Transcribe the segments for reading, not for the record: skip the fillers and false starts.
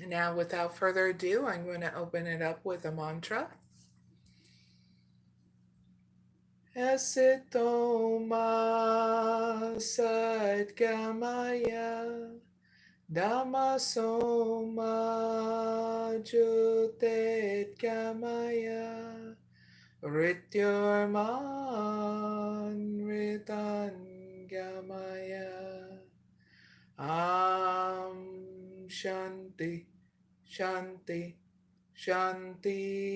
Now, without further ado, I'm going to open it up with a mantra. Asitoma Sadgamaya Dhammasoma Jyotirgamaya Rityarman Ritangamaya Shanti Shanti Shanti.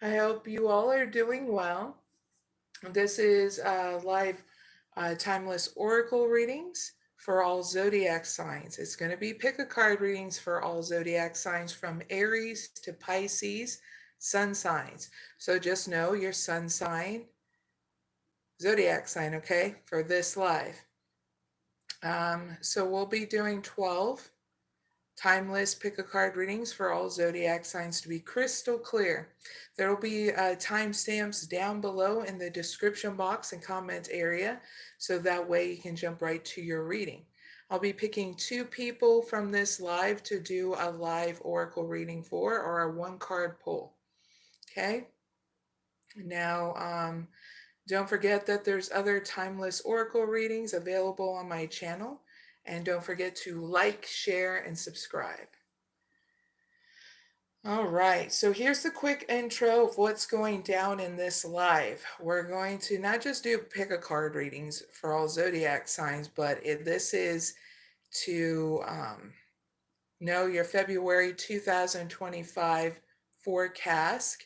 I hope you all are doing well. This is live timeless oracle readings for all zodiac signs. It's going to be pick a card readings for all zodiac signs from Aries to Pisces, sun signs. So just know your sun sign, zodiac sign, okay, for this live. So we'll be doing 12 timeless pick a card readings for all zodiac signs to be crystal clear. There will be timestamps down below in the description box and comment area, so that way you can jump right to your reading. I'll be picking 2 people from this live to do a live oracle reading for, or a 1-card pull. Okay. Now, don't forget that there's other timeless oracle readings available on my channel. And don't forget to like, share, and subscribe. All right, so here's the quick intro of what's going down in this live. We're going to not just do pick a card readings for all zodiac signs, but this is to know your February 2025 forecast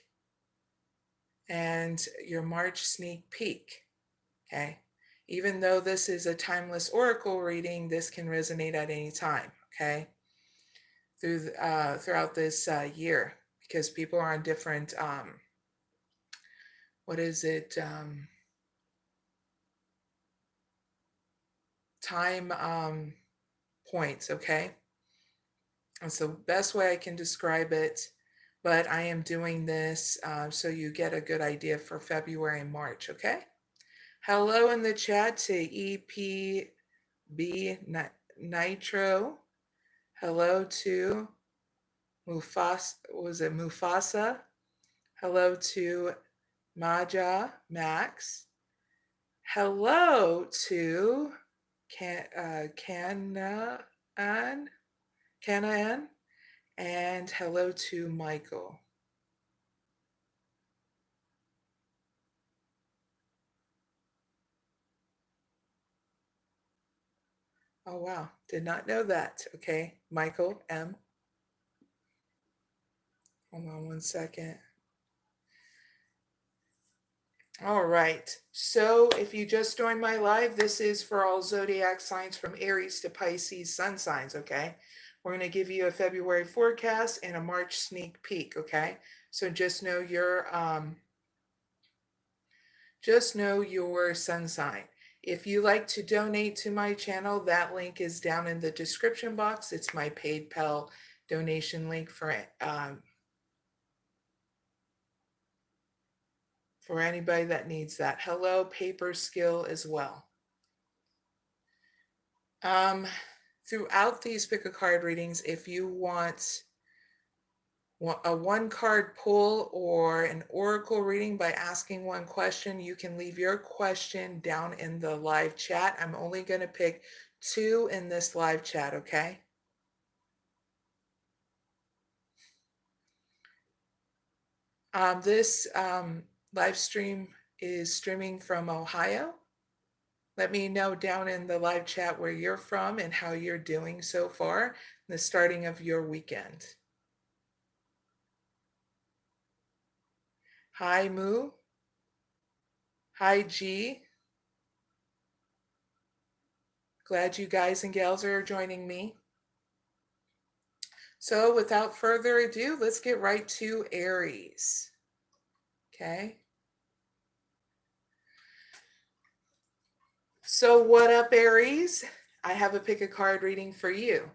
and your March sneak peek, okay? Even though this is a timeless oracle reading, this can resonate at any time, okay? Throughout this year, because people are on different, time points, okay? That's the best way I can describe it, but I am doing this so you get a good idea for February and March, okay? Hello in the chat to EPB Nitro. Hello to Mufasa? Hello to Maja Max. Hello to Canaan. And hello to Michael. Oh, wow. Did not know that. Okay. Michael M. Hold on 1 second. All right. So if you just joined my live, this is for all zodiac signs from Aries to Pisces sun signs. Okay. We're going to give you a February forecast and a March sneak peek. Okay. So just know your sun sign. If you like to donate to my channel, that link is down in the description box. It's my PayPal donation link for anybody that needs that. Hello, Paper Skill as well. Throughout these pick a card readings, if you want a 1-card pull or an oracle reading by asking 1 question, you can leave your question down in the live chat. I'm only going to pick 2 in this live chat, okay? This live stream is streaming from Ohio. Let me know down in the live chat where you're from and how you're doing so far, the starting of your weekend. Hi, Moo. Hi, G. Glad you guys and gals are joining me. So without further ado, let's get right to Aries. Okay. So what up, Aries? I have a pick a card reading for you.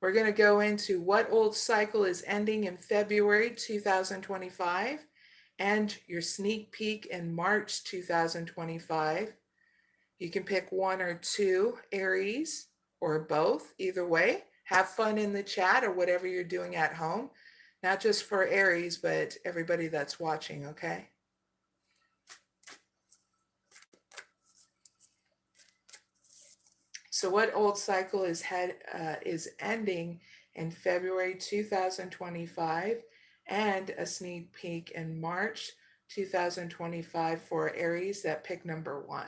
We're going to go into what old cycle is ending in February 2025 and your sneak peek in March 2025. You can pick 1 or 2, Aries. or both. Either way, have fun in the chat or whatever you're doing at home. Not just for Aries, but everybody that's watching, okay? So what old cycle is ending in February 2025 and a sneak peek in March 2025 for Aries that pick number 1.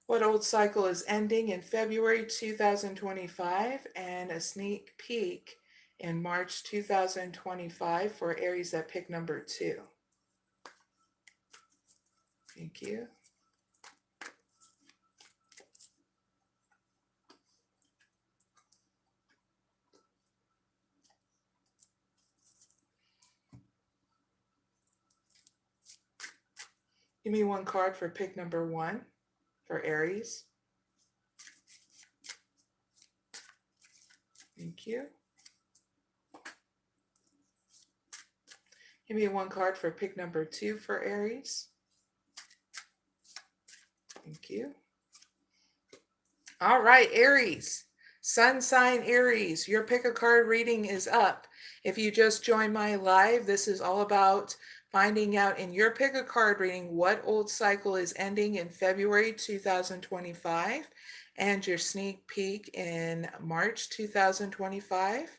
What old cycle is ending in February 2025 and a sneak peek in March 2025 for Aries that pick number 2. Thank you. Give me one card for pick number 1 for Aries. Thank you. Give me one card for pick number 2 for Aries. Thank you. All right, Aries. Sun sign Aries, your pick a card reading is up. If you just joined my live, this is all about finding out in your pick a card reading what old cycle is ending in February 2025 and your sneak peek in March 2025.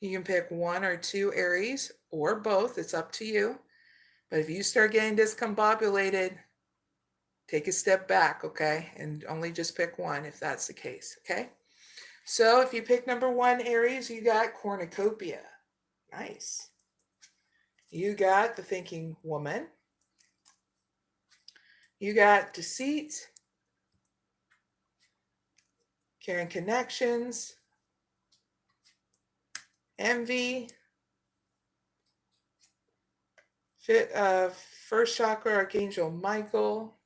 You can pick 1 or 2 Aries or both, it's up to you. But if you start getting discombobulated, take a step back, okay? And only just pick 1 if that's the case, okay? So if you pick number 1, Aries, you got cornucopia. Nice. You got the thinking woman. You got deceit, caring connections, envy, first chakra, Archangel Michael.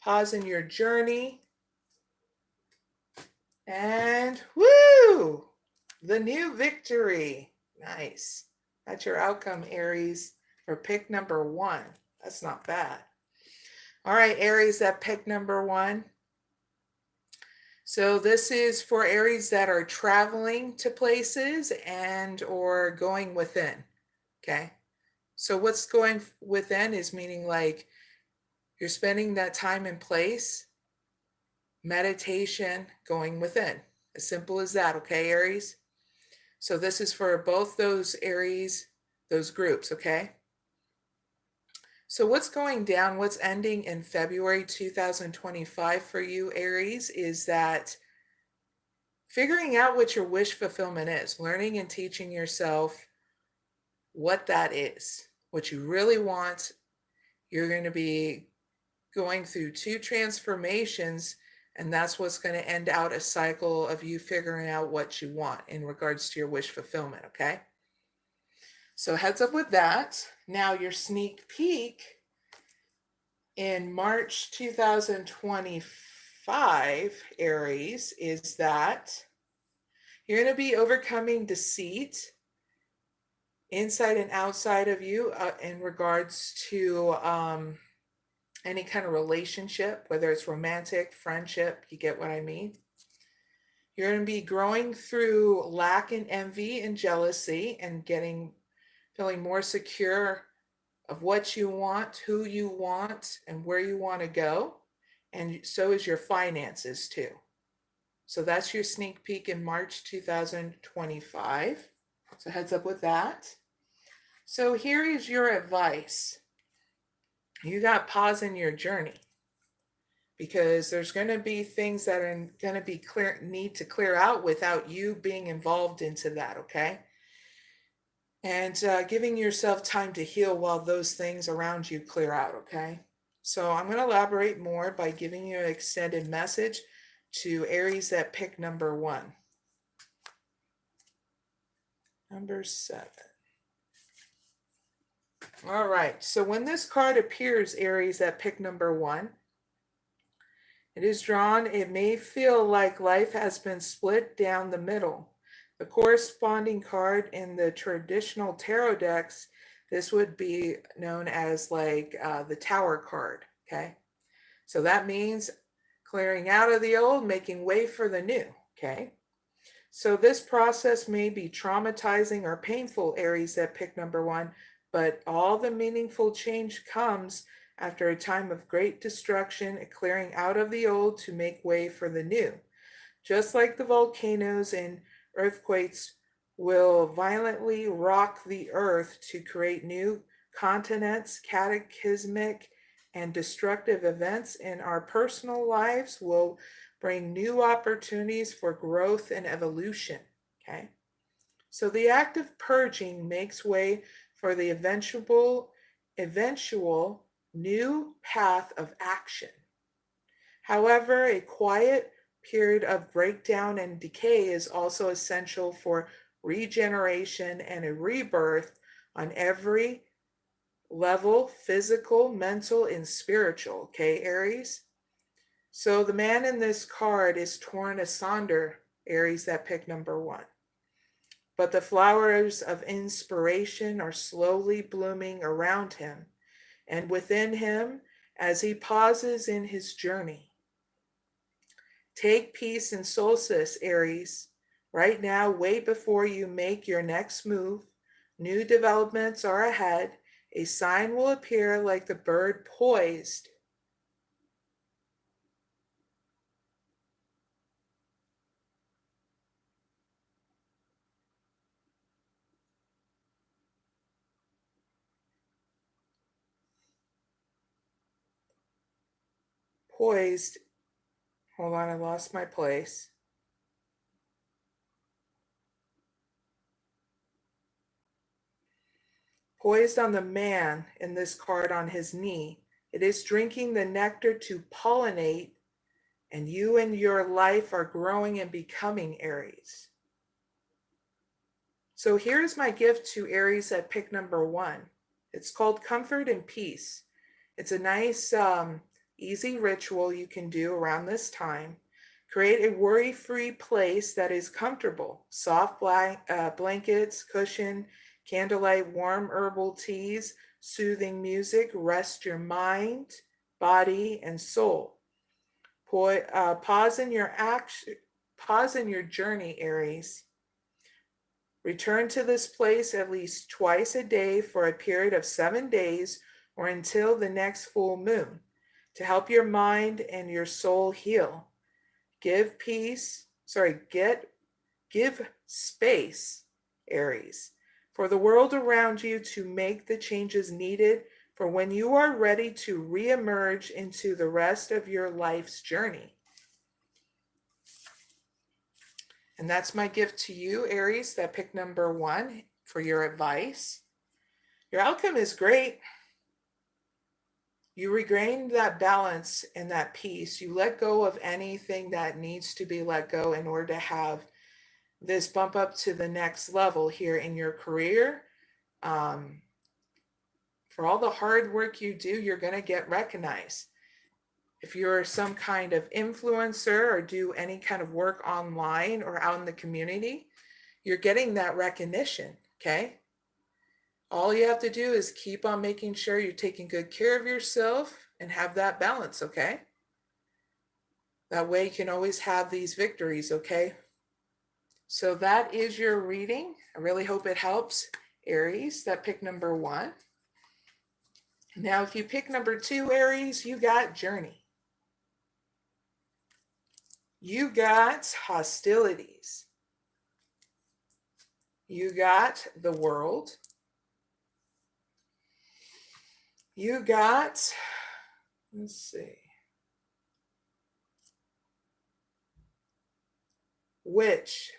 Pause in your journey. And woo! The new victory. Nice. That's your outcome, Aries, for pick number 1. That's not bad. All right, Aries, that pick number 1. So this is for Aries that are traveling to places and or going within. Okay. So what's going within is meaning like you're spending that time and place, meditation, going within. As simple as that, okay, Aries? So this is for both those Aries, those groups, okay? So what's going down, what's ending in February 2025 for you, Aries, is that figuring out what your wish fulfillment is, learning and teaching yourself what that is, what you really want. You're going to be going through 2 transformations, and that's what's going to end out a cycle of you figuring out what you want in regards to your wish fulfillment, okay? So heads up with that. Now your sneak peek in March 2025, Aries, is that you're going to be overcoming deceit inside and outside of you in regards to any kind of relationship, whether it's romantic, friendship, you get what I mean? You're going to be growing through lack and envy and jealousy and feeling more secure of what you want, who you want, and where you want to go. And so is your finances too. So that's your sneak peek in March 2025. So heads up with that. So here is your advice. You got pause in your journey because there's going to be things that are going to be need to clear out without you being involved into that, okay? And giving yourself time to heal while those things around you clear out, okay? So I'm going to elaborate more by giving you an extended message to Aries that pick number 1. Number 7. All right, so when this card appears, Aries, at pick number 1, it is drawn. It may feel like life has been split down the middle. The corresponding card in the traditional tarot decks, this would be known as like the Tower card, okay? So that means clearing out of the old, making way for the new, okay? So this process may be traumatizing or painful, Aries, at pick number 1, but all the meaningful change comes after a time of great destruction, a clearing out of the old to make way for the new. Just like the volcanoes and earthquakes will violently rock the earth to create new continents, cataclysmic and destructive events in our personal lives will bring new opportunities for growth and evolution, okay? So the act of purging makes way for the eventual new path of action. However, a quiet period of breakdown and decay is also essential for regeneration and a rebirth on every level, physical, mental, and spiritual, okay, Aries? So the man in this card is torn asunder, Aries, that pick number 1. But the flowers of inspiration are slowly blooming around him and within him as he pauses in his journey. Take peace and solstice, Aries. Right now, wait before you make your next move. New developments are ahead. A sign will appear like the bird poised. Poised. Hold on, I lost my place. Poised on the man in this card on his knee. It is drinking the nectar to pollinate, and you and your life are growing and becoming, Aries. So here's my gift to Aries at pick number 1. It's called Comfort and Peace. It's a nice, easy ritual you can do around this time. Create a worry-free place that is comfortable. Soft blankets, cushion, candlelight, warm herbal teas, soothing music. Rest your mind, body, and soul. Pause in your journey, Aries. Return to this place at least twice a day for a period of 7 days or until the next full moon to help your mind and your soul heal. Give space, Aries, for the world around you to make the changes needed for when you are ready to re-emerge into the rest of your life's journey. And that's my gift to you, Aries, that pick number 1 for your advice. Your outcome is great. You regain that balance and that peace. You let go of anything that needs to be let go in order to have this bump up to the next level here in your career. For all the hard work you do, you're going to get recognized. If you're some kind of influencer or do any kind of work online or out in the community, you're getting that recognition, okay? All you have to do is keep on making sure you're taking good care of yourself and have that balance, okay? That way you can always have these victories, okay? So that is your reading. I really hope it helps, Aries, that pick number 1. Now, if you pick number 2, Aries, you got journey. You got hostilities. You got the world. You got, let's see, witch.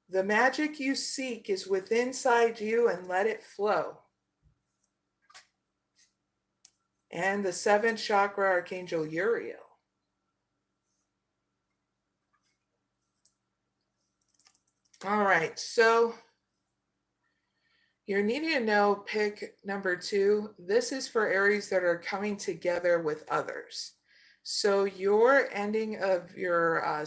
The magic you seek is within inside you and let it flow. And the 7th chakra, Archangel Uriel. All right, so You're needing to know pick number 2. This is for Aries that are coming together with others. So your ending of your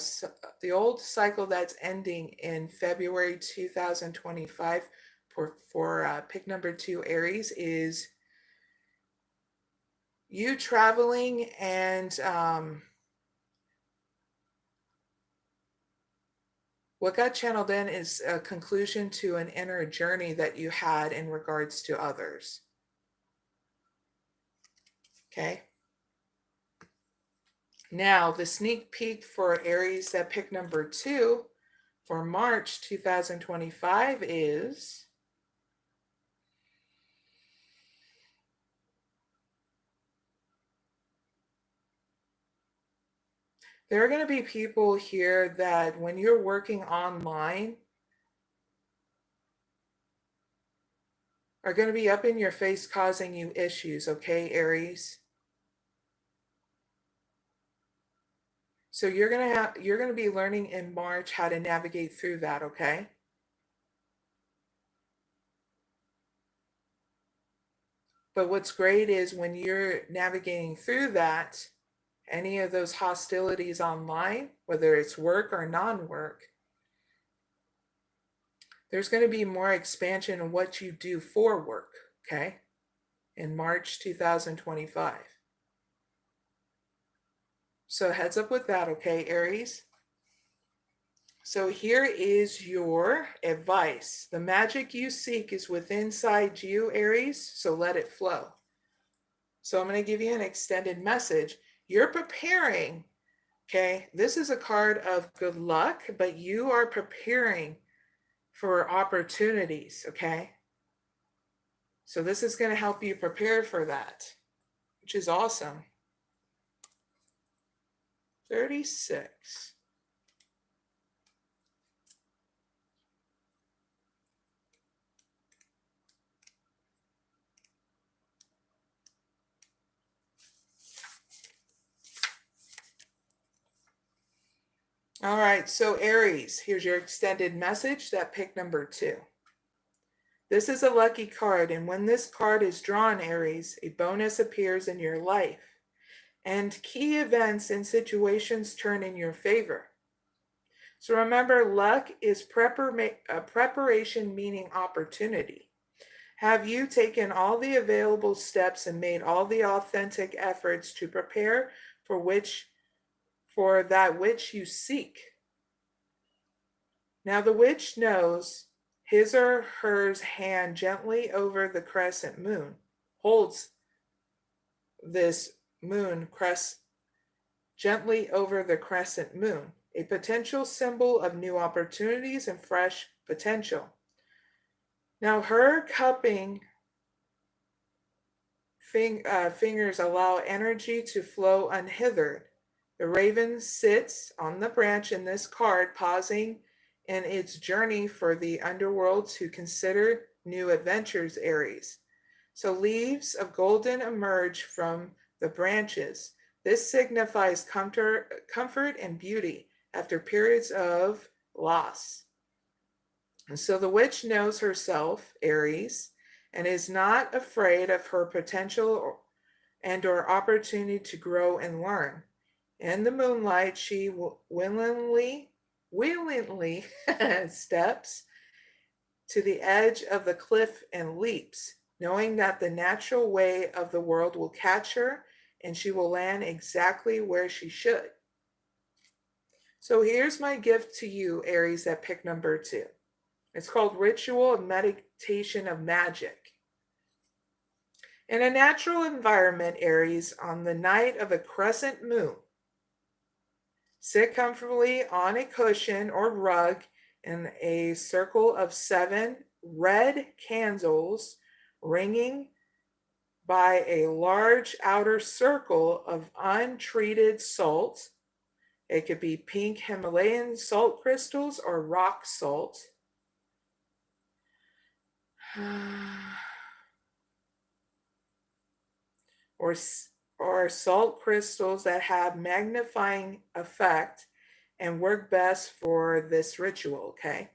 the old cycle that's ending in February 2025 for pick number 2 Aries is you traveling and what got channeled in is a conclusion to an inner journey that you had in regards to others. Okay. Now, the sneak peek for Aries that pick number 2 for March 2025 is there are going to be people here that when you're working online are going to be up in your face causing you issues, okay, Aries? So you're going to be learning in March how to navigate through that, okay? But what's great is when you're navigating through that, any of those hostilities online, whether it's work or non-work, there's going to be more expansion in what you do for work, okay? In March 2025. So heads up with that, okay, Aries? So here is your advice. The magic you seek is within inside you, Aries, so let it flow. So I'm going to give you an extended message. You're preparing, okay? This is a card of good luck, but you are preparing for opportunities, okay? So this is going to help you prepare for that, which is awesome. 36. All right, so Aries, here's your extended message that pick number 2. This is a lucky card, and when this card is drawn, Aries, a bonus appears in your life, and key events and situations turn in your favor. So remember, luck is preparation, meaning opportunity. Have you taken all the available steps and made all the authentic efforts to prepare for that which you seek? Now the witch knows his or her hand gently over the crescent moon, holds this moon gently over the crescent moon, a potential symbol of new opportunities and fresh potential. Now her cupping fingers allow energy to flow unhindered. The raven sits on the branch in this card, pausing in its journey for the underworld to consider new adventures, Aries. So leaves of golden emerge from the branches. This signifies comfort and beauty after periods of loss. And so the witch knows herself, Aries, and is not afraid of her potential or opportunity to grow and learn. In the moonlight, she willingly steps to the edge of the cliff and leaps, knowing that the natural way of the world will catch her and she will land exactly where she should. So here's my gift to you, Aries, that pick number 2. It's called Ritual of Meditation of Magic. In a natural environment, Aries, on the night of a crescent moon, sit comfortably on a cushion or rug in a circle of 7 red candles ringing by a large outer circle of untreated salt. It could be pink Himalayan salt crystals or rock salt. Or salt crystals that have magnifying effect and work best for this ritual, okay?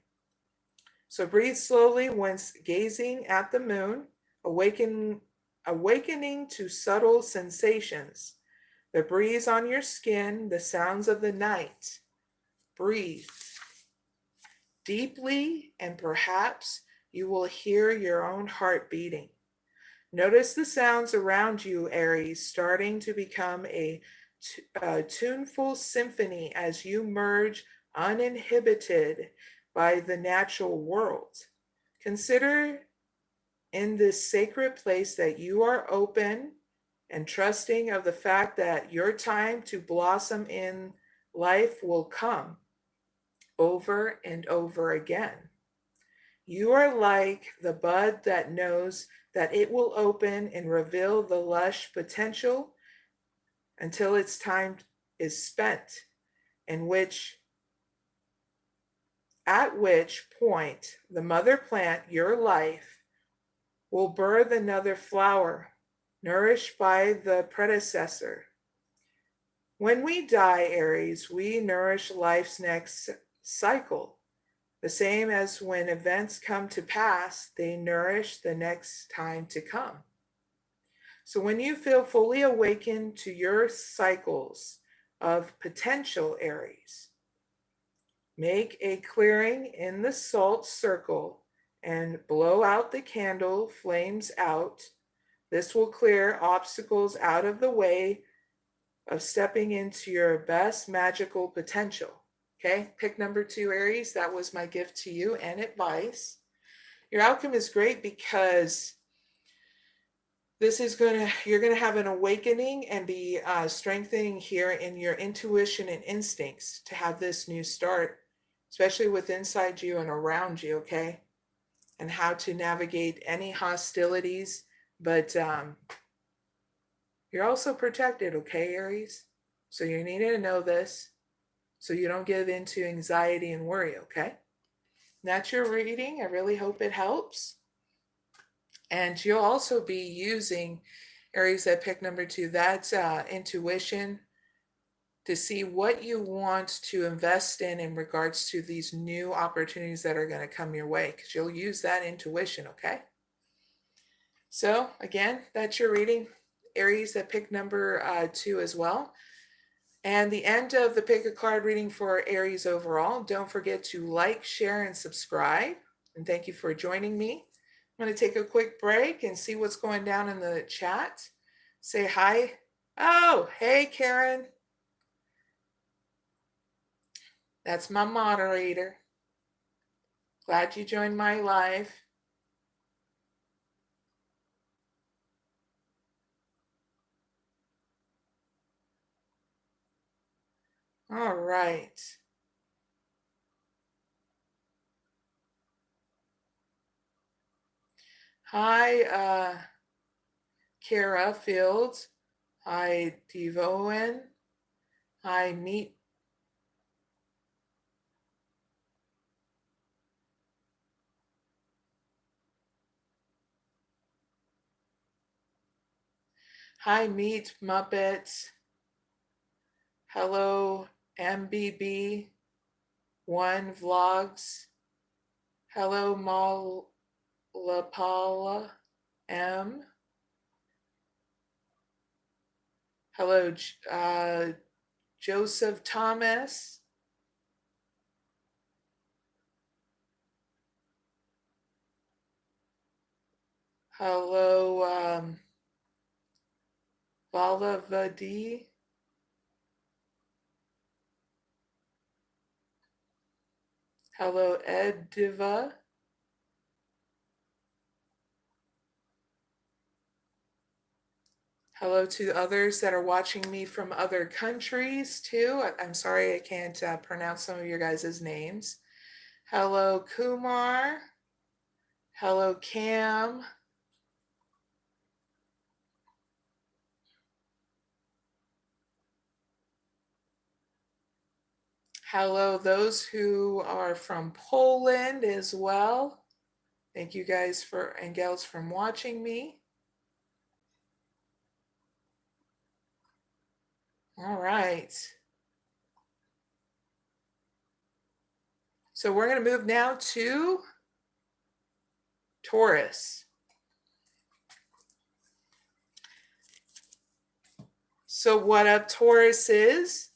So breathe slowly when gazing at the moon, awakening to subtle sensations, the breeze on your skin, the sounds of the night. Breathe deeply, and perhaps you will hear your own heart beating. Notice the sounds around you, Aries, starting to become a tuneful symphony as you merge uninhibited by the natural world. Consider in this sacred place that you are open and trusting of the fact that your time to blossom in life will come over and over again. You are like the bud that knows that it will open and reveal the lush potential until its time is spent, at which point the mother plant, your life, will birth another flower, nourished by the predecessor. When we die, Aries, we nourish life's next cycle. The same as when events come to pass, they nourish the next time to come. So when you feel fully awakened to your cycles of potential, Aries, make a clearing in the salt circle and blow out the candle flames out. This will clear obstacles out of the way of stepping into your best magical potential. Okay, pick number 2, Aries. That was my gift to you and advice. Your outcome is great because you're going to have an awakening and be strengthening here in your intuition and instincts to have this new start, especially with inside you and around you, okay? And how to navigate any hostilities, but you're also protected, okay, Aries? So you need to know this so you don't give into anxiety and worry, okay? That's your reading. I really hope it helps. And you'll also be using, Aries, that pick number 2, that's intuition, to see what you want to invest in regards to these new opportunities that are going to come your way, because you'll use that intuition, okay? So again, that's your reading, Aries, that pick number 2 as well. And the end of the pick a card reading for Aries overall. Don't forget to like, share, and subscribe. And thank you for joining me. I'm going to take a quick break and see what's going down in the chat. Say hi. Oh, hey, Karen. That's my moderator. Glad you joined my live. All right. Hi, Kara Fields. Hi, Devoen. Hi, Meet. Hi, Meet Muppets. Hello, MBB1 Vlogs. Hello, Malapala M. Hello, Joseph Thomas. Hello, Valavadi. Hello, Ed Diva. Hello to others that are watching me from other countries too. I'm sorry I can't pronounce some of your guys' names. Hello, Kumar. Hello, Cam. Hello, those who are from Poland as well. Thank you guys and gals from watching me. All right. So we're going to move now to Taurus. So what up, Taurus is?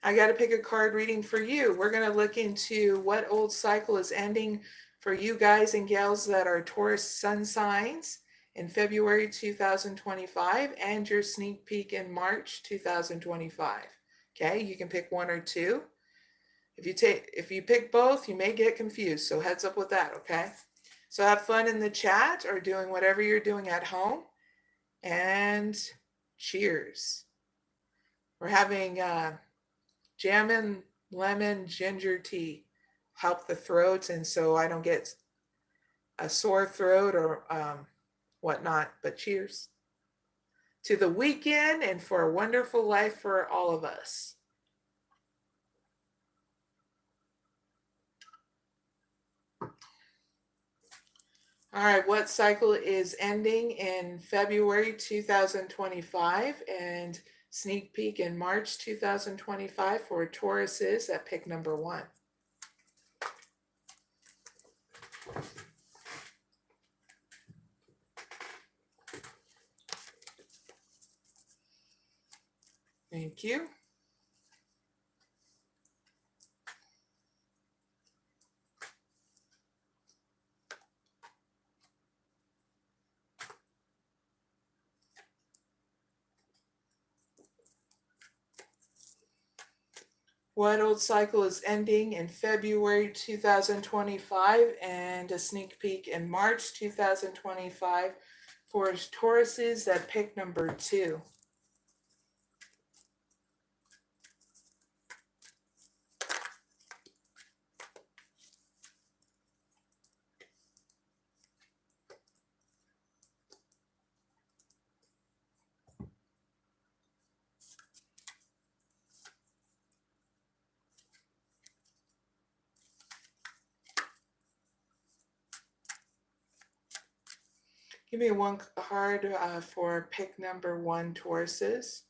I got to pick a card reading for you. We're going to look into what old cycle is ending for you guys and gals that are Taurus sun signs in February 2025 and your sneak peek in March 2025. Okay, you can pick one or two. If you pick both, you may get confused, so heads up with that, okay? So have fun in the chat or doing whatever you're doing at home, and cheers. We're having jammin' lemon ginger tea help the throat, and so I don't get a sore throat or whatnot, but cheers to the weekend and for a wonderful life for all of us. All right, what cycle is ending in February 2025 and sneak peek in March 2025 for Tauruses at pick number 1. Thank you. What old cycle is ending in February 2025 and a sneak peek in March 2025 for Tauruses at pick number 2. Give me one card for pick number 1, Tauruses.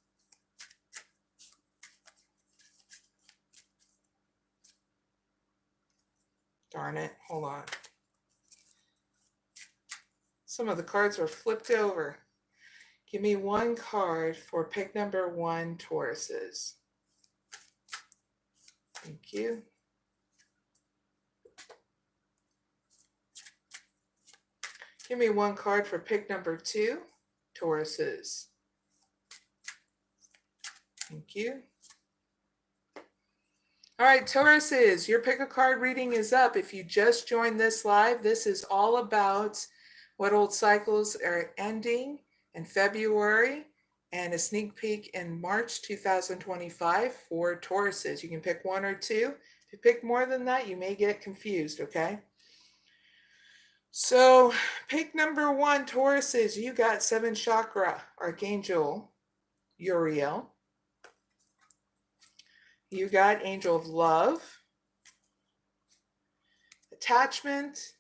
Darn it, hold on. Some of the cards were flipped over. Give me one card for pick number 1, Tauruses. Thank you. Give me one card for pick number 2, Tauruses. Thank you. All right, Tauruses, your pick a card reading is up. If you just joined this live, this is all about what old cycles are ending in February and a sneak peek in March 2025 for Tauruses. You can pick one or two. If you pick more than that, you may get confused, okay? So pick number 1, Tauruses, you got 7 chakra, Archangel Uriel. You got Angel of Love, Attachment,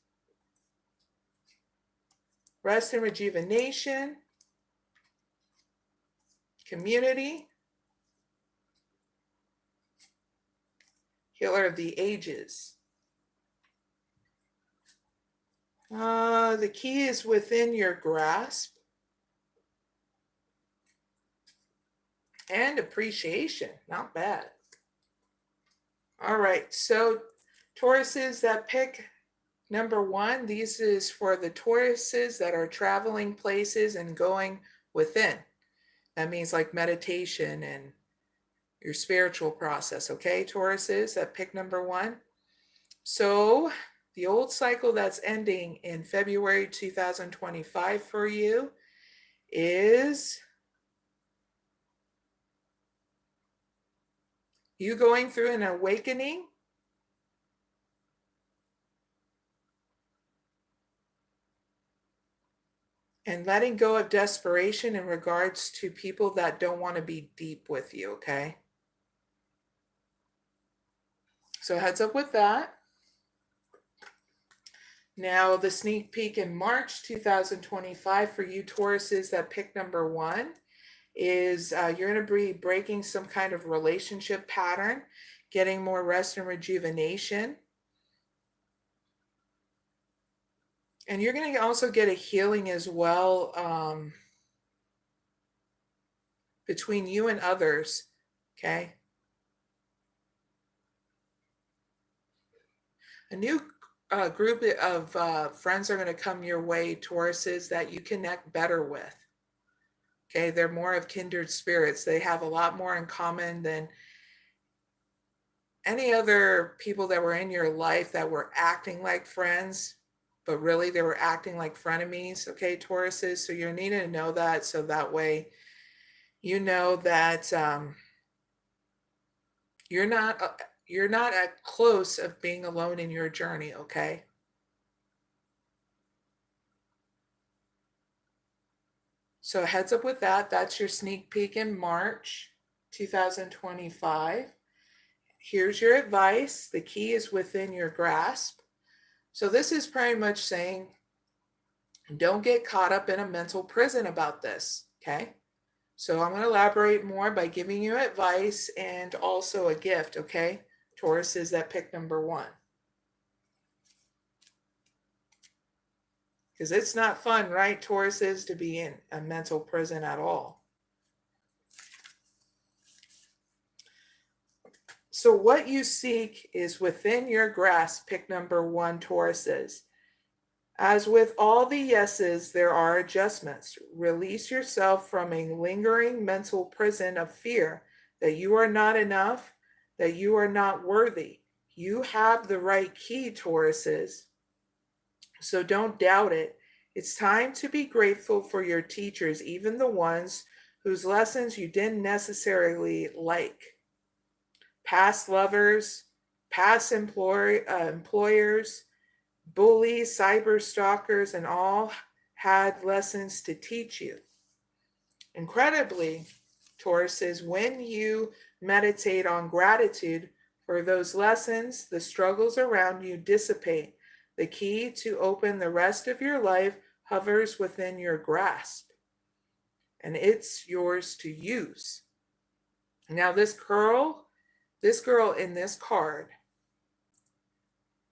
Rest and Rejuvenation, Community, Healer of the Ages. The key is within your grasp and appreciation. Not bad. All right, so Tauruses that pick number 1, this is for the Tauruses that are traveling places and going within. That means like meditation and your spiritual process, okay? Tauruses that pick number 1. So the old cycle that's ending in February 2025 for you is you going through an awakening and letting go of desperation in regards to people that don't want to be deep with you, okay? So heads up with that. Now the sneak peek in March 2025 for you Tauruses that pick number 1 is you're going to be breaking some kind of relationship pattern, getting more rest and rejuvenation. And you're going to also get a healing as well between you and others, okay? A new group of friends are going to come your way, Tauruses, that you connect better with. Okay, they're more of kindred spirits. They have a lot more in common than any other people that were in your life that were acting like friends, but really they were acting like frenemies, okay, Tauruses? So you're needing to know that, so that way you know that you're not at close of being alone in your journey, okay? So heads up with that. That's your sneak peek in March 2025. Here's your advice. The key is within your grasp. So this is pretty much saying, don't get caught up in a mental prison about this, okay? So I'm going to elaborate more by giving you advice and also a gift, okay? Tauruses that pick number 1. Because it's not fun, right, Tauruses, to be in a mental prison at all. So what you seek is within your grasp, pick number 1, Tauruses. As with all the yeses, there are adjustments. Release yourself from a lingering mental prison of fear that you are not enough, that you are not worthy. You have the right key, Tauruses. So don't doubt it. It's time to be grateful for your teachers, even the ones whose lessons you didn't necessarily like. Past lovers, past employers, bullies, cyber stalkers, and all had lessons to teach you. Incredibly, Tauruses, when you meditate on gratitude for those lessons, the struggles around you dissipate. The key to open the rest of your life hovers within your grasp, and it's yours to use. Now, this girl in this card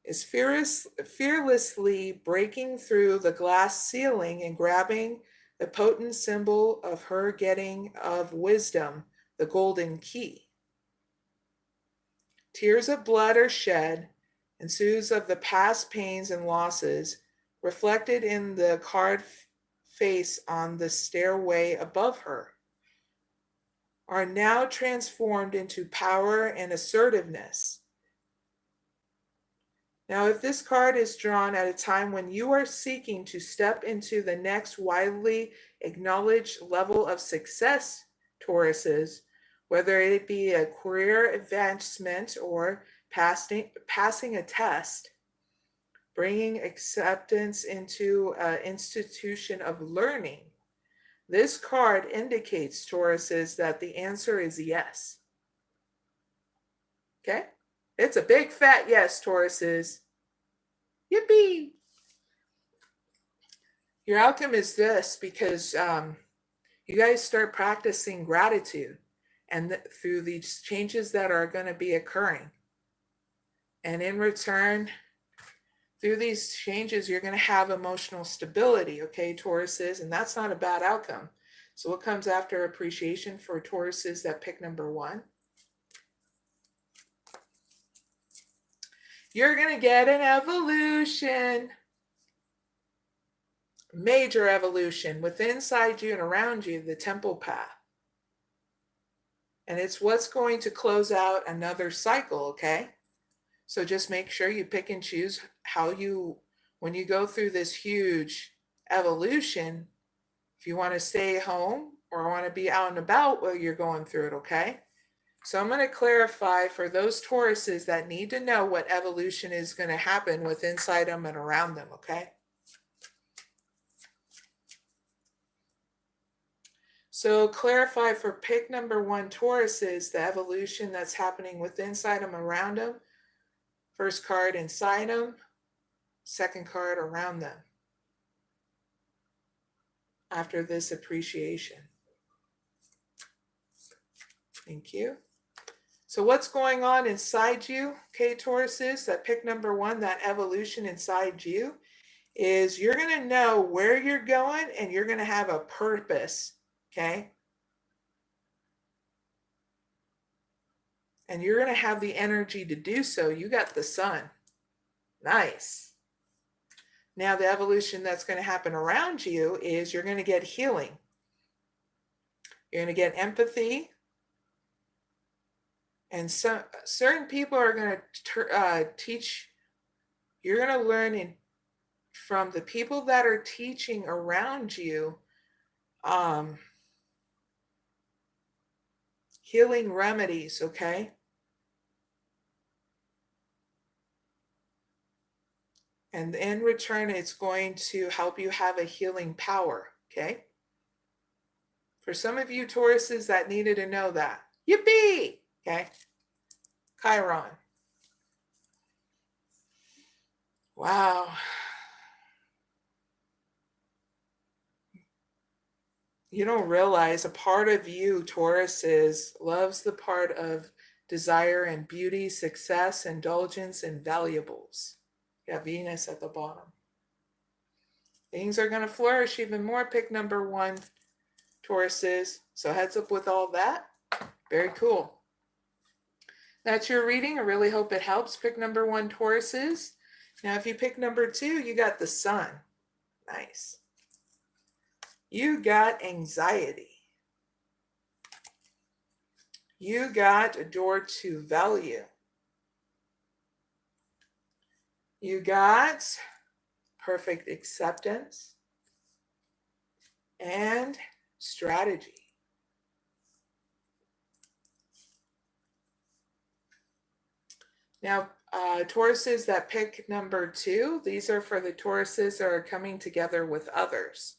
is fearlessly breaking through the glass ceiling and grabbing the potent symbol of her getting of wisdom, the golden key. Tears of blood are shed, ensues of the past pains and losses, reflected in the card face on the stairway above her, are now transformed into power and assertiveness. Now, if this card is drawn at a time when you are seeking to step into the next widely acknowledged level of success, Tauruses, whether it be a career advancement or passing a test, bringing acceptance into an institution of learning, this card indicates, Tauruses, that the answer is yes. Okay? It's a big fat yes, Tauruses. Yippee! Your outcome is this, because you guys start practicing gratitude and through these changes that are going to be occurring. And in return, through these changes, you're going to have emotional stability, okay, Tauruses, and that's not a bad outcome. So what comes after appreciation for Tauruses that pick number 1? You're going to get an evolution. Major evolution within, inside you and around you, the temple path. And it's what's going to close out another cycle, okay? So just make sure you pick and choose how you, when you go through this huge evolution, if you want to stay home or want to be out and about while you're going through it, okay? So I'm going to clarify for those Tauruses that need to know what evolution is going to happen with inside them and around them, okay? So clarify for pick number 1 Tauruses, the evolution that's happening with inside them, around them. First card inside them, second card around them. After this appreciation. Thank you. So what's going on inside you, okay, Tauruses, that pick number 1, that evolution inside you, is you're going to know where you're going and you're going to have a purpose, okay? And you're going to have the energy to do so. You got the sun. Nice. Now the evolution that's going to happen around you is you're going to get healing. You're going to get empathy. And certain people are going to teach, you're going to learn from the people that are teaching around you healing remedies, okay? And in return, it's going to help you have a healing power, okay? For some of you Tauruses that needed to know that. Yippee! Okay? Chiron. Wow. You don't realize a part of you, Tauruses, loves the part of desire and beauty, success, indulgence, and valuables. You have Venus at the bottom. Things are going to flourish even more. Pick number 1, Tauruses. So heads up with all that. Very cool. That's your reading. I really hope it helps. Pick number 1, Tauruses. Now, if you pick number 2, you got the sun. Nice. You got anxiety. You got a door to value. You got perfect acceptance and strategy. Now, Tauruses that pick number 2, these are for the Tauruses that are coming together with others.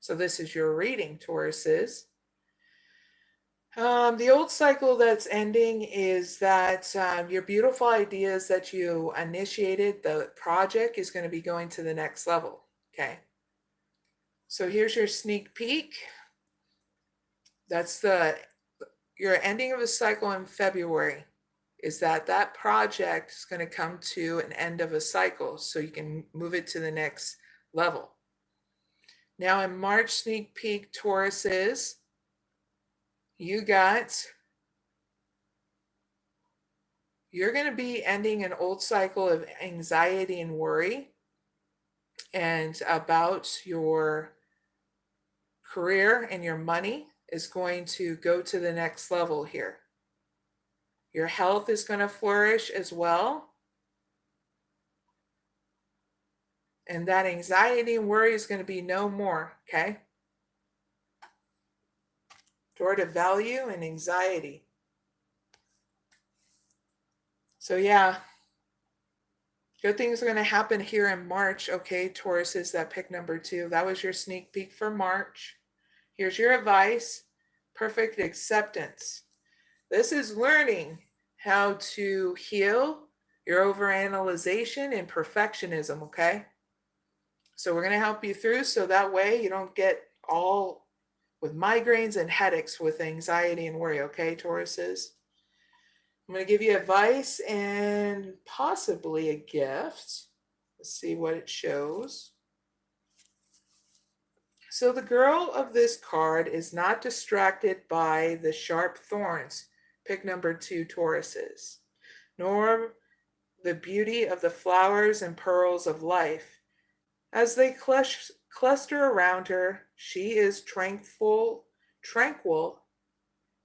So this is your reading, Tauruses. The old cycle that's ending is that your beautiful ideas that you initiated, the project is going to be going to the next level, okay? So here's your sneak peek. That's your ending of a cycle in February, is that project is going to come to an end of a cycle so you can move it to the next level. Now in March sneak peek, Tauruses, you're going to be ending an old cycle of anxiety and worry and about your career, and your money is going to go to the next level here. Your health is going to flourish as well. And that anxiety and worry is going to be no more, okay? Door to value and anxiety. So yeah, good things are going to happen here in March, okay, Tauruses that pick number 2. That was your sneak peek for March. Here's your advice, perfect acceptance. This is learning how to heal your overanalyzation and perfectionism, okay? So we're going to help you through so that way you don't get all with migraines and headaches with anxiety and worry, okay, Tauruses? I'm going to give you advice and possibly a gift. Let's see what it shows. So the girl of this card is not distracted by the sharp thorns, pick number 2, Tauruses, nor the beauty of the flowers and pearls of life. As they cluster around her, she is tranquil,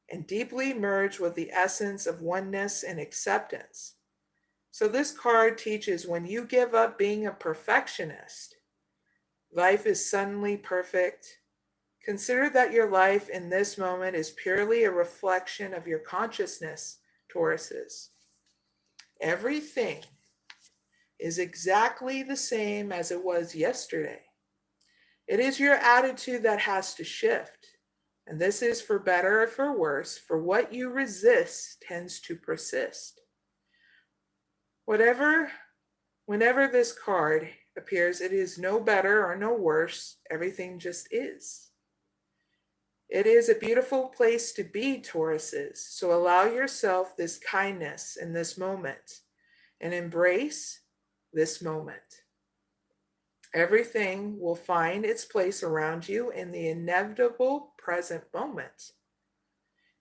and deeply merged with the essence of oneness and acceptance. So this card teaches when you give up being a perfectionist, life is suddenly perfect. Consider that your life in this moment is purely a reflection of your consciousness, Tauruses. Everything is exactly the same as it was yesterday. It is your attitude that has to shift. And this is for better or for worse, for what you resist tends to persist. Whenever this card appears, it is no better or no worse. Everything just is. It is a beautiful place to be, Tauruses. So allow yourself this kindness in this moment and embrace this moment. Everything will find its place around you in the inevitable present moment.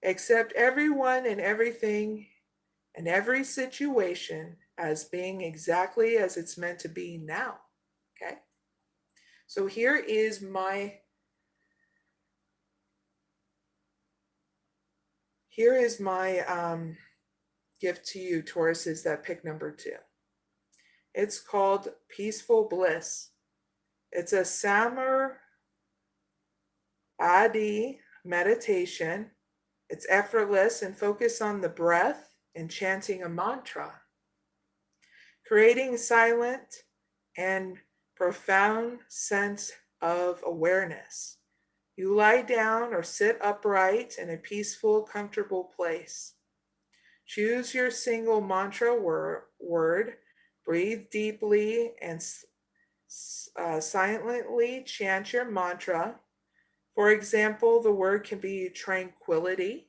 Accept everyone and everything and every situation as being exactly as it's meant to be now. Okay? So here is my gift to you, Tauruses that pick number 2. It's called Peaceful Bliss. It's a Samadhi meditation. It's effortless and focused on the breath and chanting a mantra, creating silent and profound sense of awareness. You lie down or sit upright in a peaceful, comfortable place. Choose your single mantra word, breathe deeply, and silently chant your mantra. For example, the word can be tranquility.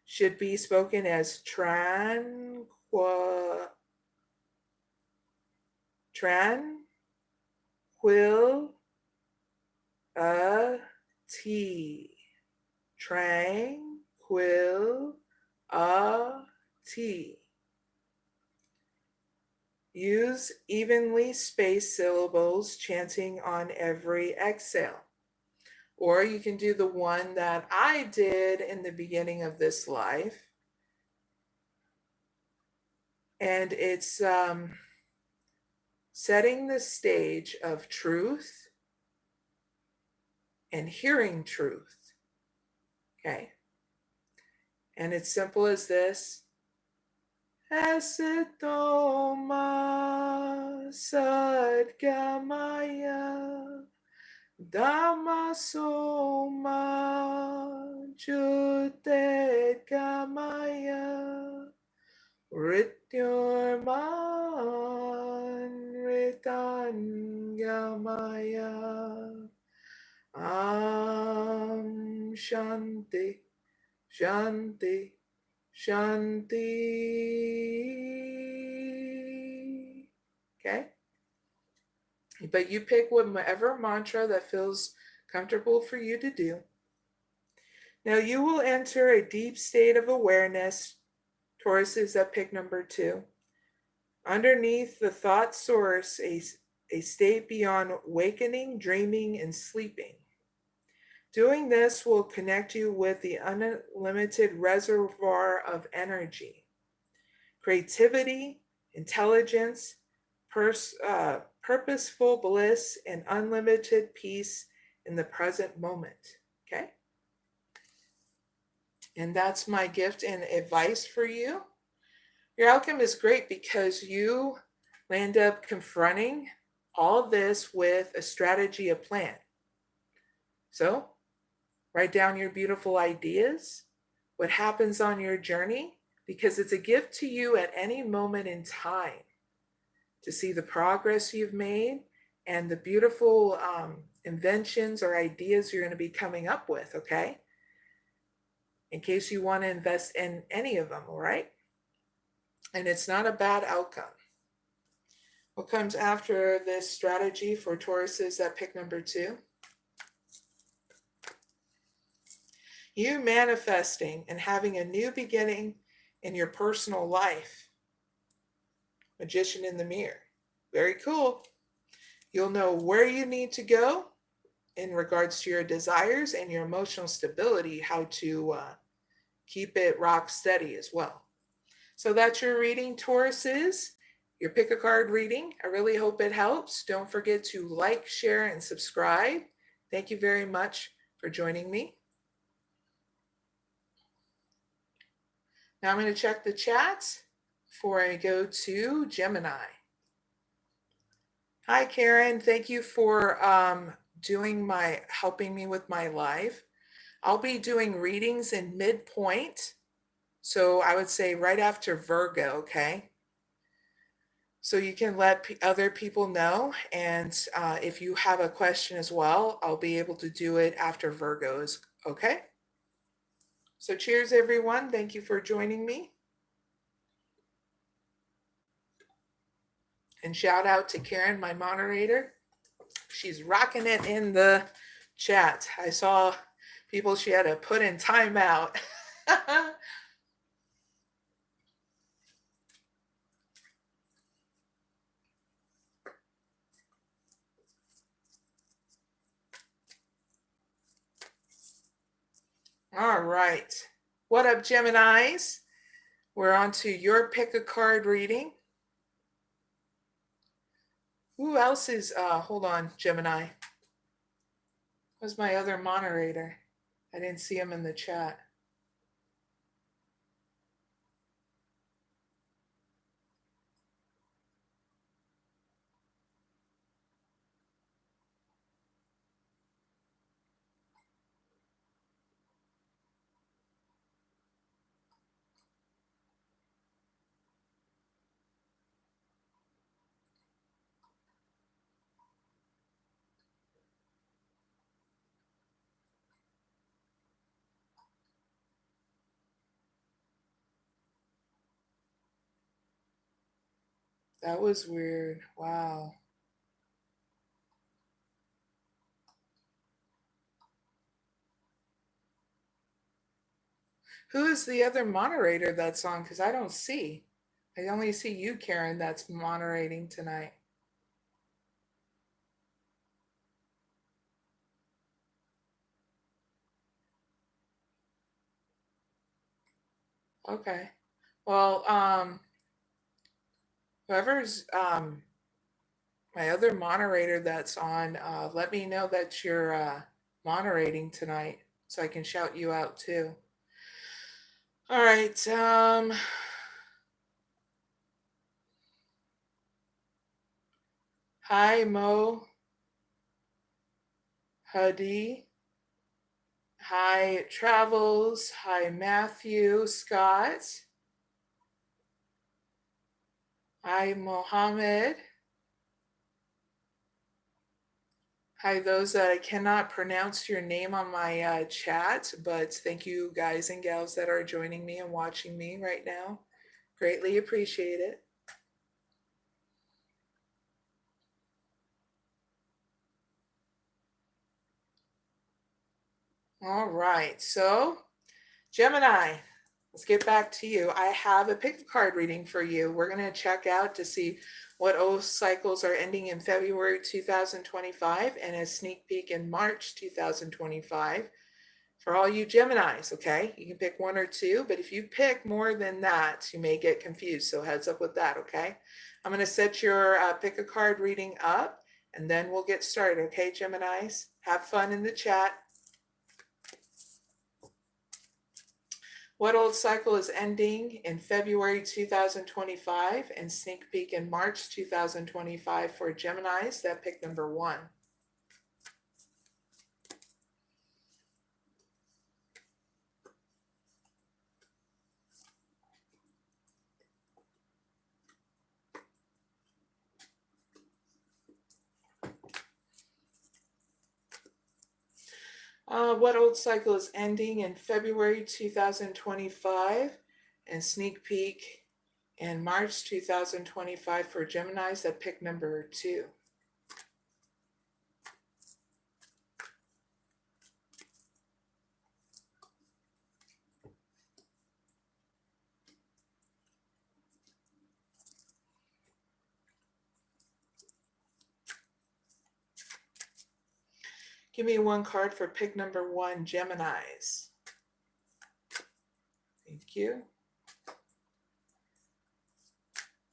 Should be spoken as tranquility. Tranquility. Use evenly spaced syllables, chanting on every exhale. Or you can do the one that I did in the beginning of this life. And it's setting the stage of truth and hearing truth. Okay? And it's simple as this. Asitoma sadgamaya Dhammasoma Jyotirgamaya Rityurman Ritangamaya Shanti Shanti Shanti. Okay? But you pick whatever mantra that feels comfortable for you to do. Now you will enter a deep state of awareness, Tauruses that pick number 2. Underneath the thought source, a state beyond wakening, dreaming, and sleeping. Doing this will connect you with the unlimited reservoir of energy, creativity, intelligence, purposeful bliss, and unlimited peace in the present moment. Okay? And that's my gift and advice for you. Your outcome is great because you end up confronting all this with a strategy, a plan. So, write down your beautiful ideas, what happens on your journey, because it's a gift to you at any moment in time to see the progress you've made and the beautiful inventions or ideas you're going to be coming up with, okay? In case you want to invest in any of them, all right? And it's not a bad outcome. What comes after this strategy for Tauruses that pick number 2? You manifesting and having a new beginning in your personal life. Magician in the mirror. Very cool. You'll know where you need to go in regards to your desires and your emotional stability, how to keep it rock steady as well. So that's your reading, Tauruses. Your pick a card reading. I really hope it helps. Don't forget to like, share, and subscribe. Thank you very much for joining me. Now I'm going to check the chats before I go to Gemini. Hi, Karen. Thank you for helping me with my live. I'll be doing readings in midpoint. So I would say right after Virgo, okay? So you can let other people know. And if you have a question as well, I'll be able to do it after Virgos, okay? So cheers, everyone. Thank you for joining me. And shout out to Karen, my moderator. She's rocking it in the chat. I saw people she had to put in timeout. All right. What up, Geminis? We're on to your pick a card reading. Who else is, hold on, Gemini. Who's my other moderator? I didn't see him in the chat. That was weird. Wow. Who is the other moderator that's on? Because I don't see. I only see you, Karen, that's moderating tonight. Okay. Well, whoever's my other moderator that's on, let me know that you're moderating tonight so I can shout you out too. All right. Hi, Mo. Hadi. Hi, Travels. Hi, Matthew. Scott. Hi, Mohammed. Hi, those that I cannot pronounce your name on my chat, but thank you guys and gals that are joining me and watching me right now. Greatly appreciate it. All right, so Gemini, let's get back to you. I have a pick a card reading for you. We're going to check out to see what oath cycles are ending in February 2025 and a sneak peek in March 2025 for all you Geminis, okay? You can pick one or two, but if you pick more than that, you may get confused, so heads up with that, okay? I'm going to set your pick a card reading up, and then we'll get started, okay, Geminis? Have fun in the chat. What old cycle is ending in February 2025 and sneak peek in March 2025 for Geminis? That pick number 1. What old cycle is ending in February 2025 and sneak peek in March 2025 for Geminis? That pick number 2. Give me one card for pick number 1, Geminis. Thank you.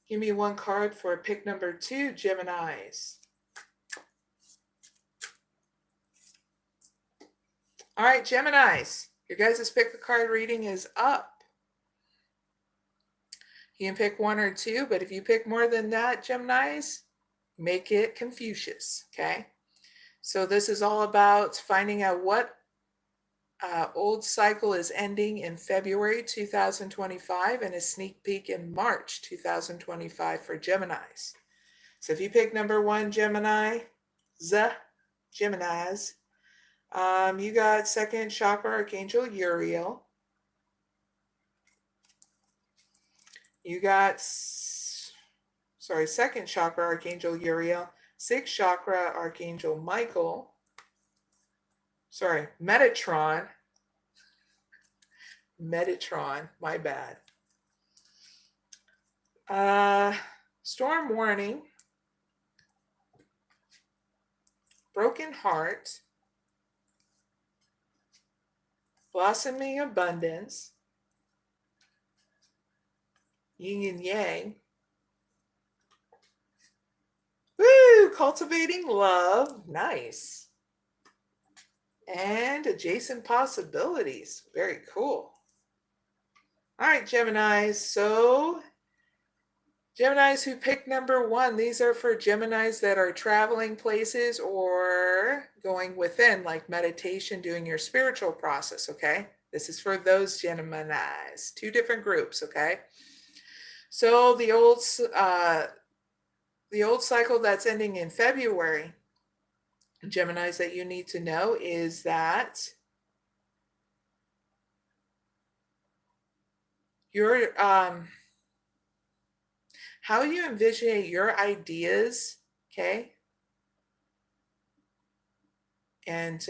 Give me one card for pick number 2, Geminis. All right, Geminis, your guys' pick a card reading is up. You can pick 1 or 2, but if you pick more than that, Geminis, make it Confucius, okay? So this is all about finding out what old cycle is ending in February 2025 and a sneak peek in March 2025 for Geminis. So if you pick number 1, Geminis, you got second chakra archangel Uriel. You got second chakra, Archangel Uriel, sixth chakra, Archangel Michael, Metatron, my bad. Storm warning, broken heart, blossoming abundance, yin and yang, woo, cultivating love, nice, and adjacent possibilities, very cool. All right, Geminis, so Geminis who picked number 1, these are for Geminis that are traveling places or going within, like meditation, doing your spiritual process, okay? This is for those Geminis, 2 different groups, okay? So the old cycle that's ending in February, Geminis, that you need to know is that your how you envision your ideas, okay, and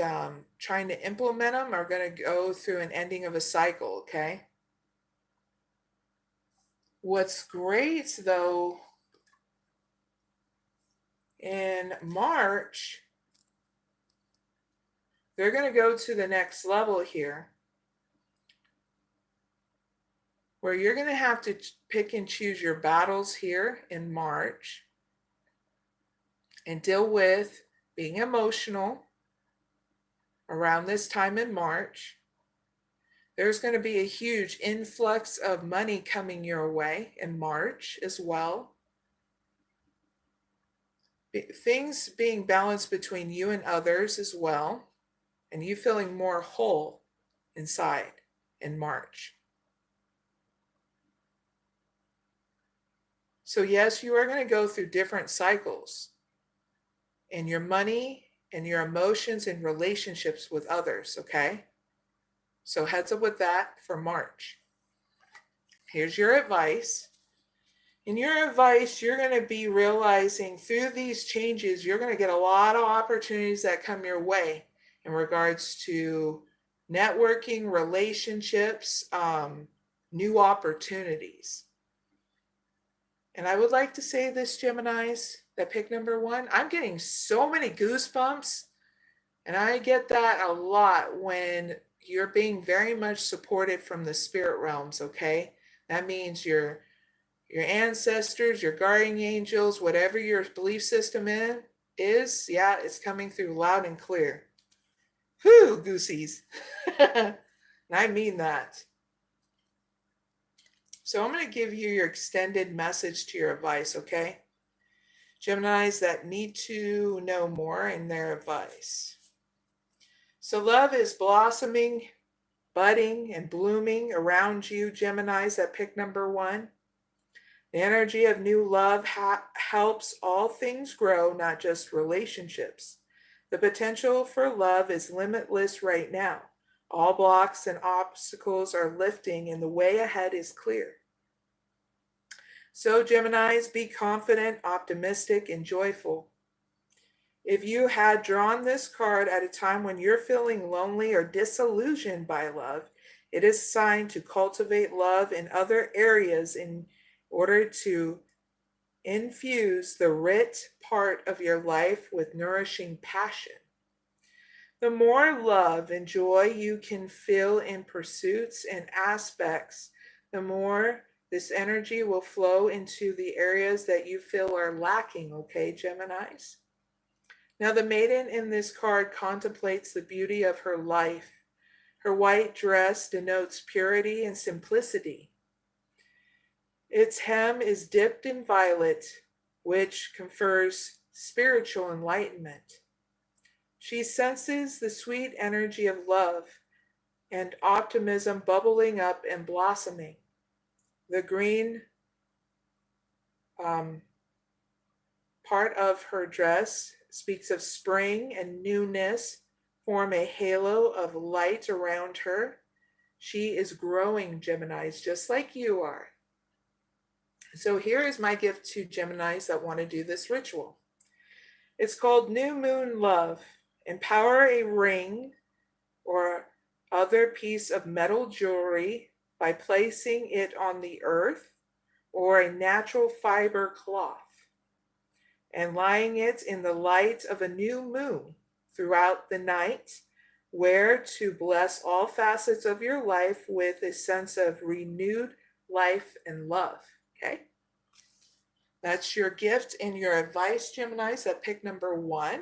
trying to implement them are going to go through an ending of a cycle, okay? What's great, though, in March, they're going to go to the next level here, where you're going to have to pick and choose your battles here in March and deal with being emotional around this time in March. There's going to be a huge influx of money coming your way in March as well. Things being balanced between you and others as well, and you feeling more whole inside in March. So yes, you are going to go through different cycles in your money and your emotions and relationships with others, okay? So heads up with that for March. Here's your advice. In your advice, you're going to be realizing through these changes, you're going to get a lot of opportunities that come your way in regards to networking, relationships, new opportunities. And I would like to say this, Geminis, that pick number 1, I'm getting so many goosebumps, and I get that a lot when you're being very much supported from the spirit realms, okay? That means your ancestors, your guardian angels, whatever your belief system is, yeah, it's coming through loud and clear. Whew, goosies. And I mean that. So I'm going to give you your extended message to your advice, okay? Geminis that need to know more in their advice. So love is blossoming, budding, and blooming around you, Geminis that pick number 1. The energy of new love helps all things grow, not just relationships. The potential for love is limitless right now. All blocks and obstacles are lifting and the way ahead is clear. So Geminis, be confident, optimistic, and joyful. If you had drawn this card at a time when you're feeling lonely or disillusioned by love, it is a sign to cultivate love in other areas in order to infuse the rich part of your life with nourishing passion. The more love and joy you can feel in pursuits and aspects, the more this energy will flow into the areas that you feel are lacking, okay, Geminis? Now, the maiden in this card contemplates the beauty of her life. Her white dress denotes purity and simplicity. Its hem is dipped in violet, which confers spiritual enlightenment. She senses the sweet energy of love and optimism bubbling up and blossoming. The green part of her dress speaks of spring and newness, form a halo of light around her. She is growing, Geminis, just like you are. So here is my gift to Geminis that want to do this ritual. It's called New Moon Love. Empower a ring or other piece of metal jewelry by placing it on the earth or a natural fiber cloth and lying it in the light of a new moon throughout the night, where to bless all facets of your life with a sense of renewed life and love. Okay? That's your gift and your advice, Geminis, that pick number 1.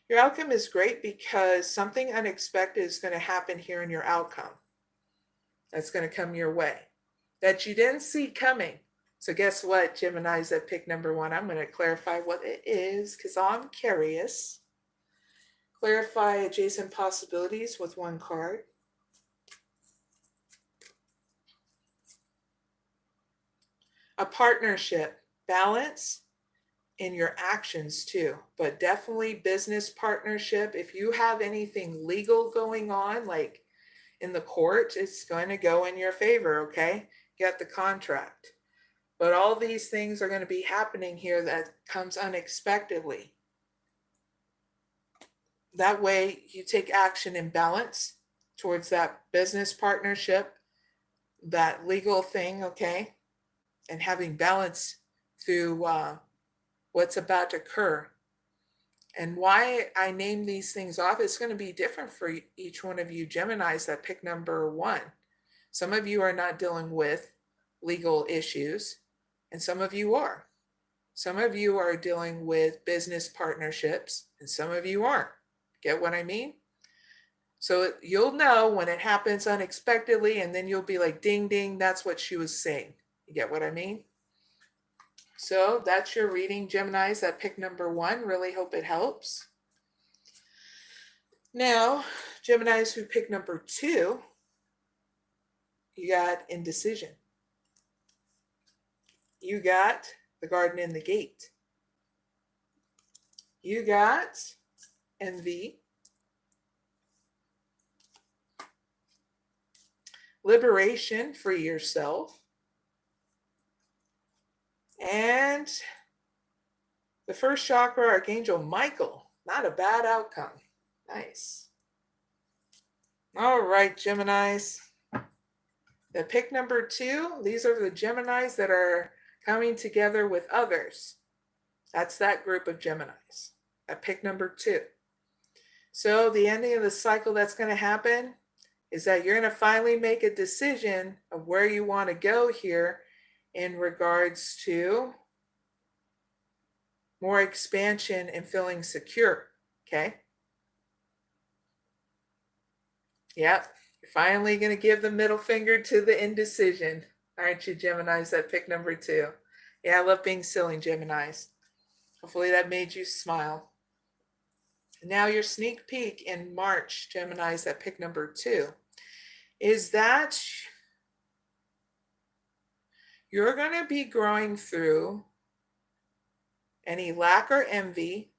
Your outcome is great because something unexpected is going to happen here in your outcome. That's going to come your way that you didn't see coming. So guess what, Geminis that pick number 1? I'm going to clarify what it is because I'm curious. Clarify adjacent possibilities with 1 card. A partnership, balance in your actions too, but definitely business partnership. If you have anything legal going on, like in the court, it's going to go in your favor, okay? Get the contract. But all these things are going to be happening here that comes unexpectedly. That way you take action in balance towards that business partnership, that legal thing, okay? And having balance through what's about to occur. And why I name these things off, it's going to be different for each one of you Geminis that pick number 1. Some of you are not dealing with legal issues, and some of you are. Some of you are dealing with business partnerships, and some of you aren't. Get what I mean? So you'll know when it happens unexpectedly, and then you'll be like, ding, ding, that's what she was saying. You get what I mean? So that's your reading, Geminis that pick number 1. Really hope it helps. Now, Geminis who pick number 2, you got indecision. You got the garden and the gate. You got envy, liberation, free yourself, and the first chakra, Archangel Michael. Not a bad outcome. Nice. All right, Geminis. The pick number 2, these are the Geminis that are coming together with others. That's that group of Geminis. At pick number 2. So the ending of the cycle that's going to happen is that you're going to finally make a decision of where you want to go here in regards to more expansion and feeling secure. Okay? Yep. You're finally going to give the middle finger to the indecision. Aren't you, Geminis that pick number 2? Yeah, I love being silly, Geminis. Hopefully that made you smile. Now your sneak peek in March, Geminis that pick number 2, is that you're going to be growing through any lack or envy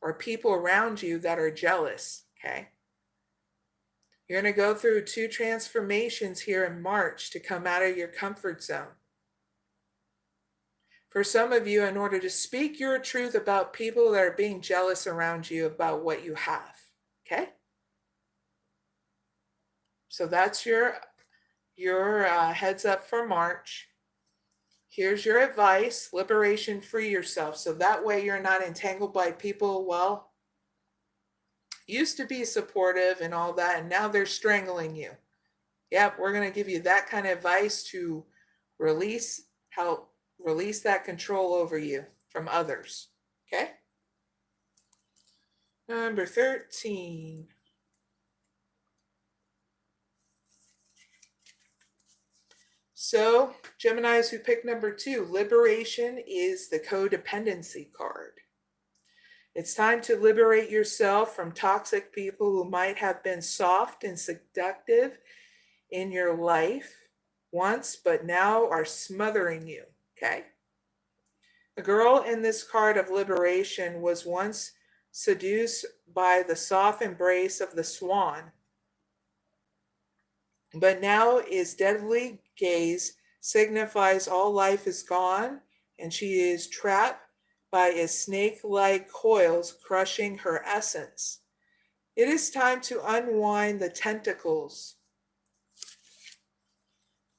or people around you that are jealous, okay? You're going to go through 2 transformations here in March to come out of your comfort zone. For some of you, in order to speak your truth about people that are being jealous around you about what you have, okay? So that's your heads up for March. Here's your advice, liberation, free yourself. So that way you're not entangled by people, well, used to be supportive and all that, and now they're strangling you. Yep, we're going to give you that kind of advice to release that control over you from others. Okay? Number 13. So, Geminis who pick number 2, liberation is the codependency card. It's time to liberate yourself from toxic people who might have been soft and seductive in your life once, but now are smothering you, okay? The girl in this card of liberation was once seduced by the soft embrace of the swan, but now is deadly gaze signifies all life is gone and she is trapped by a snake-like coils crushing her essence. It is time to unwind the tentacles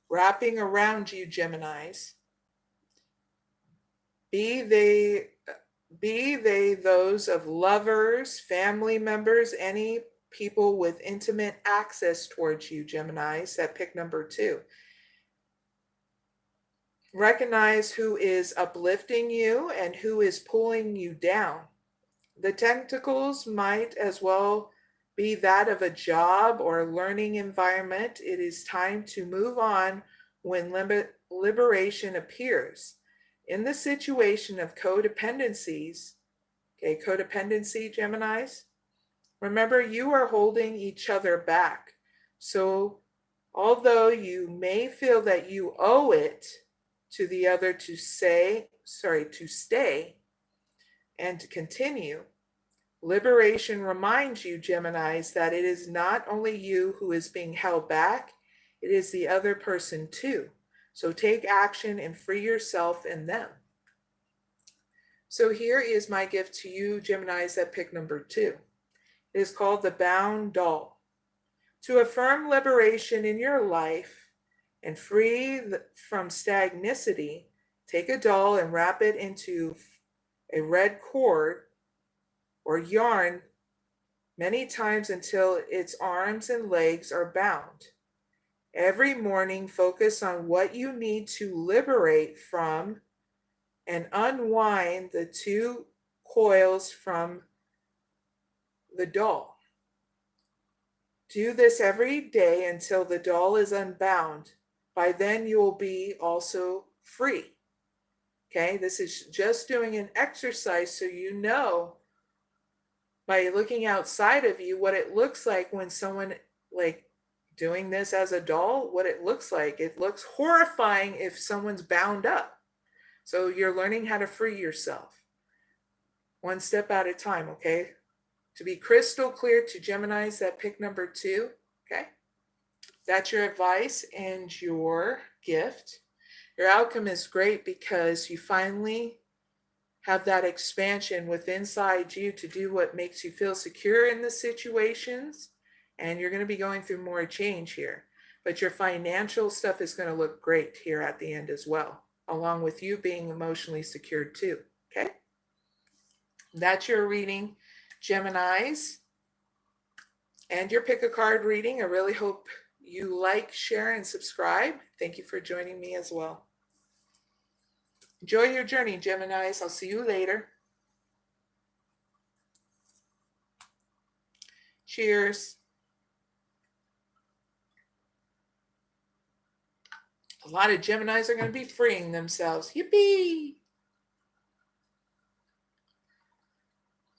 wrapping around you, Geminis. Be they those of lovers, family members, any people with intimate access towards you, Geminis, that pick number 2. Recognize who is uplifting you and who is pulling you down. The tentacles might as well be that of a job or learning environment. It is time to move on when liberation appears. In the situation of codependencies, okay, codependency, Geminis, remember you are holding each other back. So although you may feel that you owe it to the other to stay and to continue, liberation reminds you, Geminis, that it is not only you who is being held back, it is the other person too. So take action and free yourself and them. So here is my gift to you, Geminis, that pick number 2. It is called the Bound Doll. To affirm liberation in your life and free from stagnicity, take a doll and wrap it into a red cord or yarn many times until its arms and legs are bound. Every morning, focus on what you need to liberate from and unwind the 2 coils from the doll. Do this every day until the doll is unbound. By then, you will be also free. Okay, this is just doing an exercise so you know by looking outside of you what it looks like when someone doing this as a doll, what it looks like. It looks horrifying if someone's bound up. So you're learning how to free yourself. One step at a time, okay? To be crystal clear to Geminis that pick number 2, okay? That's your advice and your gift. Your outcome is great because you finally have that expansion within inside you to do what makes you feel secure in the situations. And you're going to be going through more change here. But your financial stuff is going to look great here at the end as well, along with you being emotionally secured too. Okay? That's your reading, Geminis. And your pick a card reading. I really hope you like, share, and subscribe. Thank you for joining me as well. Enjoy your journey, Geminis. I'll see you later. Cheers. A lot of Geminis are going to be freeing themselves. Yippee!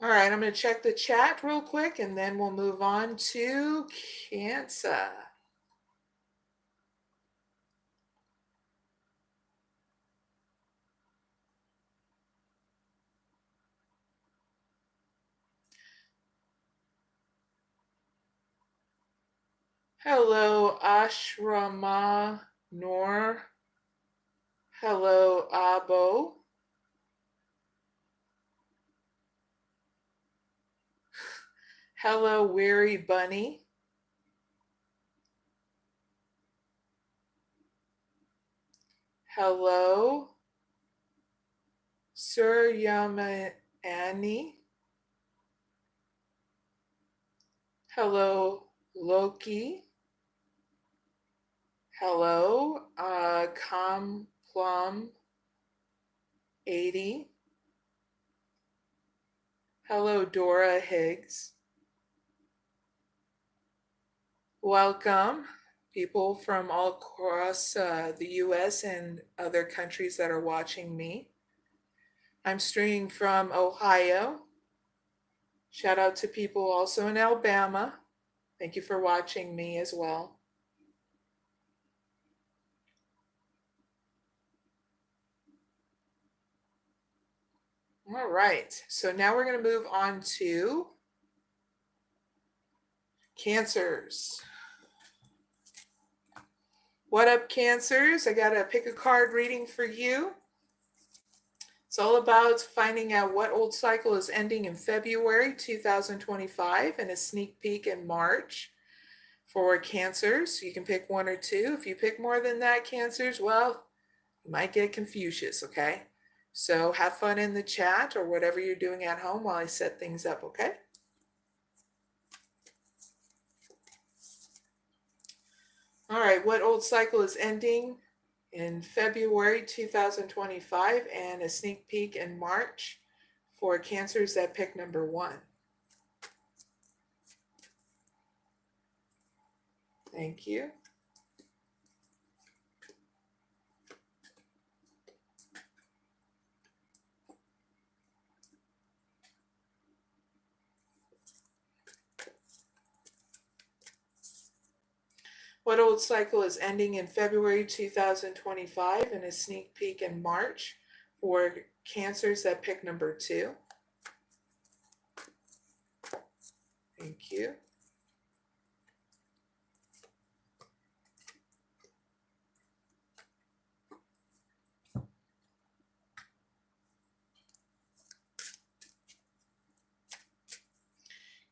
All right, I'm going to check the chat real quick and then we'll move on to Cancer. Hello, Ashrama Noor. Hello, Abo. Hello, Weary Bunny. Hello, Sir Yamani. Hello, Loki. Hello, Complum 80. Hello, Dora Higgs. Welcome, people from all across the US and other countries that are watching me. I'm streaming from Ohio. Shout out to people also in Alabama. Thank you for watching me as well. All right, so now we're going to move on to Cancers. What up, Cancers? I got a pick a card reading for you. It's all about finding out what old cycle is ending in February 2025 and a sneak peek in March for Cancers. You can pick one or two. If you pick more than that, Cancers, well, you might get Confucius, okay? So have fun in the chat or whatever you're doing at home while I set things up, okay? All right, what old cycle is ending in February 2025 and a sneak peek in March for Cancers that pick number 1. Thank you. What old cycle is ending in February 2025 and a sneak peek in March for Cancers that pick number 2? Thank you.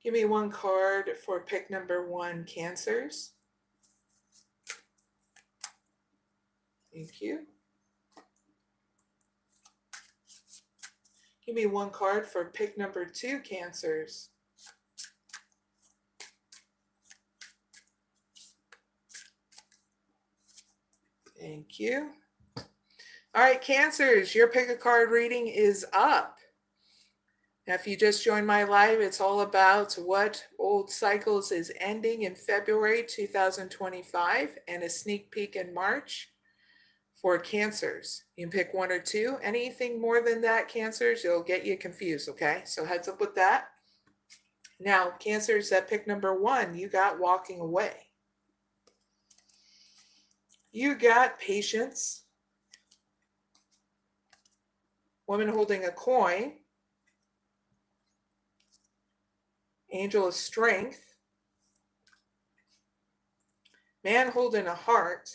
Give me one card for pick number 1, Cancers. Thank you. Give me one card for pick number 2, Cancers. Thank you. All right, Cancers, your pick a card reading is up. Now, if you just joined my live, it's all about what old cycles is ending in February 2025 and a sneak peek in March for Cancers. You can pick one or two. Anything more than that, Cancers, it'll get you confused, okay? So heads up with that. Now, Cancers that pick number 1, you got walking away. You got patience. Woman holding a coin. Angel of strength. Man holding a heart.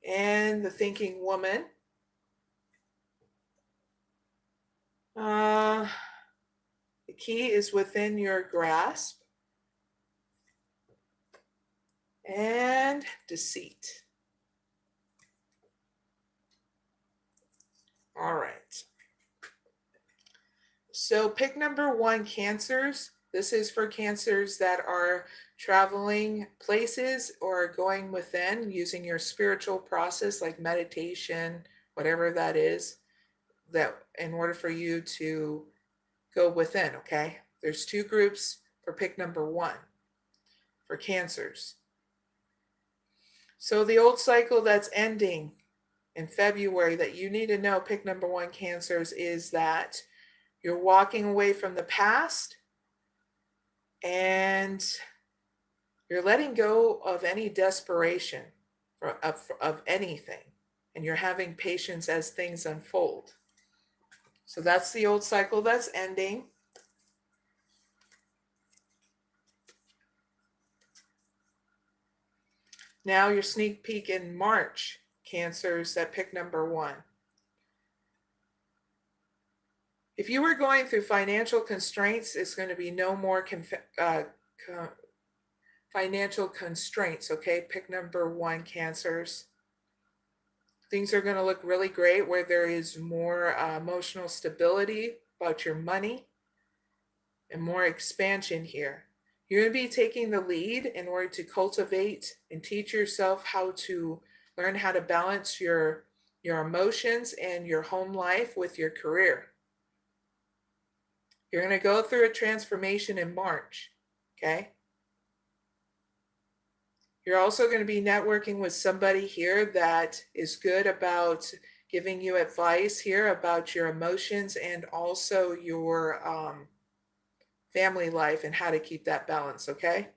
And the thinking woman. The key is within your grasp. And deceit. All right. So pick number 1, Cancers. This is for Cancers that are traveling places or going within using your spiritual process like meditation, whatever that is, that in order for you to go within, okay? There's 2 groups for pick number 1 for Cancers. So the old cycle that's ending in February that you need to know, pick number 1, Cancers, is that you're walking away from the past and you're letting go of any desperation of anything, and you're having patience as things unfold. So that's the old cycle that's ending. Now your sneak peek in March, Cancers that pick number 1. If you were going through financial constraints, it's going to be no more financial constraints, okay? Pick number 1, Cancers. Things are going to look really great where there is more emotional stability about your money and more expansion here. You're going to be taking the lead in order to cultivate and teach yourself how to learn how to balance your emotions and your home life with your career. You're going to go through a transformation in March, okay? You're also going to be networking with somebody here that is good about giving you advice here about your emotions and also your family life and how to keep that balance, okay?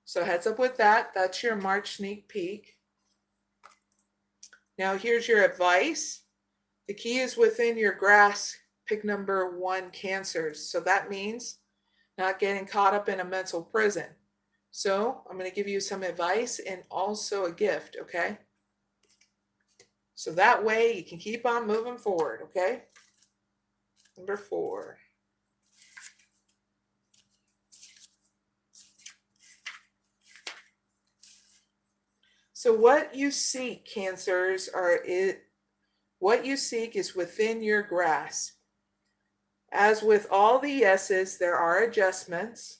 So heads up with that. That's your March sneak peek. Now here's your advice. The key is within your grasp. Pick number 1, Cancers. So that means not getting caught up in a mental prison. So I'm going to give you some advice and also a gift, okay? So that way you can keep on moving forward, okay? Number 4. So what you seek, Cancers, what you seek is within your grasp. As with all the yeses, there are adjustments.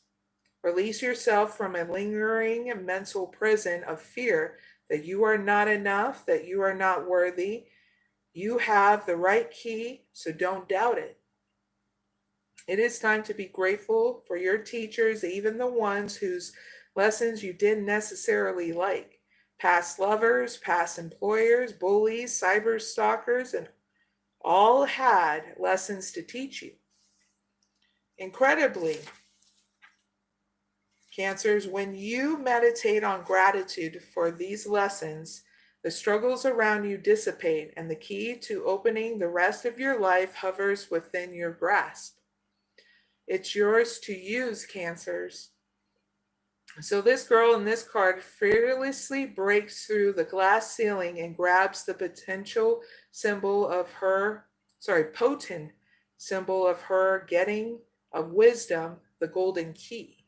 Release yourself from a lingering mental prison of fear that you are not enough, that you are not worthy. You have the right key, so don't doubt it. It is time to be grateful for your teachers, even the ones whose lessons you didn't necessarily like. Past lovers, past employers, bullies, cyber stalkers, and all had lessons to teach you. Incredibly, Cancers, when you meditate on gratitude for these lessons, the struggles around you dissipate, and the key to opening the rest of your life hovers within your grasp. It's yours to use, Cancers. So this girl in this card fearlessly breaks through the glass ceiling and grabs the potent symbol of her getting of wisdom, the golden key.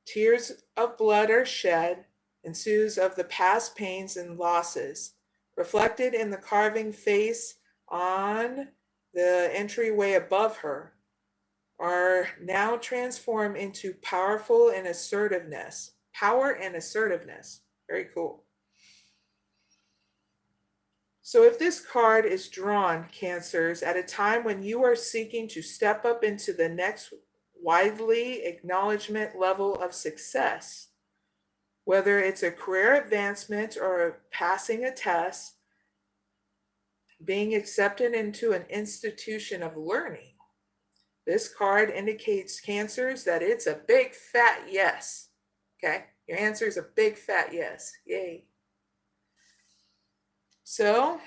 Tears of blood are shed, ensues of the past pains and losses, reflected in the carving face on the entryway above her, are now transformed into power and assertiveness. Very cool. So if this card is drawn, Cancers, at a time when you are seeking to step up into the next widely acknowledgement level of success, whether it's a career advancement or passing a test, being accepted into an institution of learning, this card indicates, Cancers, that it's a big fat yes. Okay, your answer is a big fat yes. Yay. So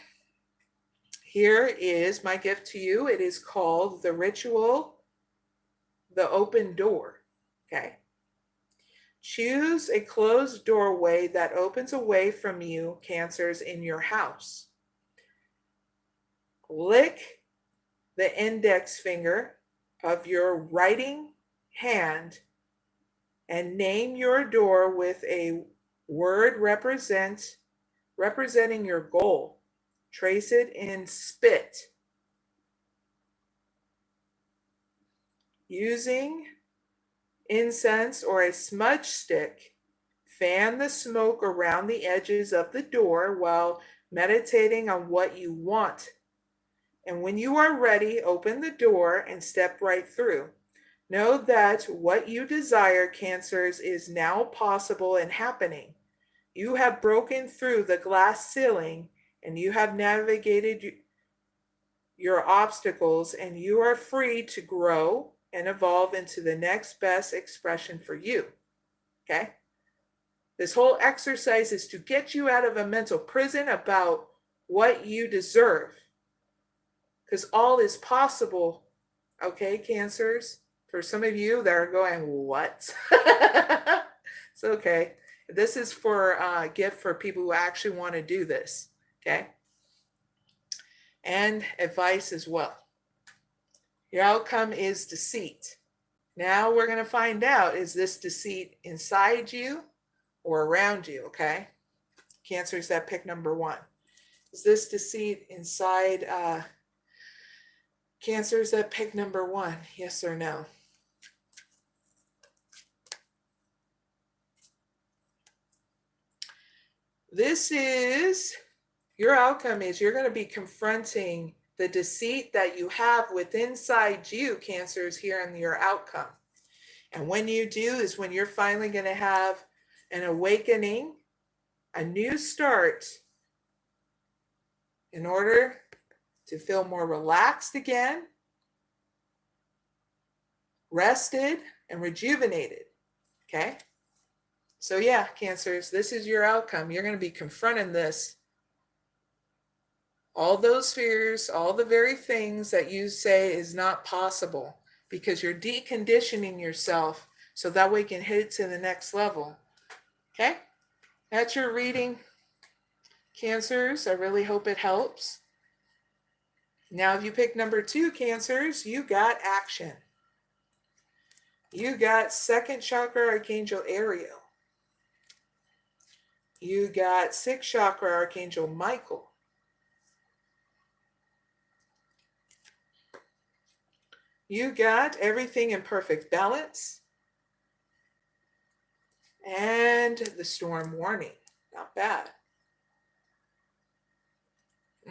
here is my gift to you. It is called the ritual, the open door. Okay. Choose a closed doorway that opens away from you, Cancers, in your house. Lick the index finger of your writing hand and name your door with a word representing your goal. Trace it in spit. Using incense or a smudge stick, fan the smoke around the edges of the door while meditating on what you want. And when you are ready, open the door and step right through. Know that what you desire, Cancers, is now possible and happening. You have broken through the glass ceiling and you have navigated your obstacles, and you are free to grow and evolve into the next best expression for you. Okay? This whole exercise is to get you out of a mental prison about what you deserve. Because all is possible. Okay, Cancers? For some of you that are going, what? It's okay. This is for a gift for people who actually want to do this. Okay? And advice as well. Your outcome is deceit. Now we're going to find out, is this deceit inside you or around you, okay? Cancers that pick number 1. Is this deceit inside Cancers that pick number 1? Yes or no? This is, your outcome is you're going to be confronting the deceit that you have within inside you, Cancers, here in your outcome. And when you do is when you're finally going to have an awakening, a new start, in order to feel more relaxed again, rested, and rejuvenated. Okay? So yeah, Cancers, this is your outcome. You're going to be confronting this. All those fears, all the very things that you say is not possible, because you're deconditioning yourself so that way you can hit it to the next level. Okay, that's your reading, Cancers. I really hope it helps. Now, if you pick number 2, Cancers, you got action. You got 2nd chakra Archangel Ariel. You got 6th chakra Archangel Michael. You got everything in perfect balance. And the storm warning. Not bad.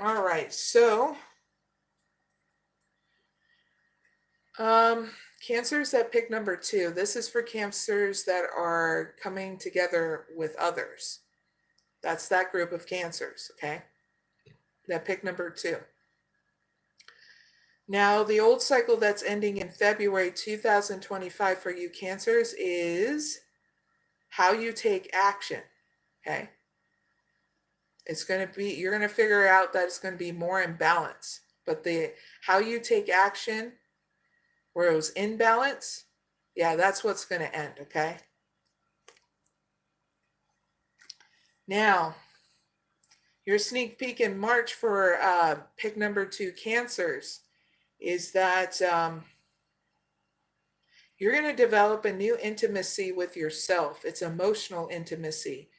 All right, so Cancers that pick number 2. This is for Cancers that are coming together with others. That's that group of Cancers, okay? That pick number 2. Now, the old cycle that's ending in February 2025 for you Cancers is how you take action, okay? It's going to be, you're going to figure out that it's going to be more in balance. But the how you take action, where it was in balance, yeah, that's what's going to end, okay? Now, your sneak peek in March for pick number 2 Cancers is that you're going to develop a new intimacy with yourself. It's emotional intimacy.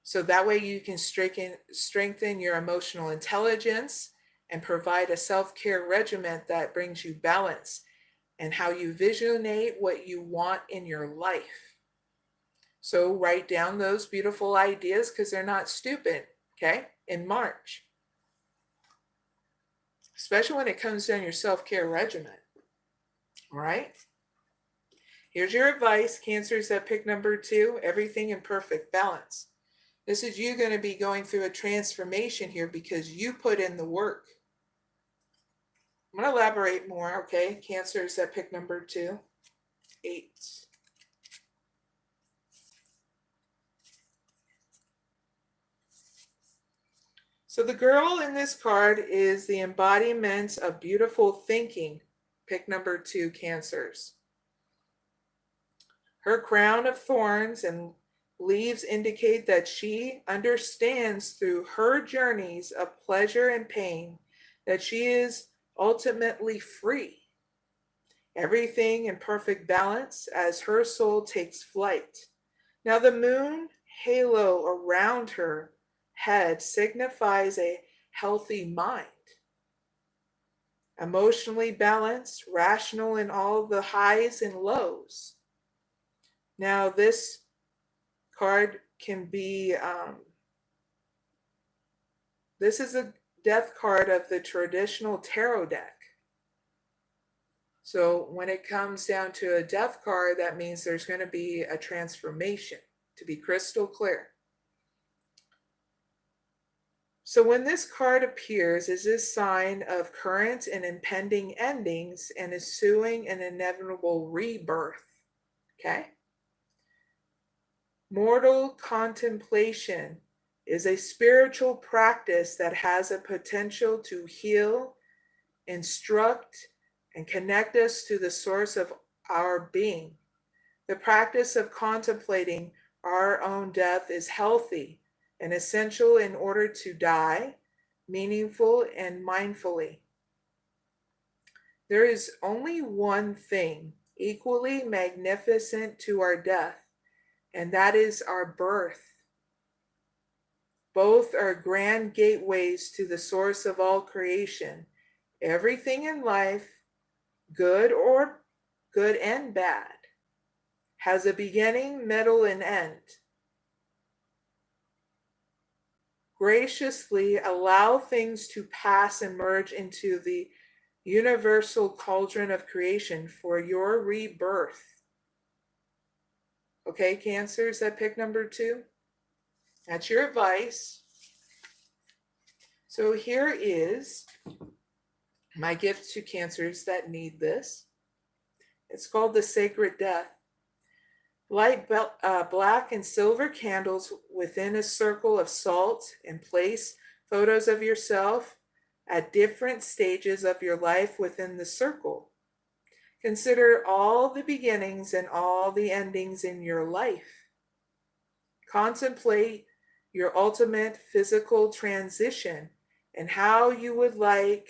So that way you can strengthen your emotional intelligence and provide a self-care regimen that brings you balance and how you visionate what you want in your life. So write down those beautiful ideas because they're not stupid, okay, in March. Especially when it comes down your self-care regimen. All right? Here's your advice, Cancers that pick number 2, everything in perfect balance. This is you going to be going through a transformation here because you put in the work. I'm going to elaborate more, okay? Cancers that pick number 2, 8. So the girl in this card is the embodiment of beautiful thinking. Pick number 2, Cancers. Her crown of thorns and leaves indicate that she understands through her journeys of pleasure and pain that she is ultimately free. Everything in perfect balance as her soul takes flight. Now the moon halo around her head signifies a healthy mind. Emotionally balanced, rational in all the highs and lows. Now this card can be, this is a death card of the traditional tarot deck. So when it comes down to a death card, that means there's going to be a transformation, to be crystal clear. So when this card appears, is this sign of current and impending endings and ensuing an inevitable rebirth, okay? Mortal contemplation is a spiritual practice that has a potential to heal, instruct, and connect us to the source of our being. The practice of contemplating our own death is healthy and essential in order to die meaningful and mindfully. There is only one thing equally magnificent to our death, and that is our birth. Both are grand gateways to the source of all creation. Everything in life, good and bad, has a beginning, middle, and end. Graciously allow things to pass and merge into the universal cauldron of creation for your rebirth. Okay, Cancers that pick number 2? That's your advice. So here is my gift to Cancers that need this. It's called the Sacred Death. Light black and silver candles within a circle of salt and place photos of yourself at different stages of your life within the circle. Consider all the beginnings and all the endings in your life. Contemplate your ultimate physical transition and how you would like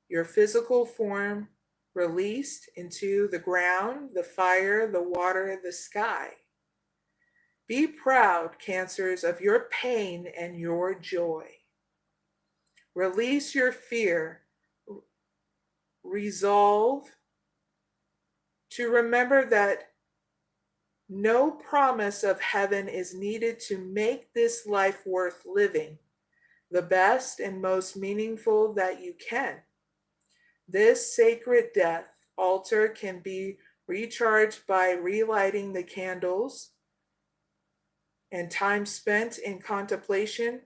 your physical form released into the ground, the fire, the water, the sky. Be proud, Cancers, of your pain and your joy. Release your fear. Resolve to remember that no promise of heaven is needed to make this life worth living, the best and most meaningful that you can. This sacred death altar can be recharged by relighting the candles and time spent in contemplation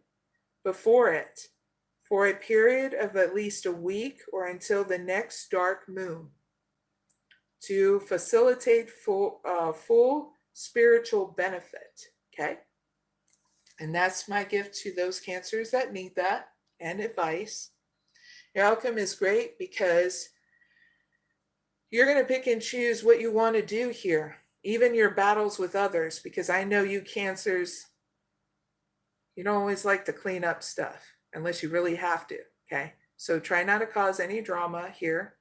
before it for a period of at least a week or until the next dark moon to facilitate full spiritual benefit. Okay? And that's my gift to those Cancers that need that and advice. Your outcome is great because you're going to pick and choose what you want to do here, even your battles with others, because I know you Cancers, you don't always like to clean up stuff unless you really have to. Okay? So try not to cause any drama here,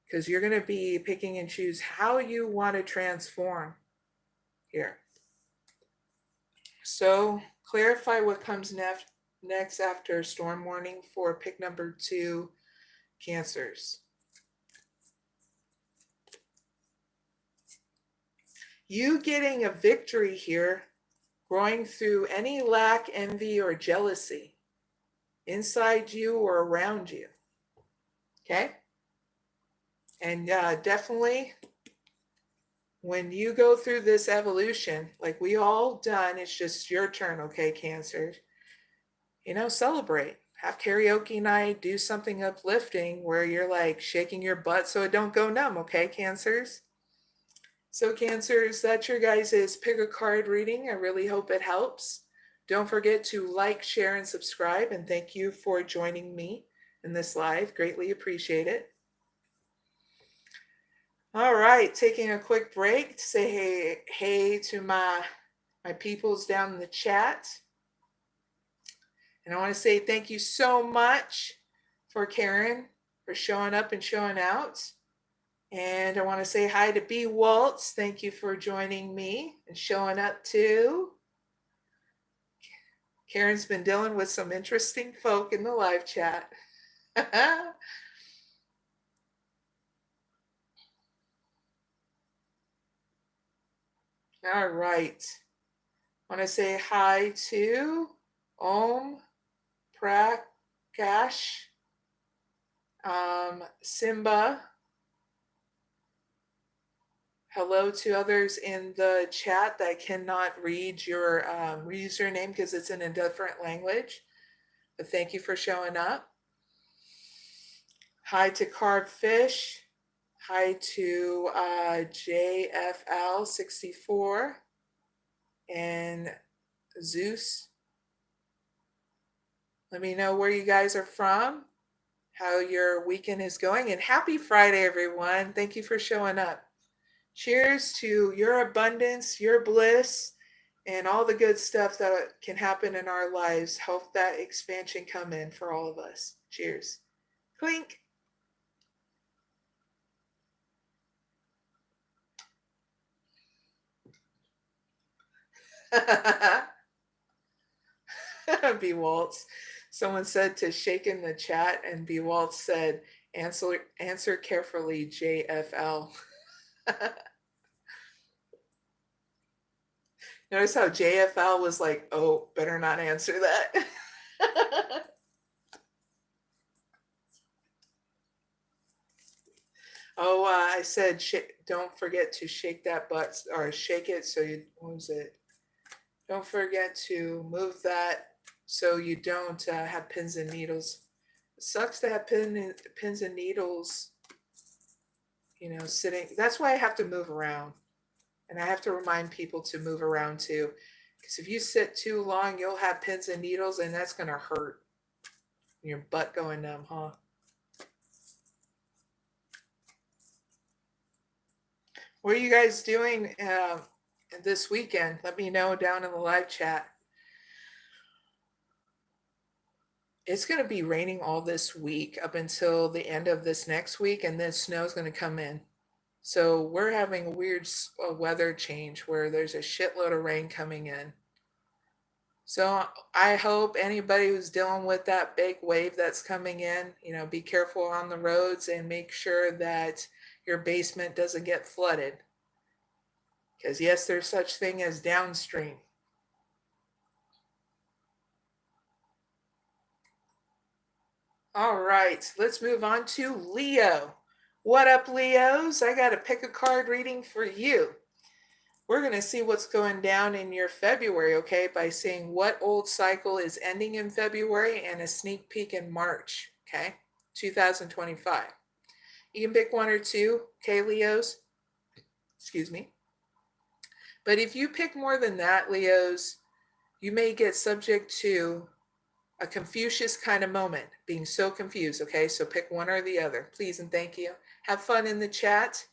because you're going to be picking and choose how you want to transform here. So clarify what comes next after storm warning for pick number 2, Cancers. You getting a victory here, growing through any lack, envy, or jealousy inside you or around you. Okay? And definitely, when you go through this evolution, like we all done, it's just your turn, okay, Cancers? Celebrate. Have karaoke night, do something uplifting where you're like shaking your butt so it don't go numb, okay, Cancers? So Cancers, that's your guys' pick a card reading. I really hope it helps. Don't forget to like, share, and subscribe. And thank you for joining me in this live. Greatly appreciate it. All right, taking a quick break to say hey to my peoples down in the chat. And I want to say thank you so much for Karen for showing up and showing out. And I want to say hi to B. Waltz. Thank you for joining me and showing up too. Karen's been dealing with some interesting folk in the live chat. All right. I want to say hi to Om Prakash, Simba. Hello to others in the chat that cannot read your username because it's in a different language. But thank you for showing up. Hi to Carved Fish. Hi to JFL64 and Zeus. Let me know where you guys are from, how your weekend is going, and happy Friday, everyone. Thank you for showing up. Cheers to your abundance, your bliss, and all the good stuff that can happen in our lives. Hope that expansion come in for all of us. Cheers. Clink. B. Waltz. Someone said to shake in the chat, and B. Waltz said, answer carefully, JFL. Notice how JFL was like, oh, better not answer that. Oh, I said, don't forget to shake that butt, or shake it so you, what was it? Don't forget to move that so you don't have pins and needles. It sucks to have pins and needles, sitting. That's why I have to move around. And I have to remind people to move around too. Because if you sit too long, you'll have pins and needles, and that's going to hurt. Your butt going numb, huh? What are you guys doing this weekend? Let me know down in the live chat. It's going to be raining all this week up until the end of this next week, and then snow is going to come in. So we're having a weird weather change where there's a shitload of rain coming in. So I hope anybody who's dealing with that big wave that's coming in, be careful on the roads and make sure that your basement doesn't get flooded. Because yes, there's such thing as downstream. All right, let's move on to Leo. What up, Leos? I got a pick a card reading for you. We're going to see what's going down in your February, okay, by seeing what old cycle is ending in February and a sneak peek in March, okay, 2025. You can pick one or two, okay, Leos? Excuse me. But if you pick more than that, Leos, you may get subject to a Confucius kind of moment, being so confused, okay? So pick one or the other, please and thank you. Have fun in the chat,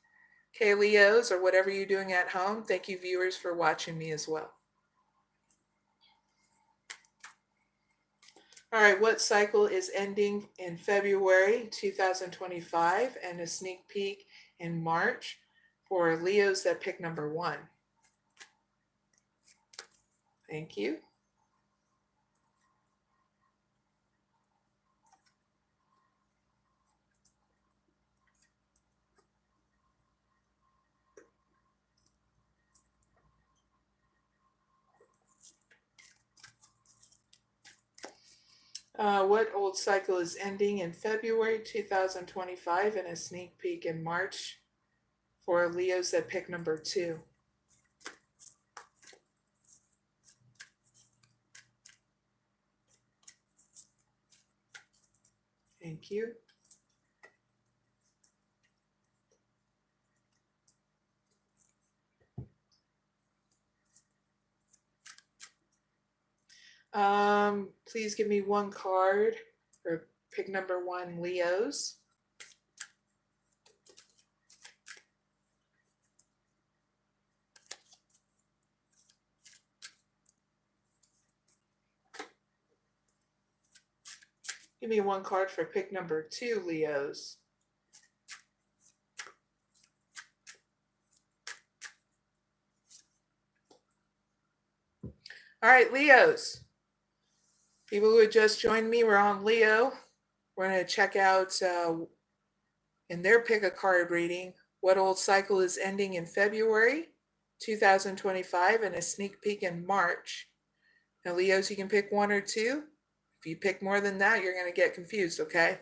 okay, Leos, or whatever you're doing at home. Thank you, viewers, for watching me as well. All right, what cycle is ending in February 2025 and a sneak peek in March for Leos that pick number 1? Thank you. What old cycle is ending in February 2025 and a sneak peek in March for Leos that pick number 2? Thank you. Please give me one card for pick number 1, Leos. Give me one card for pick number 2, Leos. All right, Leos. People who had just joined me, we're on Leo. We're going to check out in their pick a card reading what old cycle is ending in February 2025 and a sneak peek in March. Now, Leos, you can pick one or two. If you pick more than that, you're going to get confused, okay?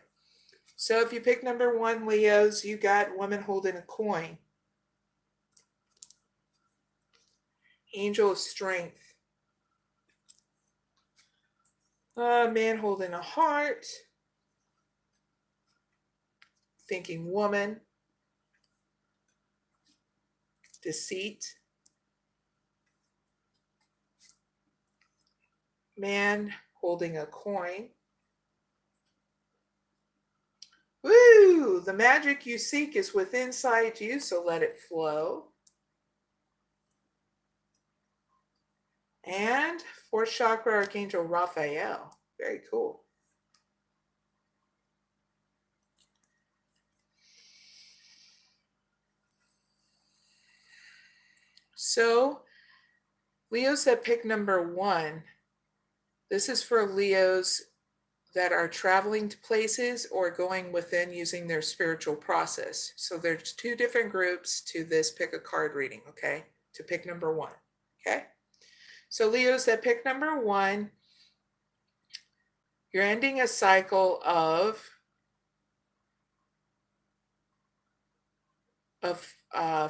So if you pick number 1, Leos, you got woman holding a coin. Angel of strength. Man holding a heart. Thinking woman. Deceit. Man holding a coin. Woo! The magic you seek is within inside you, so let it flow. And 4th chakra Archangel Raphael. Very cool. So, Leos that pick number 1, this is for Leos that are traveling to places or going within using their spiritual process. So there's 2 different groups to this pick a card reading, okay? To pick number 1, okay? So Leos that pick number 1, you're ending a cycle of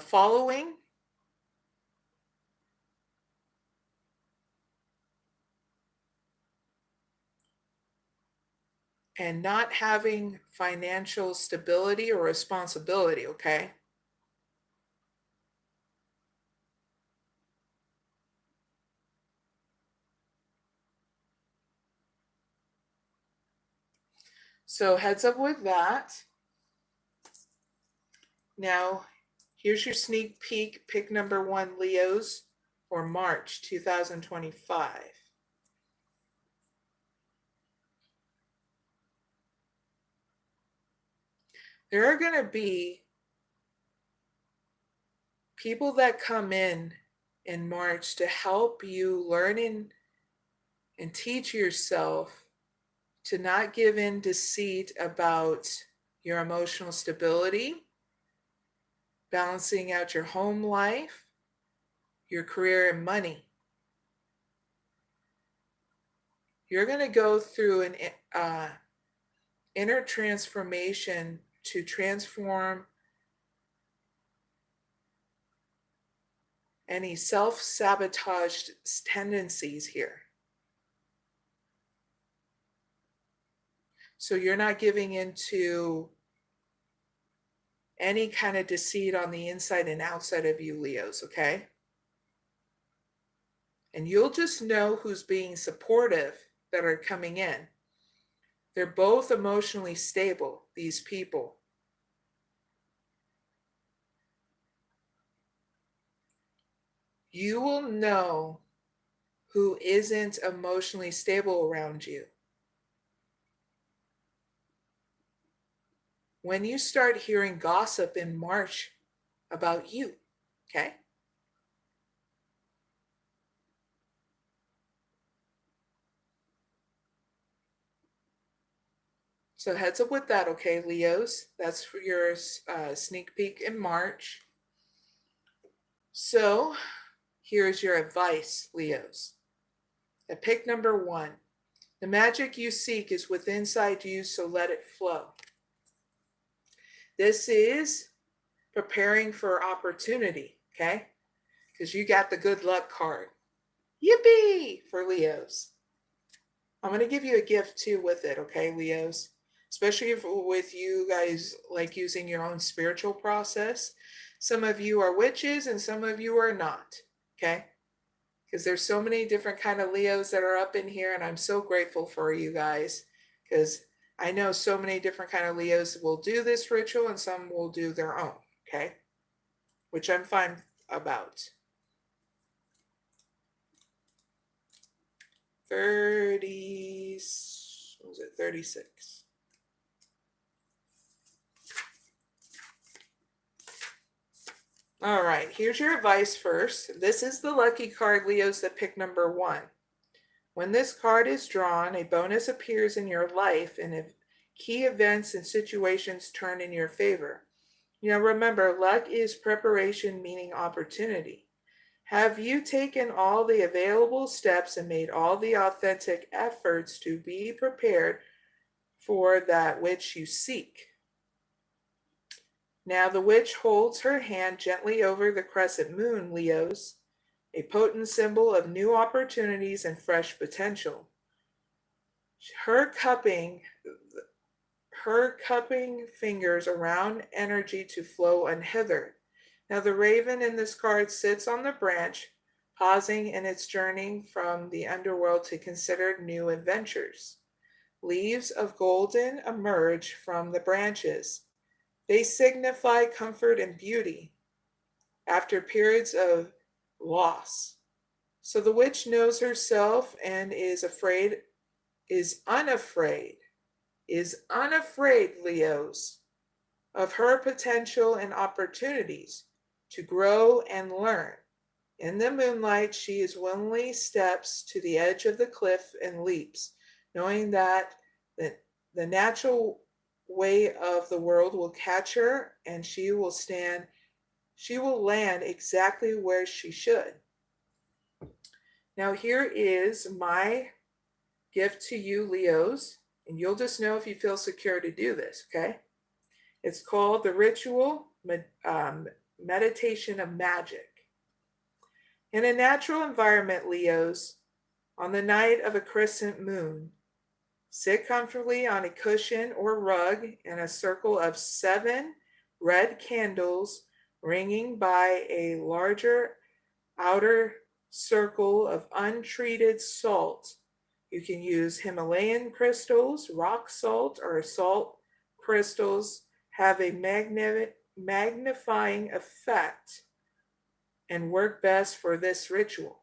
following and not having financial stability or responsibility, okay? So heads up with that. Now, Here's your sneak peek, pick number 1, Leos, for March 2025. There are going to be people that come in March to help you learn and teach yourself to not give in deceit about your emotional stability, balancing out your home life, your career, and money. You're going to go through an inner transformation to transform any self-sabotage tendencies here. So you're not giving into any kind of deceit on the inside and outside of you, Leos, okay? And you'll just know who's being supportive that are coming in. They're both emotionally stable, these people. You will know who isn't emotionally stable around you when you start hearing gossip in March about you, okay? So heads up with that, okay, Leos? That's for your sneak peek in March. So here's your advice, Leos. At pick number 1, the magic you seek is within inside you, so let it flow. This is preparing for opportunity, okay? Because you got the good luck card. Yippee for Leos. I'm going to give you a gift too with it, okay, Leos? Especially if with you guys like using your own spiritual process. Some of you are witches and some of you are not, okay? Because there's so many different kind of Leos that are up in here, and I'm so grateful for you guys, because I know so many different kind of Leos will do this ritual and some will do their own, okay? Which I'm fine about. 36. All right, here's your advice first. This is the lucky card, Leos, that pick number 1. When this card is drawn, a bonus appears in your life and if key events and situations turn in your favor. You know, remember, luck is preparation, meaning opportunity. Have you taken all the available steps and made all the authentic efforts to be prepared for that which you seek? Now the witch holds her hand gently over the crescent moon, Leos, a potent symbol of new opportunities and fresh potential. Her cupping fingers around energy to flow unhindered. Now the raven in this card sits on the branch, pausing in its journey from the underworld to consider new adventures. Leaves of golden emerge from the branches. They signify comfort and beauty after periods of loss. So the witch knows herself and is unafraid, Leos, of her potential and opportunities to grow and learn. In the moonlight, she is willingly steps to the edge of the cliff and leaps, knowing that the natural way of the world will catch her and she will land exactly where she should. Now here is my gift to you, Leos, and you'll just know if you feel secure to do this, okay? It's called the Ritual Meditation of Magic. In a natural environment, Leos, on the night of a crescent moon, sit comfortably on a cushion or rug in a circle of 7 red candles ringing by a larger outer circle of untreated salt. You can use Himalayan crystals, rock salt, or salt crystals have a magnifying effect and work best for this ritual.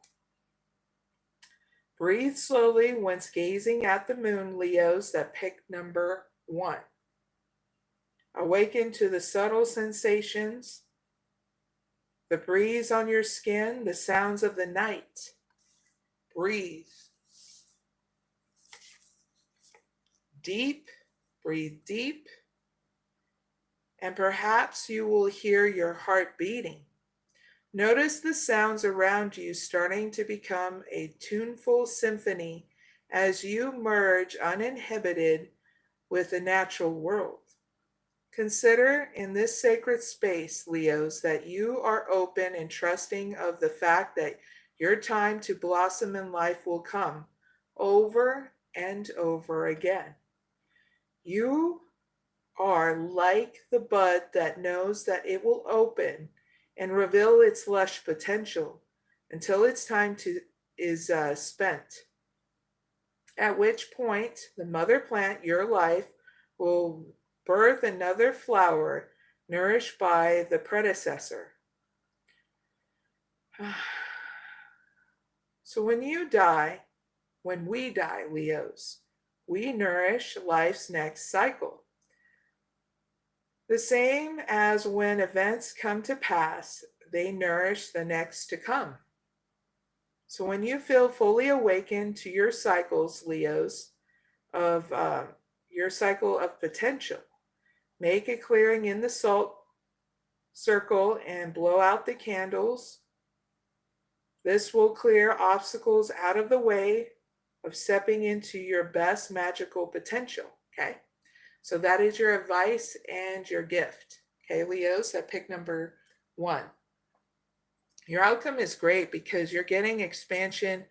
Breathe slowly once gazing at the moon, Leos that pick number 1. Awaken to the subtle sensations, the breeze on your skin, the sounds of the night. Breathe. Deep, breathe deep, and perhaps you will hear your heart beating. Notice the sounds around you starting to become a tuneful symphony as you merge uninhibited with the natural world. Consider in this sacred space, Leos, that you are open and trusting of the fact that your time to blossom in life will come over and over again. You are like the bud that knows that it will open and reveal its lush potential until its time is spent. At which point, the mother plant, your life, will birth another flower nourished by the predecessor. So when we die, Leos, we nourish life's next cycle. The same as when events come to pass, they nourish the next to come. So when you feel fully awakened to your cycles, Leos, of your cycle of potential, make a clearing in the salt circle and blow out the candles. This will clear obstacles out of the way of stepping into your best magical potential, okay? So that is your advice and your gift. Okay, Leos, that pick number 1. Your outcome is great because you're getting expansion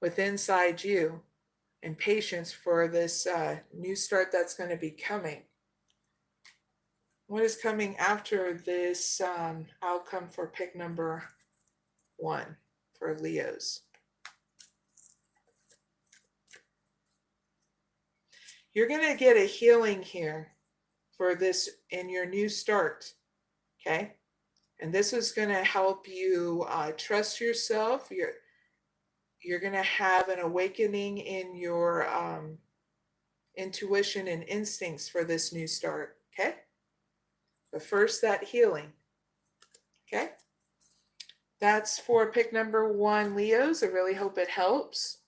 within inside you and patience for this new start that's going to be coming. What is coming after this outcome for pick number 1 for Leos? You're going to get a healing here for this in your new start, okay? And this is going to help you trust yourself. You're going to have an awakening in your intuition and instincts for this new start, okay? But first, that healing, okay? That's for pick number 1, Leos. I really hope it helps.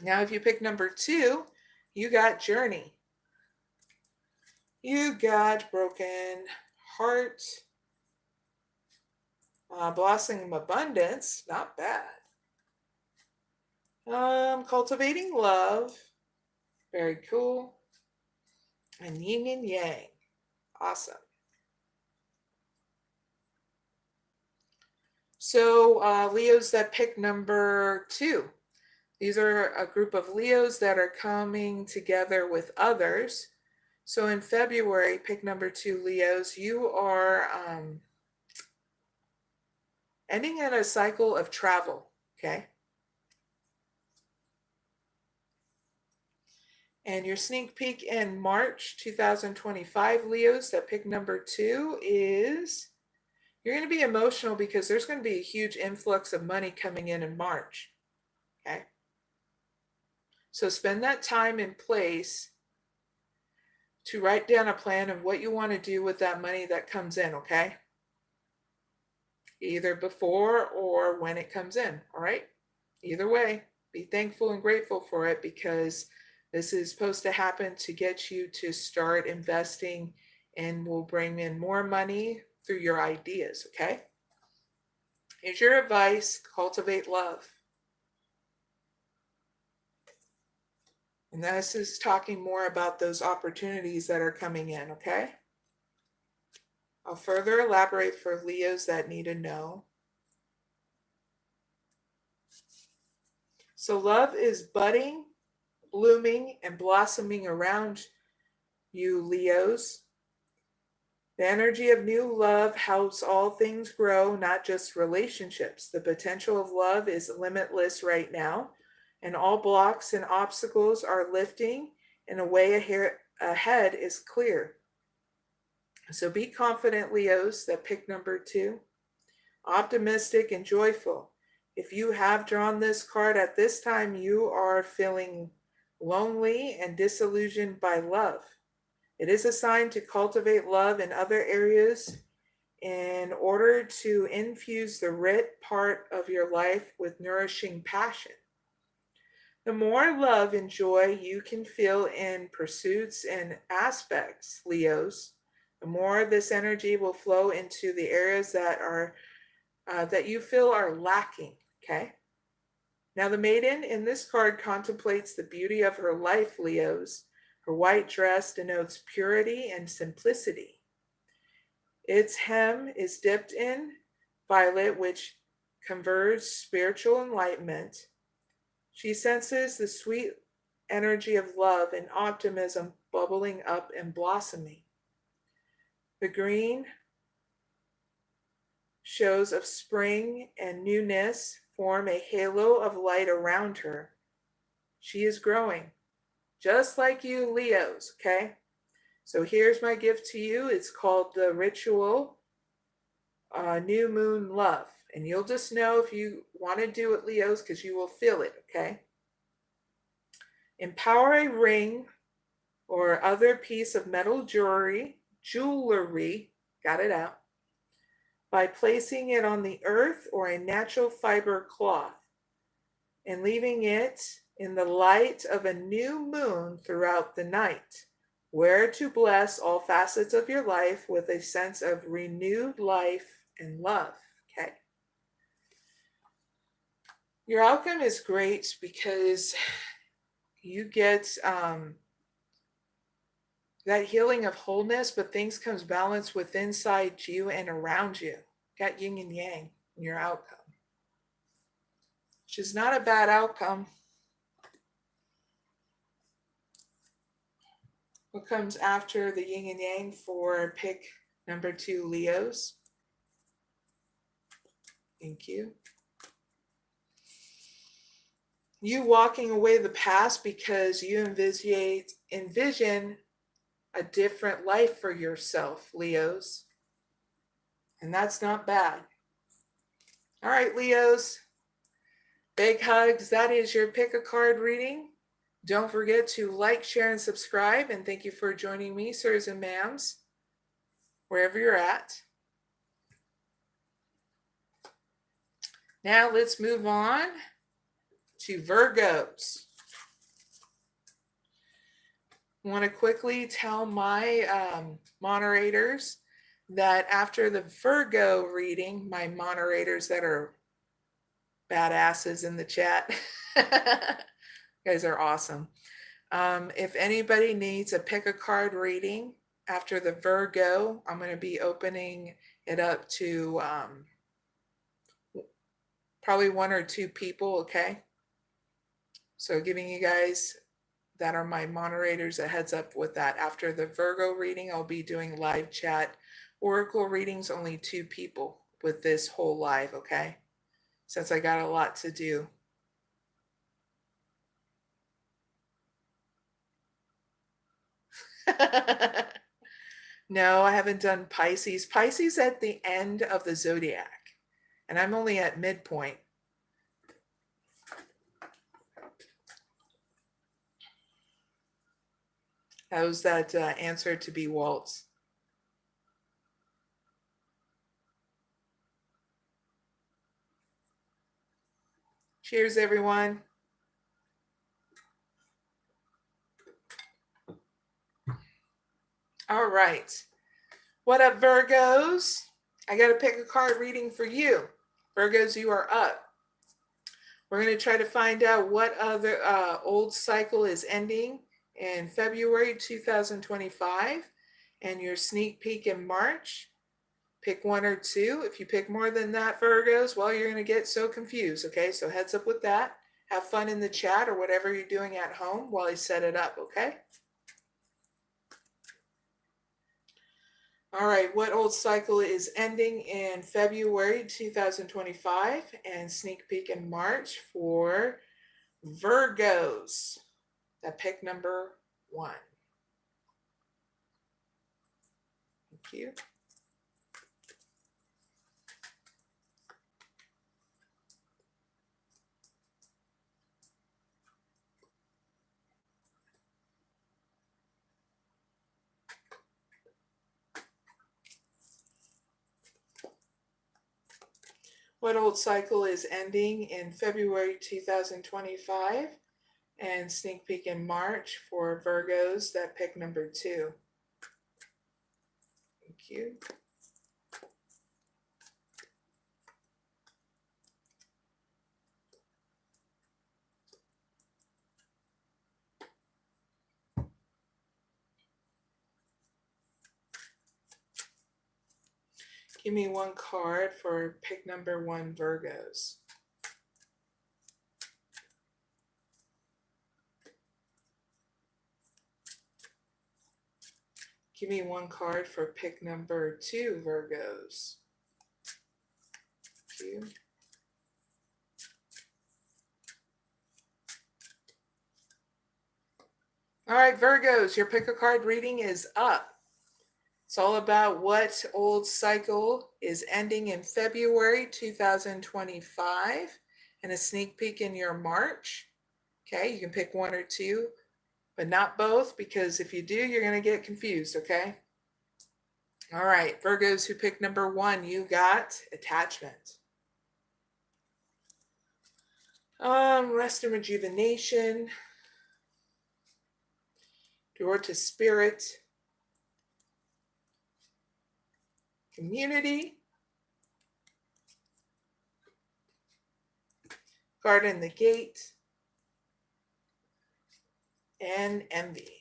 Now, if you pick number 2, you got journey. You got broken heart. Blossoming abundance, not bad. Cultivating love, very cool. And yin and yang, awesome. So Leos that pick number 2. These are a group of Leos that are coming together with others. So in February, pick number 2, Leos, you are ending in a cycle of travel, okay? And your sneak peek in March 2025, Leos, that pick number 2 is you're going to be emotional because there's going to be a huge influx of money coming in March, okay? So spend that time and place to write down a plan of what you want to do with that money that comes in, okay? Either before or when it comes in, all right? Either way, be thankful and grateful for it because this is supposed to happen to get you to start investing and will bring in more money through your ideas, okay? Here's your advice, cultivate love. And this is talking more about those opportunities that are coming in, okay? I'll further elaborate for Leos that need to know. So love is budding, blooming, and blossoming around you, Leos. The energy of new love helps all things grow, not just relationships. The potential of love is limitless right now, and all blocks and obstacles are lifting, and a way ahead is clear. So be confident, Leos, that pick number 2. Optimistic and joyful. If you have drawn this card at this time, you are feeling lonely and disillusioned by love. It is a sign to cultivate love in other areas in order to infuse the writ part of your life with nourishing passion. The more love and joy you can feel in pursuits and aspects, Leos, the more this energy will flow into the areas that you feel are lacking. Okay. Now the maiden in this card contemplates the beauty of her life, Leos. Her white dress denotes purity and simplicity. Its hem is dipped in violet, which confers spiritual enlightenment. She senses the sweet energy of love and optimism bubbling up and blossoming. The green shows of spring and newness form a halo of light around her. She is growing, just like you, Leos, okay? So here's my gift to you. It's called the ritual New Moon Love. And you'll just know if you want to do it, Leos, because you will feel it, okay? Empower a ring or other piece of metal jewelry, got it out, by placing it on the earth or a natural fiber cloth and leaving it in the light of a new moon throughout the night. Wear to bless all facets of your life with a sense of renewed life and love. Okay. Your outcome is great because you get that healing of wholeness, but things comes balanced with inside you and around you. Got yin and yang in your outcome, which is not a bad outcome. What comes after the yin and yang for pick number 2, Leos? Thank you. You walking away the past because you envision a different life for yourself, Leos. And that's not bad. All right, Leos. Big hugs. That is your pick a card reading. Don't forget to like, share, and subscribe. And thank you for joining me, sirs and ma'ams, wherever you're at. Now let's move on to Virgos. I want to quickly tell my moderators that after the Virgo reading, my moderators that are badasses in the chat, you guys are awesome. If anybody needs a pick a card reading after the Virgo, I'm going to be opening it up to probably 1 or 2 people, okay? So giving you guys that are my moderators a heads up with that. After the Virgo reading, I'll be doing live chat oracle readings, only 2 people with this whole live, okay? Since I got a lot to do. No, I haven't done Pisces. Pisces at the end of the zodiac, and I'm only at midpoint. That was that answer to be Waltz. Cheers, everyone. All right. What up, Virgos? I got to pick a card reading for you. Virgos, you are up. We're going to try to find out what other old cycle is ending in February 2025 and your sneak peek in March. Pick 1 or 2. If you pick more than that, Virgos, well, you're going to get so confused, okay? So heads up with that. Have fun in the chat or whatever you're doing at home while I set it up, okay? All right, what old cycle is ending in February 2025 and sneak peek in March for Virgos? That pick number 1. you. What old cycle is ending in February 2025? And sneak peek in March for Virgos that pick number 2. Thank you. Give me one card for pick number 1 Virgos. Give me one card for pick number 2 Virgos. Thank you. All right, Virgos, your pick a card reading is up. It's all about what old cycle is ending in February 2025 and a sneak peek in your March. Okay, you can pick 1 or 2, but not both, because if you do, you're going to get confused, okay? All right, Virgos who pick number 1, you got attachment. Rest and rejuvenation. Door to spirit. Community. Garden the gate. And envy.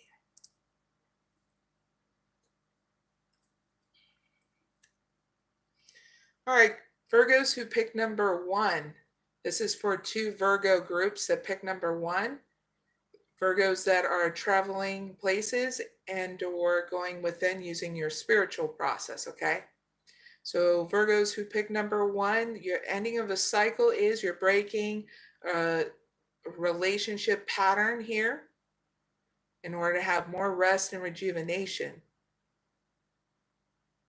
All right, Virgos who pick number 1. This is for 2 Virgo groups that pick number 1. Virgos that are traveling places and or going within using your spiritual process, okay? So Virgos who pick number 1, your ending of a cycle is you're breaking a relationship pattern here in order to have more rest and rejuvenation.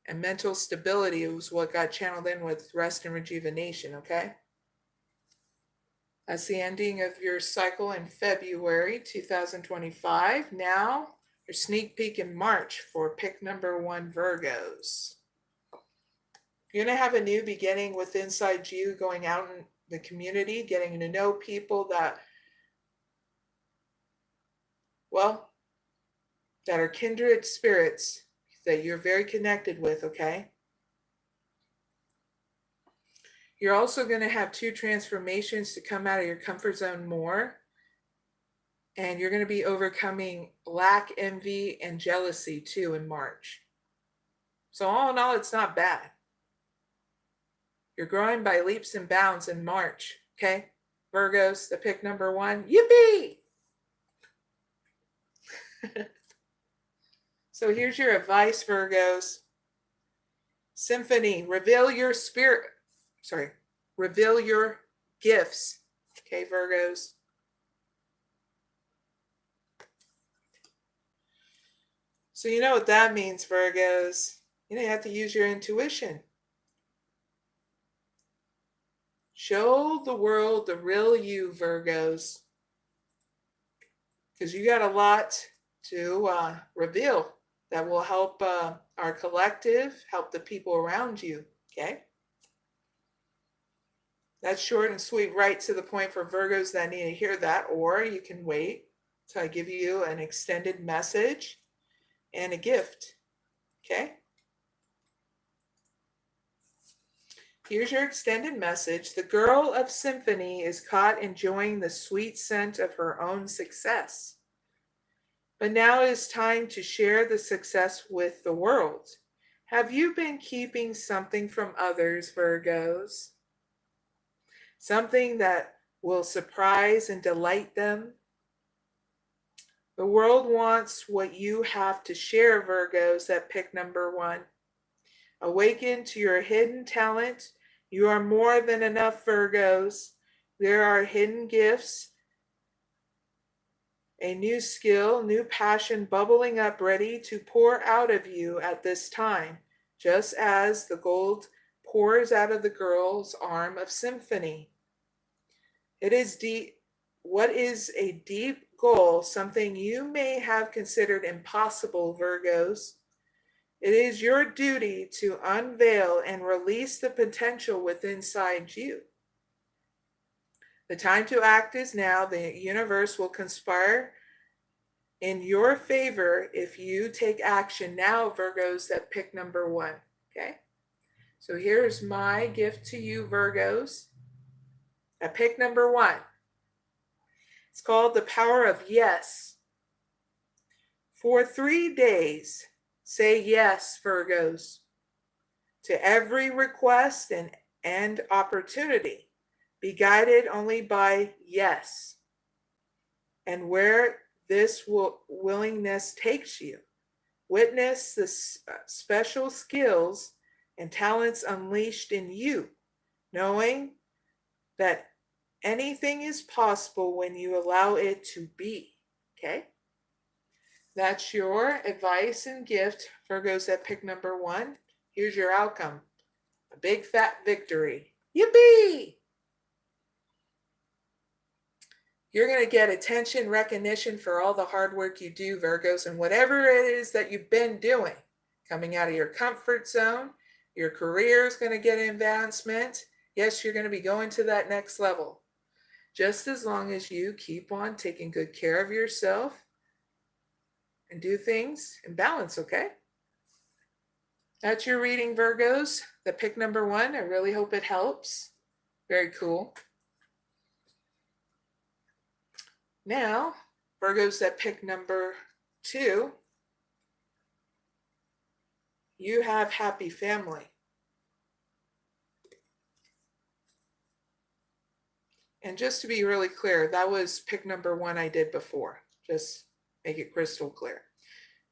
And mental stability was what got channeled in with rest and rejuvenation, okay? That's the ending of your cycle in February 2025. Now, your sneak peek in March for pick number 1 Virgos. You're going to have a new beginning with inside you, going out in the community, getting to know people that, well, that are kindred spirits that you're very connected with, okay? You're also going to have 2 transformations to come out of your comfort zone more. And you're going to be overcoming lack, envy, and jealousy too in March. So all in all, it's not bad. You're growing by leaps and bounds in March, okay? Virgos, the pick number 1, yippee! So here's your advice, Virgos. Symphony, reveal your spirit. Reveal your gifts. Okay, Virgos. So you know what that means, Virgos. You have to use your intuition. Show the world the real you, Virgos. Because you got a lot to reveal that will help our collective, help the people around you, okay? That's short and sweet, right to the point for Virgos that need to hear that, or you can wait till I give you an extended message and a gift, okay? Here's your extended message. The girl of symphony is caught enjoying the sweet scent of her own success. But now it is time to share the success with the world. Have you been keeping something from others, Virgos? Something that will surprise and delight them? The world wants what you have to share, Virgos, that pick number 1. Awaken to your hidden talent. You are more than enough, Virgos. There are hidden gifts, a new skill, new passion bubbling up ready to pour out of you at this time. just as the gold pours out of the girl's arm of symphony. It is deep. What is a deep goal, something you may have considered impossible, Virgos? It is your duty to unveil and release the potential within inside you. The time to act is now. The universe will conspire in your favor if you take action now, Virgos that pick number 1. Okay? So here's my gift to you, Virgos that pick number 1. It's called the power of yes. For 3 days, say yes, Virgos, to every request and opportunity. Be guided only by yes. And where this willingness takes you, witness the special skills and talents unleashed in you, knowing that anything is possible when you allow it to be. Okay? That's your advice and gift, Virgos that pick number 1. Here's your outcome. A big fat victory. Yippee! You're going to get attention, recognition for all the hard work you do, Virgos, and whatever it is that you've been doing. Coming out of your comfort zone, your career is going to get advancement. Yes, you're going to be going to that next level. Just as long as you keep on taking good care of yourself and do things in balance, okay? That's your reading, Virgos. The pick number 1. I really hope it helps. Very cool. Now, Virgos that pick number 2, you have happy family. And just to be really clear, that was pick number 1 I did before. Just make it crystal clear.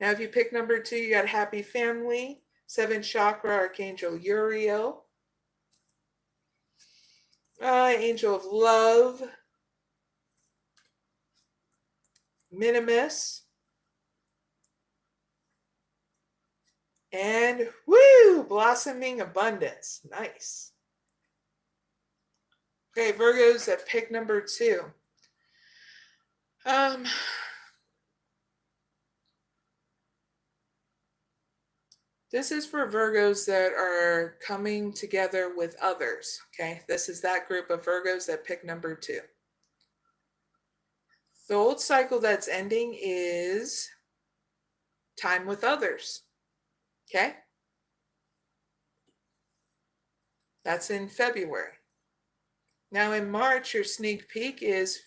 Now, if you pick number 2, you got happy family, 7th chakra, Archangel Uriel, Angel of Love, Minimus, and blossoming abundance. Nice. Okay, Virgos that pick number 2. This is for Virgos that are coming together with others. Okay, this is that group of Virgos that pick number 2. The old cycle that's ending is time with others. Okay? That's in February. Now in March, your sneak peek is,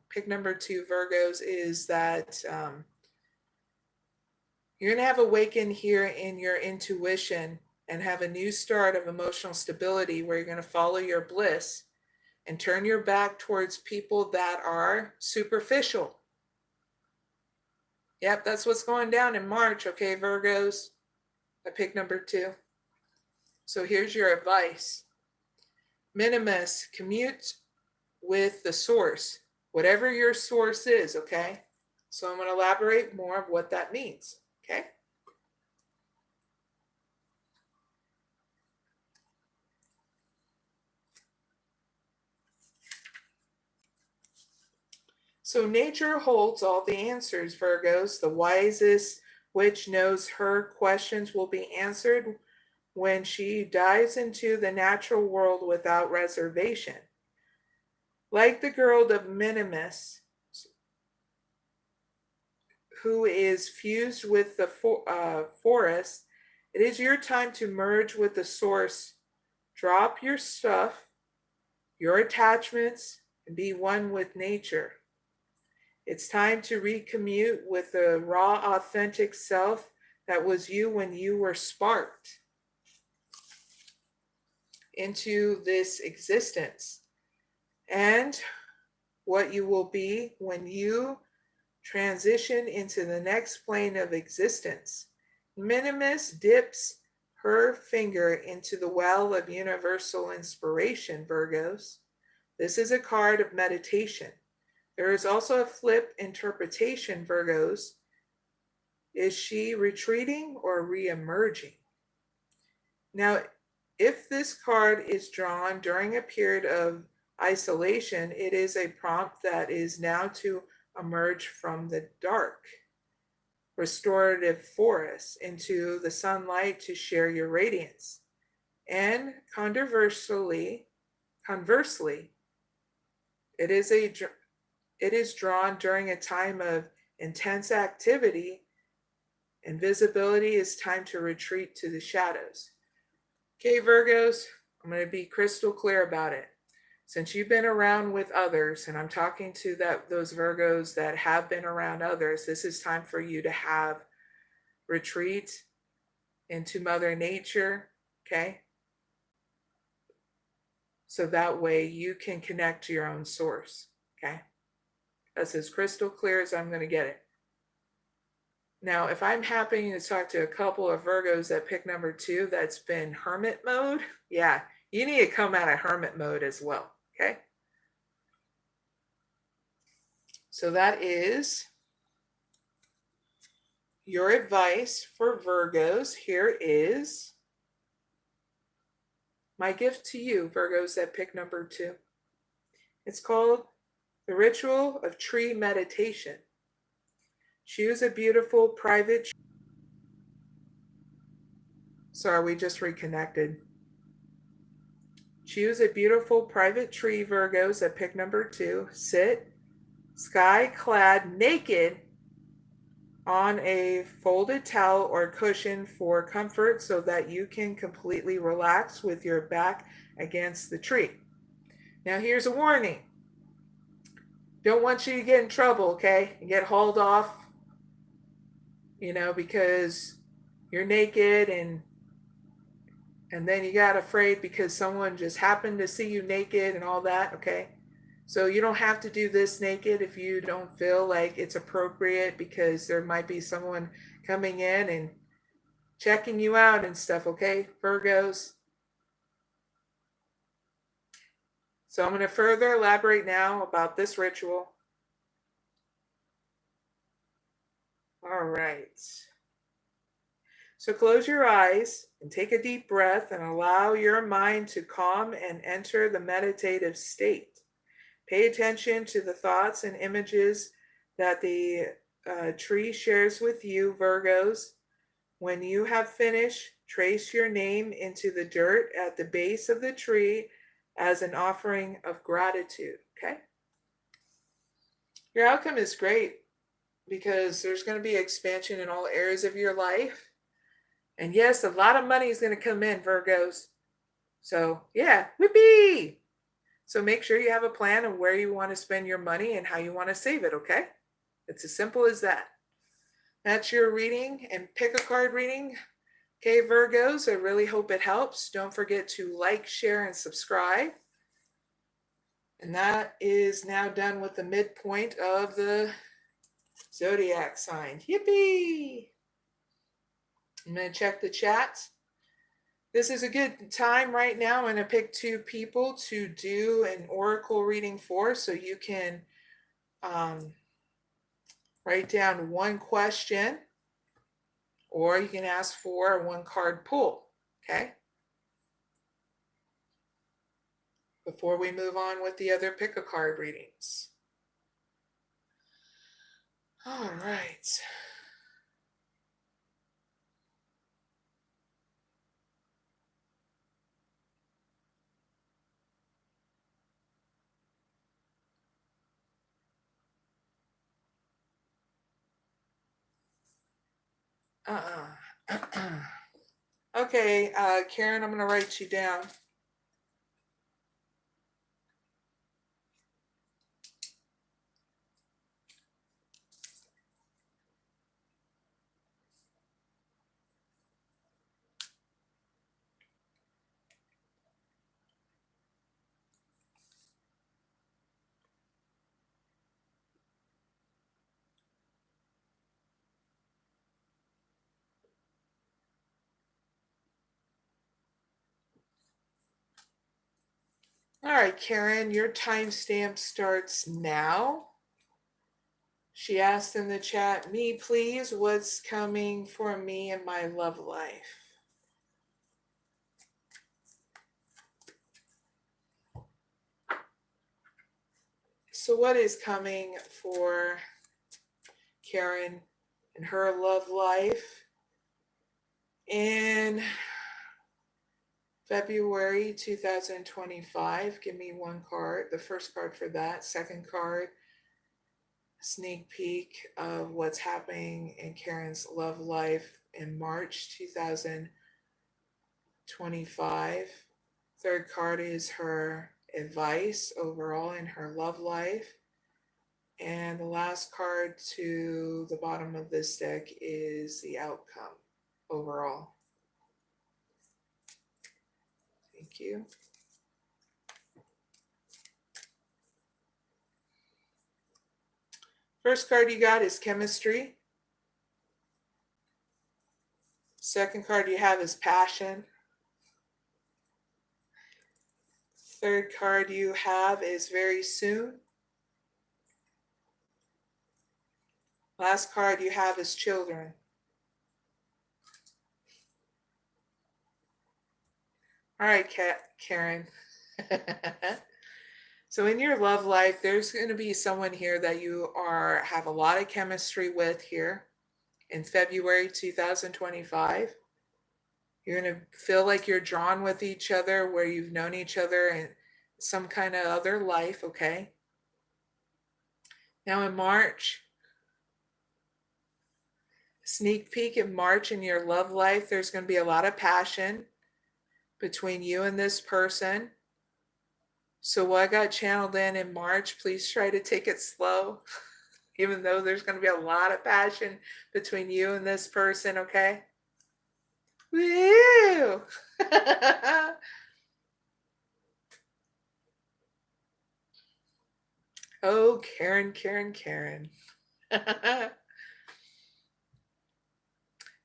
pick number 2, Virgos, is that you're going to have awaken here in your intuition and have a new start of emotional stability where you're going to follow your bliss and turn your back towards people that are superficial. Yep, that's what's going down in March, okay, Virgos? I pick number 2. So here's your advice. Minimus, commute with the source, whatever your source is, okay? So I'm going to elaborate more of what that means, okay? So nature holds all the answers, Virgos. The wisest witch knows her questions will be answered when she dives into the natural world without reservation. Like the girl of Minimus, who is fused with the forest, it is your time to merge with the source. Drop your stuff, your attachments, and be one with nature. It's time to recommute with the raw, authentic self that was you when you were sparked into this existence, and what you will be when you transition into the next plane of existence. Minimus dips her finger into the well of universal inspiration, Virgos. This is a card of meditation. There is also a flip interpretation, Virgos. Is she retreating or re-emerging? Now, if this card is drawn during a period of isolation, it is a prompt that is now to emerge from the dark, restorative forest into the sunlight to share your radiance. And conversely, it is drawn during a time of intense activity, and visibility is time to retreat to the shadows. Okay, Virgos, I'm going to be crystal clear about it. Since you've been around with others, and I'm talking to those Virgos that have been around others, this is time for you to have retreat into Mother Nature, okay? So that way you can connect to your own source, okay? That's as crystal clear as I'm going to get it. Now, if I'm happening to talk to a couple of Virgos that pick number 2 that's been hermit mode, yeah, you need to come out of hermit mode as well, okay? So that is your advice for Virgos. Here is my gift to you, Virgos that pick number 2. It's called The Ritual of Tree Meditation. Choose a beautiful private... Sorry, we just reconnected. Choose a beautiful private tree, Virgos that pick number 2. Sit, sky-clad, naked, on a folded towel or cushion for comfort so that you can completely relax with your back against the tree. Now, here's a warning. Don't want you to get in trouble, okay? And get hauled off, because you're naked and then you got afraid because someone just happened to see you naked and all that, okay? So you don't have to do this naked if you don't feel like it's appropriate, because there might be someone coming in and checking you out and stuff, okay, Virgos? So I'm going to further elaborate now about this ritual. All right. So close your eyes and take a deep breath and allow your mind to calm and enter the meditative state. Pay attention to the thoughts and images that the tree shares with you, Virgos. When you have finished, trace your name into the dirt at the base of the tree as an offering of gratitude, okay? Your outcome is great because there's going to be expansion in all areas of your life. And yes, a lot of money is going to come in, Virgos. So yeah, whippy! So make sure you have a plan of where you want to spend your money and how you want to save it, okay? It's as simple as that. That's your reading and pick a card reading. Okay, Virgos, I really hope it helps. Don't forget to like, share, and subscribe. And that is now done with the midpoint of the zodiac sign. Yippee! I'm going to check the chat. This is a good time right now. I'm going to pick 2 people to do an oracle reading for, so you can write down 1 question, or you can ask for a 1-card pull, okay? Before we move on with the other pick a card readings. All right. Okay, Karen, I'm going to write you down. All right, Karen, your timestamp starts now. She asked in the chat, me please, what's coming for me in my love life? So what is coming for Karen and her love life in February 2025? Give me one card, the first card for that. Second card, sneak peek of what's happening in Karen's love life in March 2025. Third card is her advice overall in her love life. And the last card to the bottom of this deck is the outcome overall. Thank you. First card you got is chemistry. Second card you have is passion. Third card you have is very soon. Last card you have is children. All right, Karen. So in your love life, there's going to be someone here that you have a lot of chemistry with here in February 2025. You're going to feel like you're drawn with each other, where you've known each other in some kind of other life, okay? Now in March, sneak peek in March in your love life, there's going to be a lot of passion between you and this person. So what I got channeled in March, please try to take it slow, even though there's going to be a lot of passion between you and this person, okay? Woo! Oh, Karen.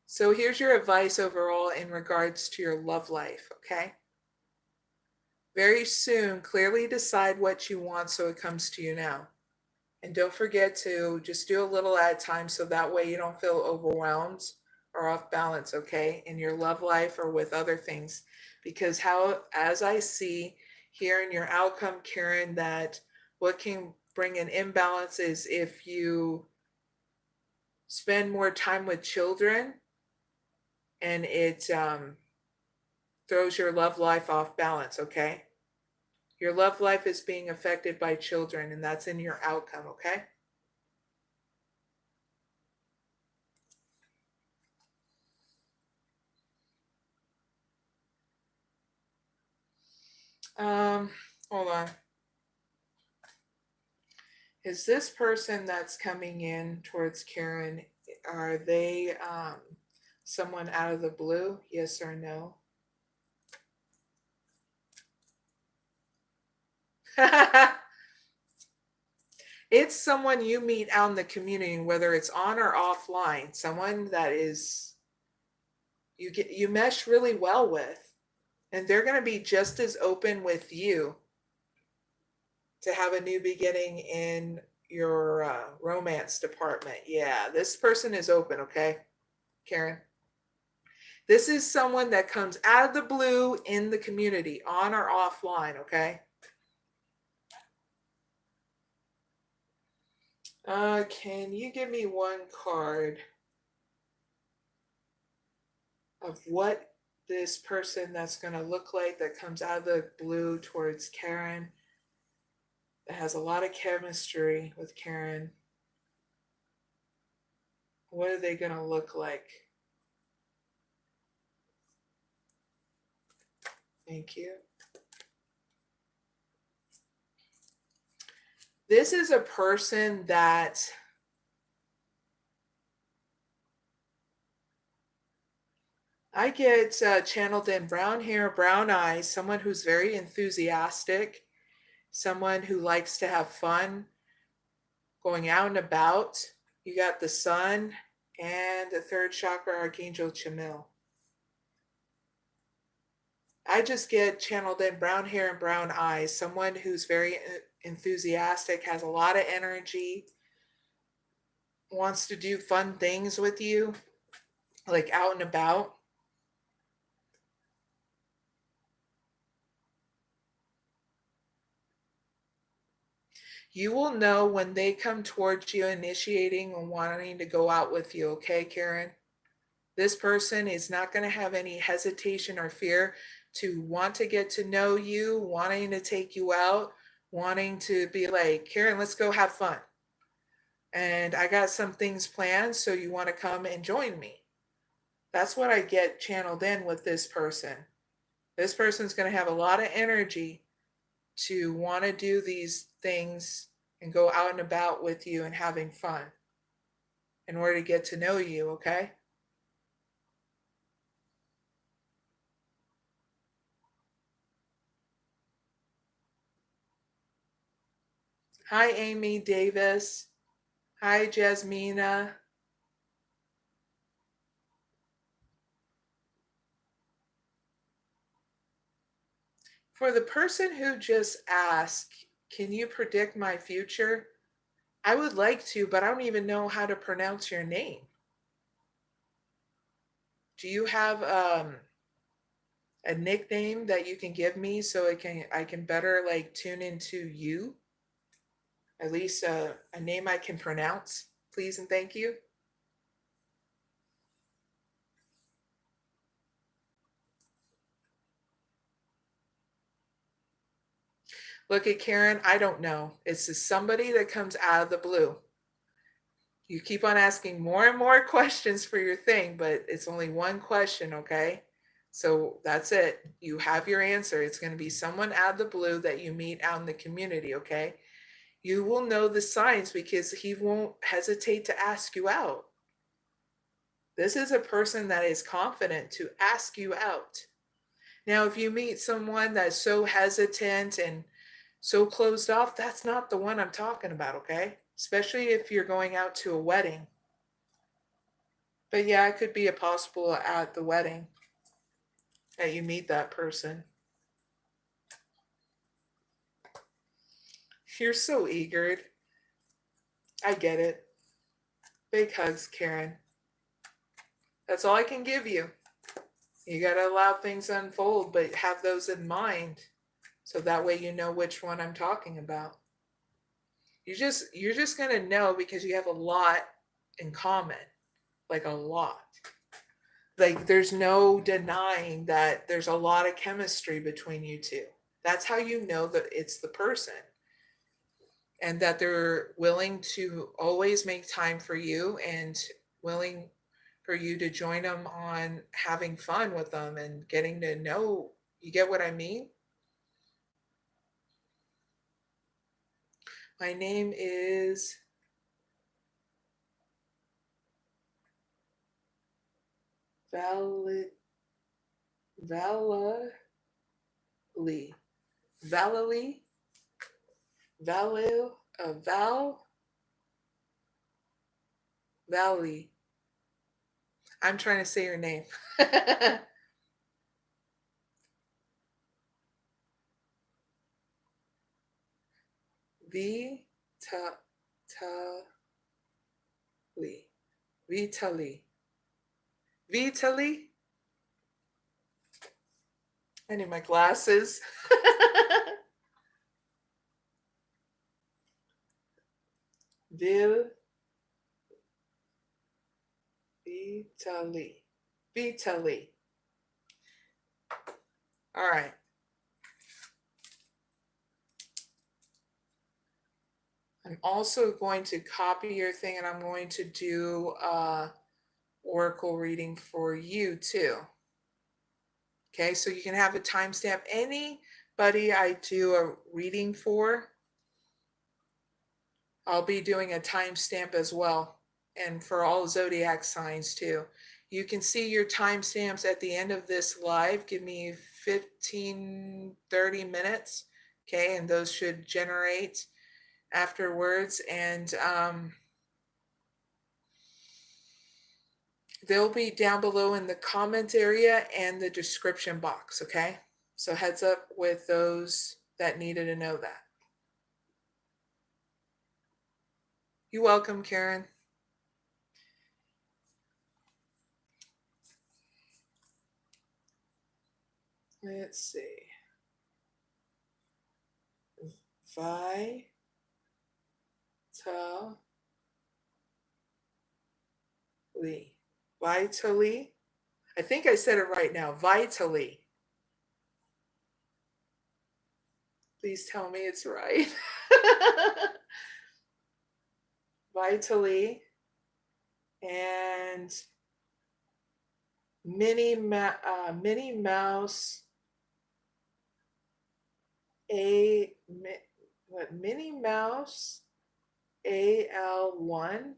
So here's your advice overall in regards to your love life, okay? Very soon, clearly decide what you want so it comes to you now. And don't forget to just do a little at a time so that way you don't feel overwhelmed or off balance, okay, in your love life or with other things. Because as I see here in your outcome, Karen, that what can bring an imbalance is if you spend more time with children and it throws your love life off balance, okay? Your love life is being affected by children, and that's in your outcome, okay? Hold on. Is this person that's coming in towards Karen, are they someone out of the blue? Yes or no? It's someone you meet out in the community, whether it's on or offline, someone that is you mesh really well with, and they're going to be just as open with you to have a new beginning in your romance department. Yeah, this person is open, okay, Karen? This is someone that comes out of the blue in the community, on or offline, okay? Can you give me one card of what this person that's going to look like that comes out of the blue towards Karen, that has a lot of chemistry with Karen? What are they going to look like? Thank you. This is a person that I get channeled in brown hair, brown eyes, someone who's very enthusiastic, someone who likes to have fun, going out and about. You got the sun and the third chakra, Archangel Chamuel. I just get channeled in brown hair and brown eyes, someone who's very enthusiastic, has a lot of energy, wants to do fun things with you, like out and about. You will know when they come towards you initiating and wanting to go out with you, okay, Karen? This person is not going to have any hesitation or fear to want to get to know you, wanting to take you out, wanting to be like, Karen, let's go have fun. And I got some things planned, so you want to come and join me. That's what I get channeled in with this person. This person's going to have a lot of energy to want to do these things and go out and about with you and having fun in order to get to know you, okay? Hi, Amy Davis. Hi, Jasmina. For the person who just asked, can you predict my future? I would like to, but I don't even know how to pronounce your name. Do you have a nickname that you can give me so I can better like tune into you? At least a name I can pronounce, please and thank you. Look at Karen, I don't know. It's just somebody that comes out of the blue. You keep on asking more and more questions for your thing, but it's only one question, okay? So that's it. You have your answer. It's going to be someone out of the blue that you meet out in the community, okay? You will know the signs because he won't hesitate to ask you out. This is a person that is confident to ask you out. Now, if you meet someone that's so hesitant and so closed off, that's not the one I'm talking about, okay? Especially if you're going out to a wedding. But yeah, it could be a possible at the wedding that you meet that person. You're so eager. I get it. Big hugs, Karen. That's all I can give you. You got to allow things to unfold, but have those in mind so that way you know which one I'm talking about. You're just going to know because you have a lot in common. Like a lot. Like there's no denying that there's a lot of chemistry between you two. That's how you know that it's the person. And that they're willing to always make time for you and willing for you to join them on having fun with them and getting to know. You get what I mean? My name is Valerie. Valerie. Valerie. Valley. I'm trying to say your name. Vitali. Vitali. Vitali. I need my glasses. Vitali. Vitali. All right. I'm also going to copy your thing and I'm going to do oracle reading for you too. Okay, so you can have a timestamp. Anybody I do a reading for, I'll be doing a timestamp as well. And for all zodiac signs too. You can see your timestamps at the end of this live. Give me 15, 30 minutes. Okay, and those should generate afterwards. And they'll be down below in the comment area and the description box. Okay, so heads up with those that needed to know that. You're welcome, Karen. Let's see. Vitally. I think I said it right now. Vitally. Please tell me it's right. Vitally. And Minnie Mouse. Minnie Mouse AL1.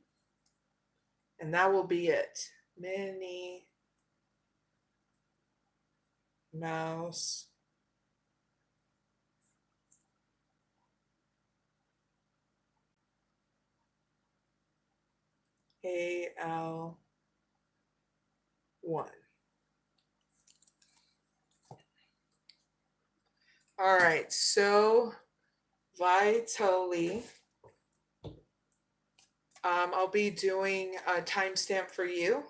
And that will be it. Minnie Mouse AL1. All right, so vitally, I'll be doing a timestamp for you,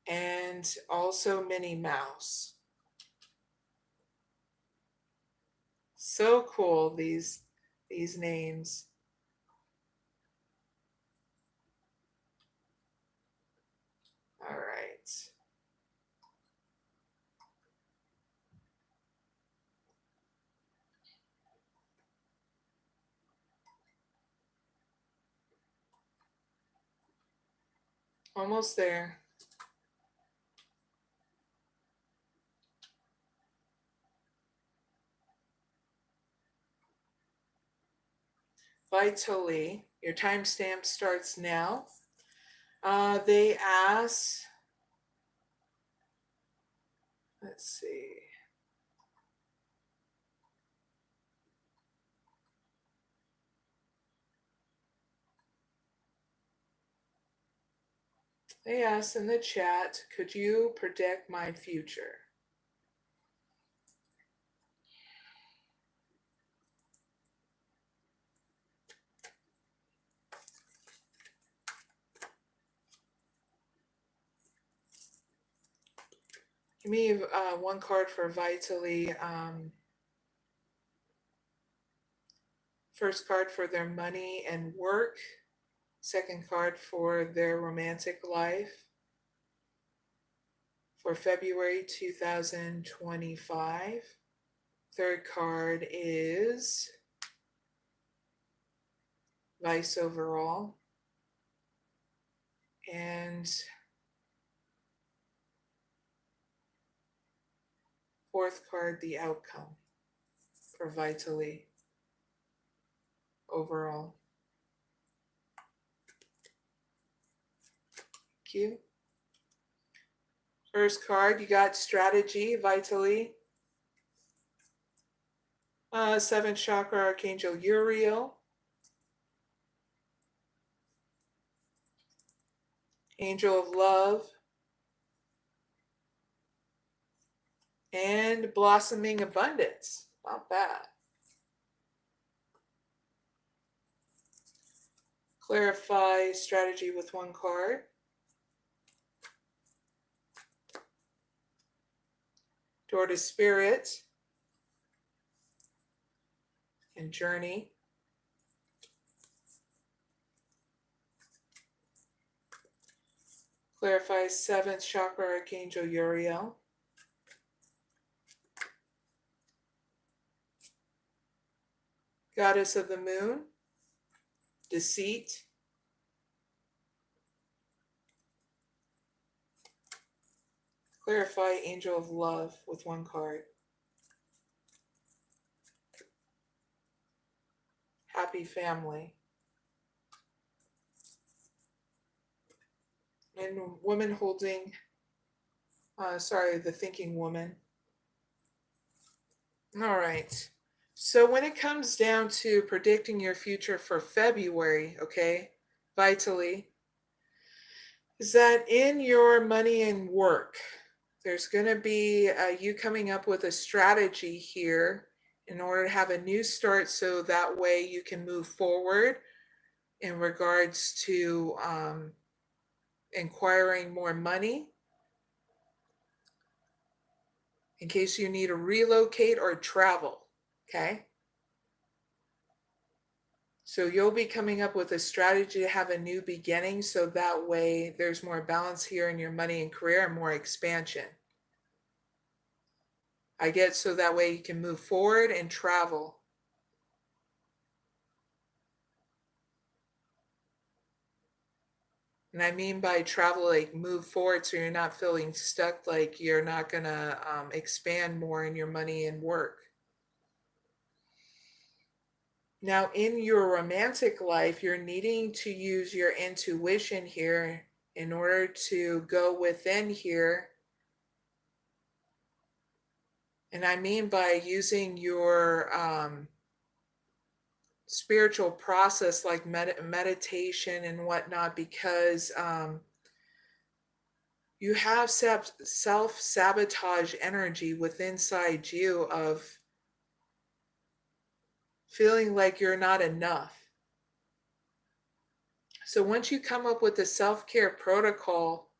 and also Minnie Mouse. So cool, these names. All right. Almost there. Vitally, your timestamp starts now. They ask, let's see. They asked in the chat, could you predict my future? Give me one card for Vitally. First card for their money and work. Second card for their romantic life for February 2025. Third card is Vice overall. And fourth card, the outcome for Vitally overall. Thank you. First card, you got strategy, Vitally. Seventh chakra, Archangel Uriel. Angel of Love. And Blossoming Abundance. Not bad. Clarify strategy with one card. Door to Spirit. And Journey. Clarify seventh chakra, Archangel Uriel. Goddess of the Moon. Deceit. Clarify Angel of Love with one card. Happy Family. And Woman holding, the Thinking Woman. All right. So when it comes down to predicting your future for February, okay, Vitally, is that in your money and work, there's going to be you coming up with a strategy here in order to have a new start, so that way you can move forward in regards to acquiring more money in case you need to relocate or travel, okay? So you'll be coming up with a strategy to have a new beginning, so that way there's more balance here in your money and career and more expansion. I get so that way you can move forward and travel. And I mean by travel, like move forward so you're not feeling stuck, like you're not going to expand more in your money and work. Now, in your romantic life, you're needing to use your intuition here in order to go within here. And I mean by using your spiritual process like meditation and whatnot, because you have self-sabotage energy within inside you of feeling like you're not enough. So once you come up with a self-care protocol,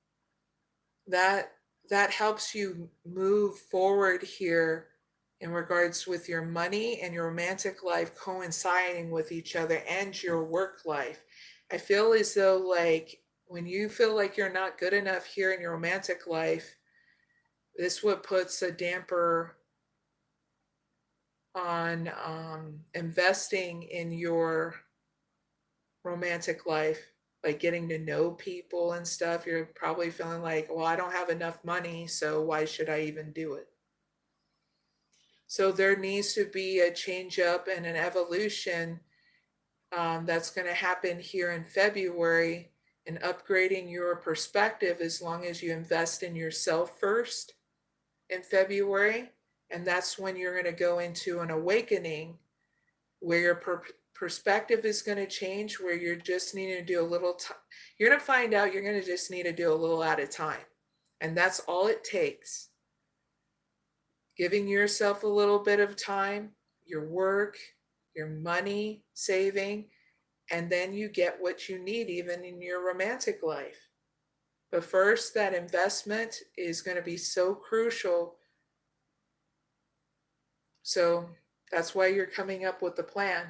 that helps you move forward here in regards with your money and your romantic life coinciding with each other and your work life. I feel as though like when you feel like you're not good enough here in your romantic life, this what puts a damper on investing in your romantic life, like getting to know people and stuff. You're probably feeling like, well, I don't have enough money, so why should I even do it? So there needs to be a change up and an evolution that's going to happen here in February, and upgrading your perspective as long as you invest in yourself first in February. And that's when you're going to go into an awakening where your perspective is going to change, where you're just needing to do a little you're going to find out you're going to just need to do a little at a time. And that's all it takes. Giving yourself a little bit of time, your work, your money, saving, and then you get what you need even in your romantic life. But first, that investment is going to be so crucial. So that's why you're coming up with the plan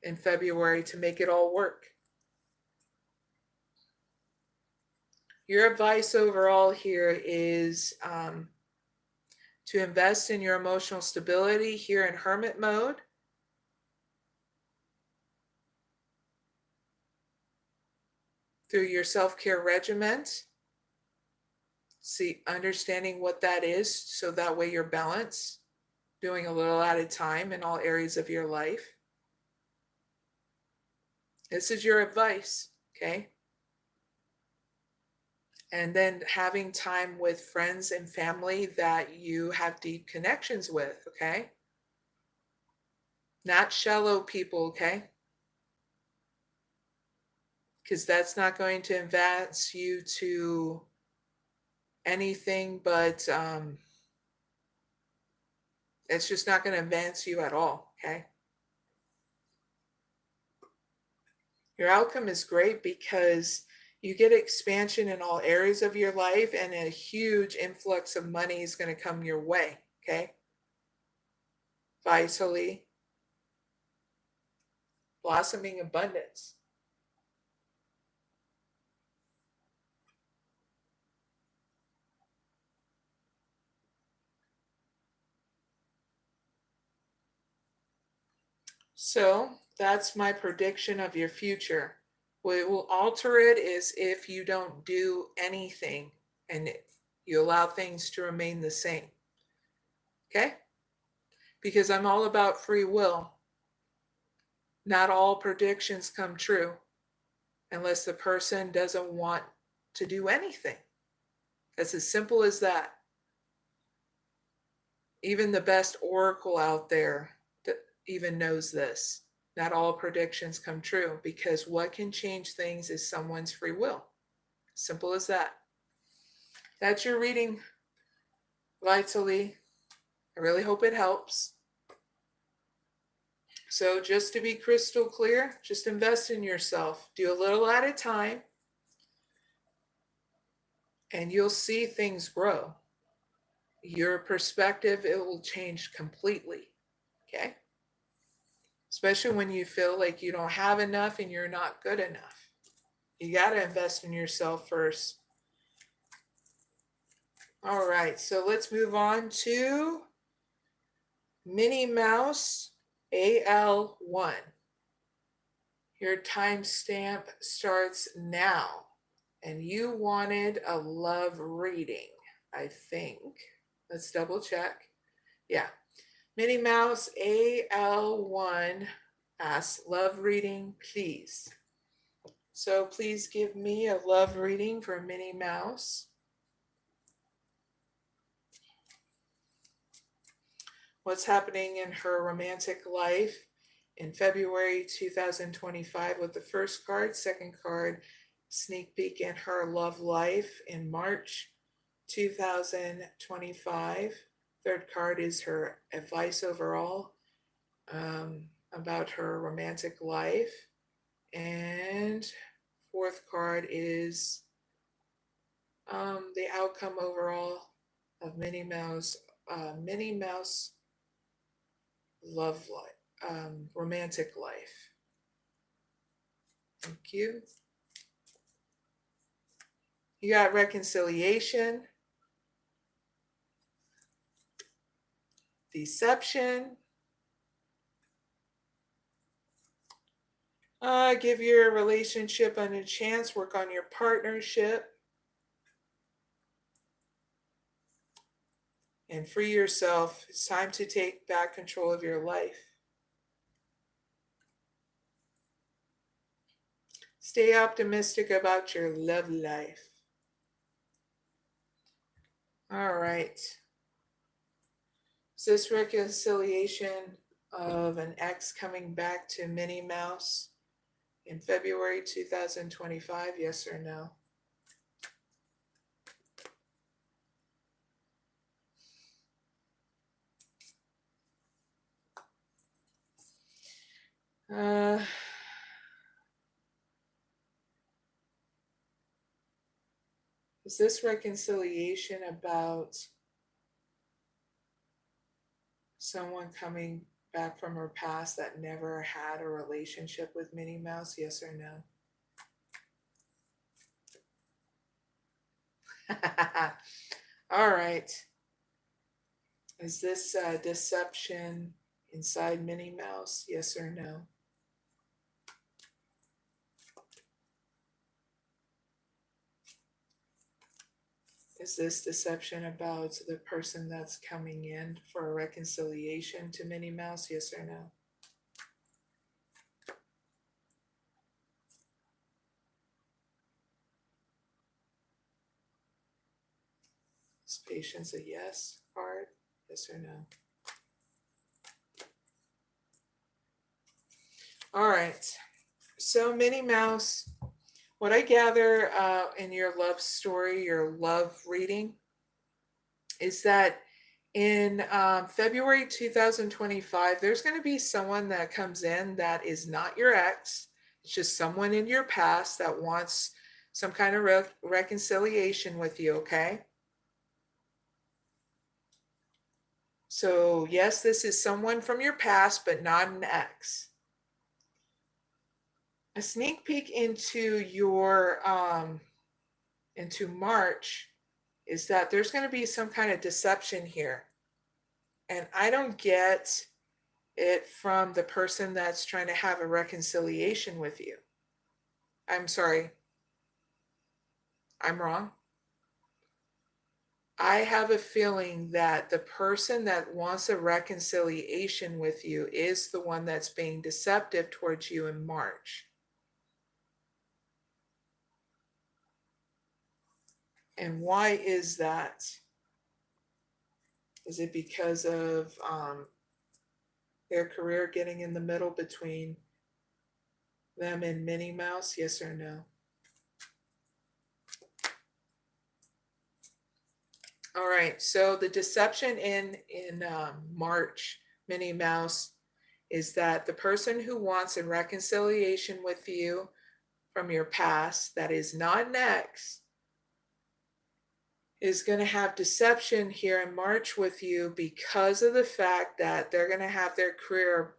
in February to make it all work. Your advice overall here is to invest in your emotional stability here in hermit mode. Through your self-care regiment. See, understanding what that is, so that way you're balanced, doing a little at a time in all areas of your life. This is your advice, okay? And then having time with friends and family that you have deep connections with, okay? Not shallow people, okay? Because that's not going to advance you to anything but it's just not going to advance you at all, okay? Your outcome is great because you get expansion in all areas of your life, and a huge influx of money is going to come your way, okay? Vitally. Blossoming abundance. So that's my prediction of your future. What will alter it is if you don't do anything and you allow things to remain the same. Okay? Because I'm all about free will. Not all predictions come true unless the person doesn't want to do anything. That's as simple as that. Even the best oracle out there even knows this. Not all predictions come true, because what can change things is someone's free will. Simple as that. That's your reading, Vitally. I really hope it helps. So just to be crystal clear, just invest in yourself. Do a little at a time, and you'll see things grow. Your perspective, it will change completely. Okay? especially when you feel like you don't have enough and you're not good enough. You got to invest in yourself first. All right, so let's move on to Minnie Mouse AL1. Your timestamp starts now, and you wanted a love reading, I think. Let's double check. Yeah. Minnie Mouse AL1 asks, love reading, please. So please give me a love reading for Minnie Mouse. What's happening in her romantic life in February 2025 with the first card, second card, sneak peek in her love life in March 2025. Third card is her advice overall about her romantic life. And fourth card is the outcome overall of Minnie Mouse love life, romantic life. Thank you. You got reconciliation, deception, give your relationship a chance, work on your partnership, and free yourself. It's time to take back control of your life. Stay optimistic about your love life. All right. Is this reconciliation of an ex coming back to Minnie Mouse in February 2025? Yes or no? Is this reconciliation about someone coming back from her past that never had a relationship with Minnie Mouse? Yes or no? All right. Is this deception inside Minnie Mouse? Yes or no? Is this deception about the person that's coming in for a reconciliation to Minnie Mouse? Yes or no? Is patience a yes card? Yes or no? All right. So Minnie Mouse, what I gather in your love story, your love reading, is that in February 2025, there's going to be someone that comes in that is not your ex. It's just someone in your past that wants some kind of reconciliation with you, okay? So yes, this is someone from your past, but not an ex. A sneak peek into your into March is that there's going to be some kind of deception here, and I don't get it from the person that's trying to have a reconciliation with you. I'm sorry, I'm wrong. I have a feeling that the person that wants a reconciliation with you is the one that's being deceptive towards you in March. And why is that? Is it because of their career getting in the middle between them and Minnie Mouse? Yes or no? All right, so the deception in March, Minnie Mouse, is that the person who wants a reconciliation with you from your past that is not an ex is going to have deception here in March with you because of the fact that they're going to have their career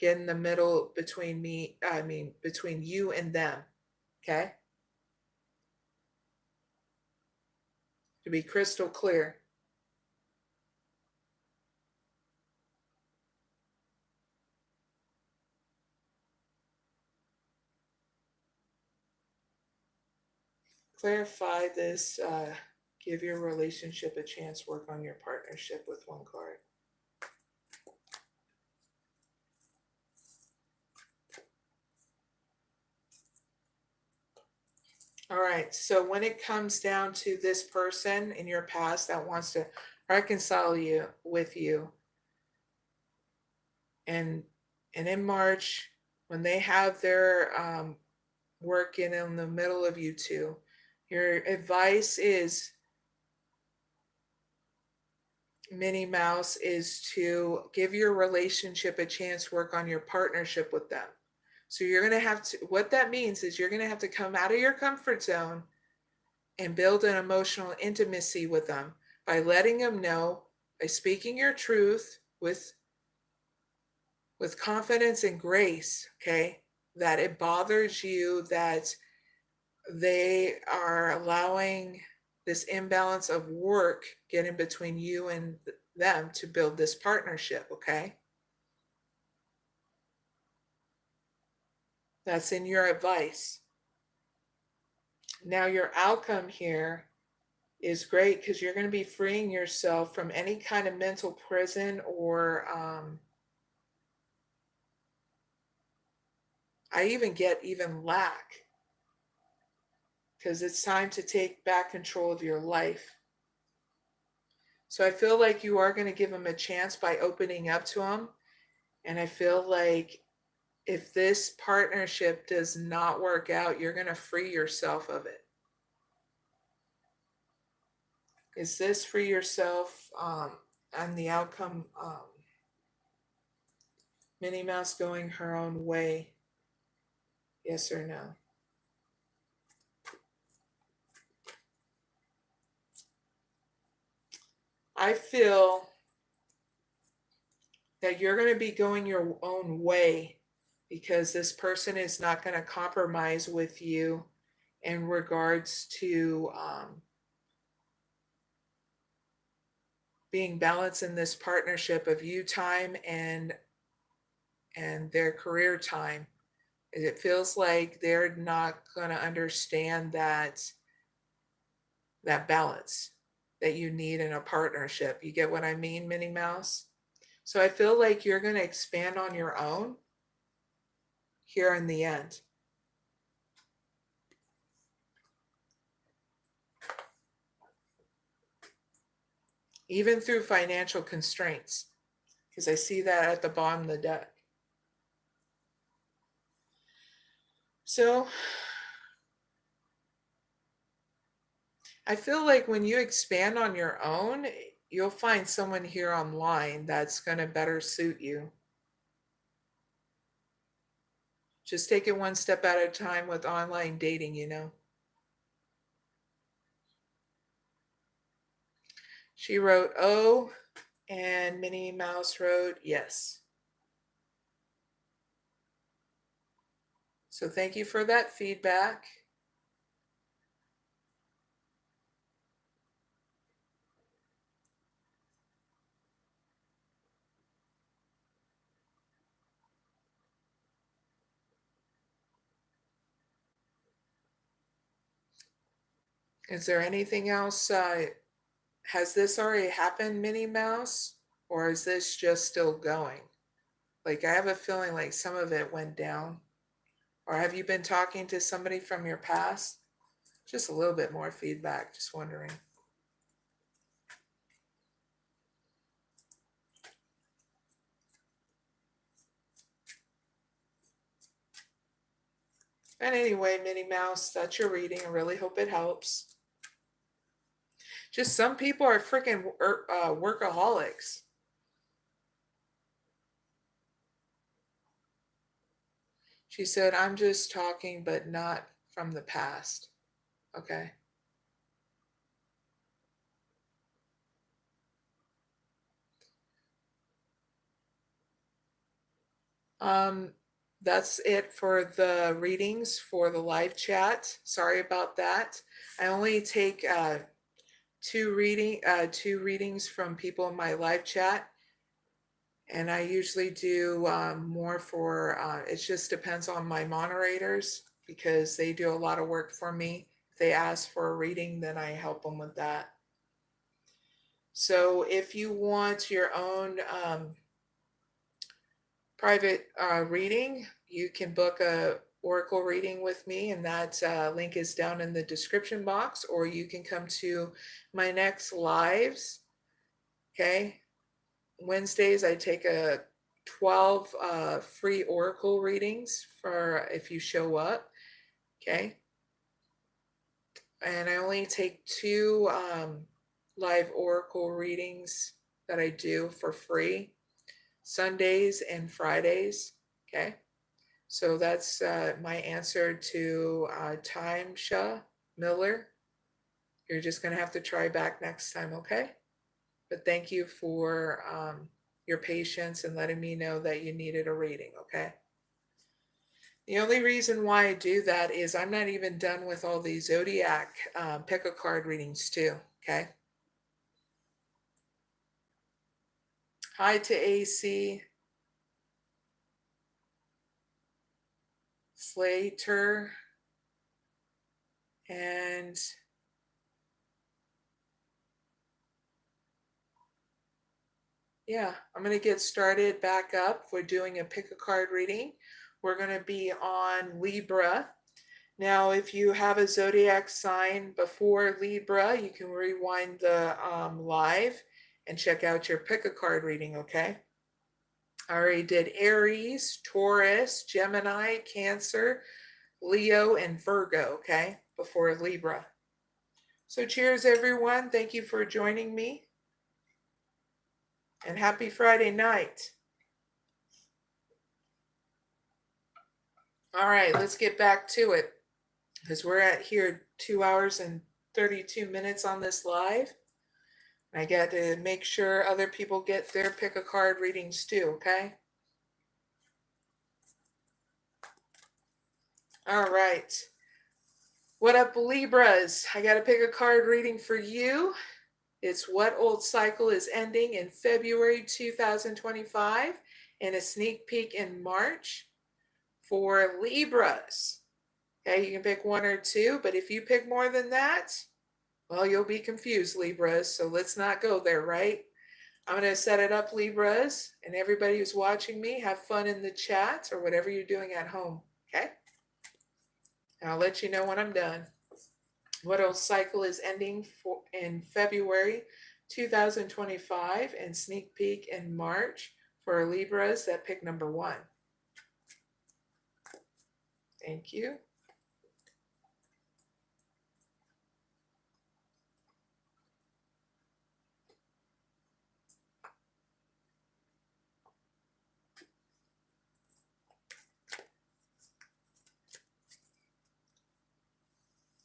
get in the middle between between you and them. Okay? To be crystal clear. Clarify this. Give your relationship a chance. Work on your partnership with one card. All right. So when it comes down to this person in your past that wants to reconcile you with you, and in March, when they have their work in the middle of you two, your advice is, Minnie Mouse, is to give your relationship a chance, work on your partnership with them. So you're going to have to, what that means is you're going to have to come out of your comfort zone and build an emotional intimacy with them by letting them know, by speaking your truth with confidence and grace, okay, that it bothers you that they are allowing this imbalance of work get in between you and them to build this partnership, okay? That's in your advice. Now your outcome here is great because you're going to be freeing yourself from any kind of mental prison or I even get lack, because it's time to take back control of your life. So I feel like you are going to give them a chance by opening up to them. And I feel like if this partnership does not work out, you're going to free yourself of it. Is this free yourself and the outcome, Minnie Mouse going her own way? Yes or no? I feel that you're going to be going your own way because this person is not going to compromise with you in regards to being balanced in this partnership of you time and their career time. It feels like they're not going to understand that balance that you need in a partnership. You get what I mean, Minnie Mouse? So I feel like you're going to expand on your own here in the end. Even through financial constraints, because I see that at the bottom of the deck. So I feel like when you expand on your own, you'll find someone here online that's going to better suit you. Just take it one step at a time with online dating, you know. She wrote, oh, and Minnie Mouse wrote, yes. So thank you for that feedback. Is there anything else? Has this already happened, Minnie Mouse? Or is this just still going? Like, I have a feeling like some of it went down. Or have you been talking to somebody from your past? Just a little bit more feedback, just wondering. And anyway, Minnie Mouse, that's your reading. I really hope it helps. Just some people are freaking workaholics. She said, I'm just talking, but not from the past. Okay. That's it for the readings for the live chat. Sorry about that. I only take two readings from people in my live chat, and I usually do more for. It just depends on my moderators because they do a lot of work for me. If they ask for a reading, then I help them with that. So if you want your own private reading, you can book a oracle reading with me, and that link is down in the description box, or you can come to my next lives. Okay, Wednesdays I take a 12 free oracle readings for if you show up. Okay, and I only take 2 live oracle readings that I do for free, Sundays and Fridays. Okay, so that's my answer to Timesha Miller. You're just going to have to try back next time, okay? But thank you for your patience and letting me know that you needed a reading, okay? The only reason why I do that is I'm not even done with all the Zodiac pick a card readings too, okay? Hi to AC, Slater, and yeah, I'm going to get started back up. We're doing a pick a card reading. We're going to be on Libra. Now, if you have a zodiac sign before Libra, you can rewind the live and check out your pick a card reading, okay? I already did Aries, Taurus, Gemini, Cancer, Leo, and Virgo, okay, before Libra. So cheers, everyone. Thank you for joining me. And happy Friday night. All right, let's get back to it because we're at here 2 hours and 32 minutes on this live. I got to make sure other people get their pick a card readings too, okay? All right. What up, Libras? I got to pick a card reading for you. It's what old cycle is ending in February 2025 and a sneak peek in March for Libras. Okay, you can pick 1 or 2, but if you pick more than that, well, you'll be confused, Libras, so let's not go there, right? I'm going to set it up, Libras, and everybody who's watching me, have fun in the chat or whatever you're doing at home, okay? And I'll let you know when I'm done. What old cycle is ending in February 2025 and sneak peek in March for Libras that pick number 1. Thank you.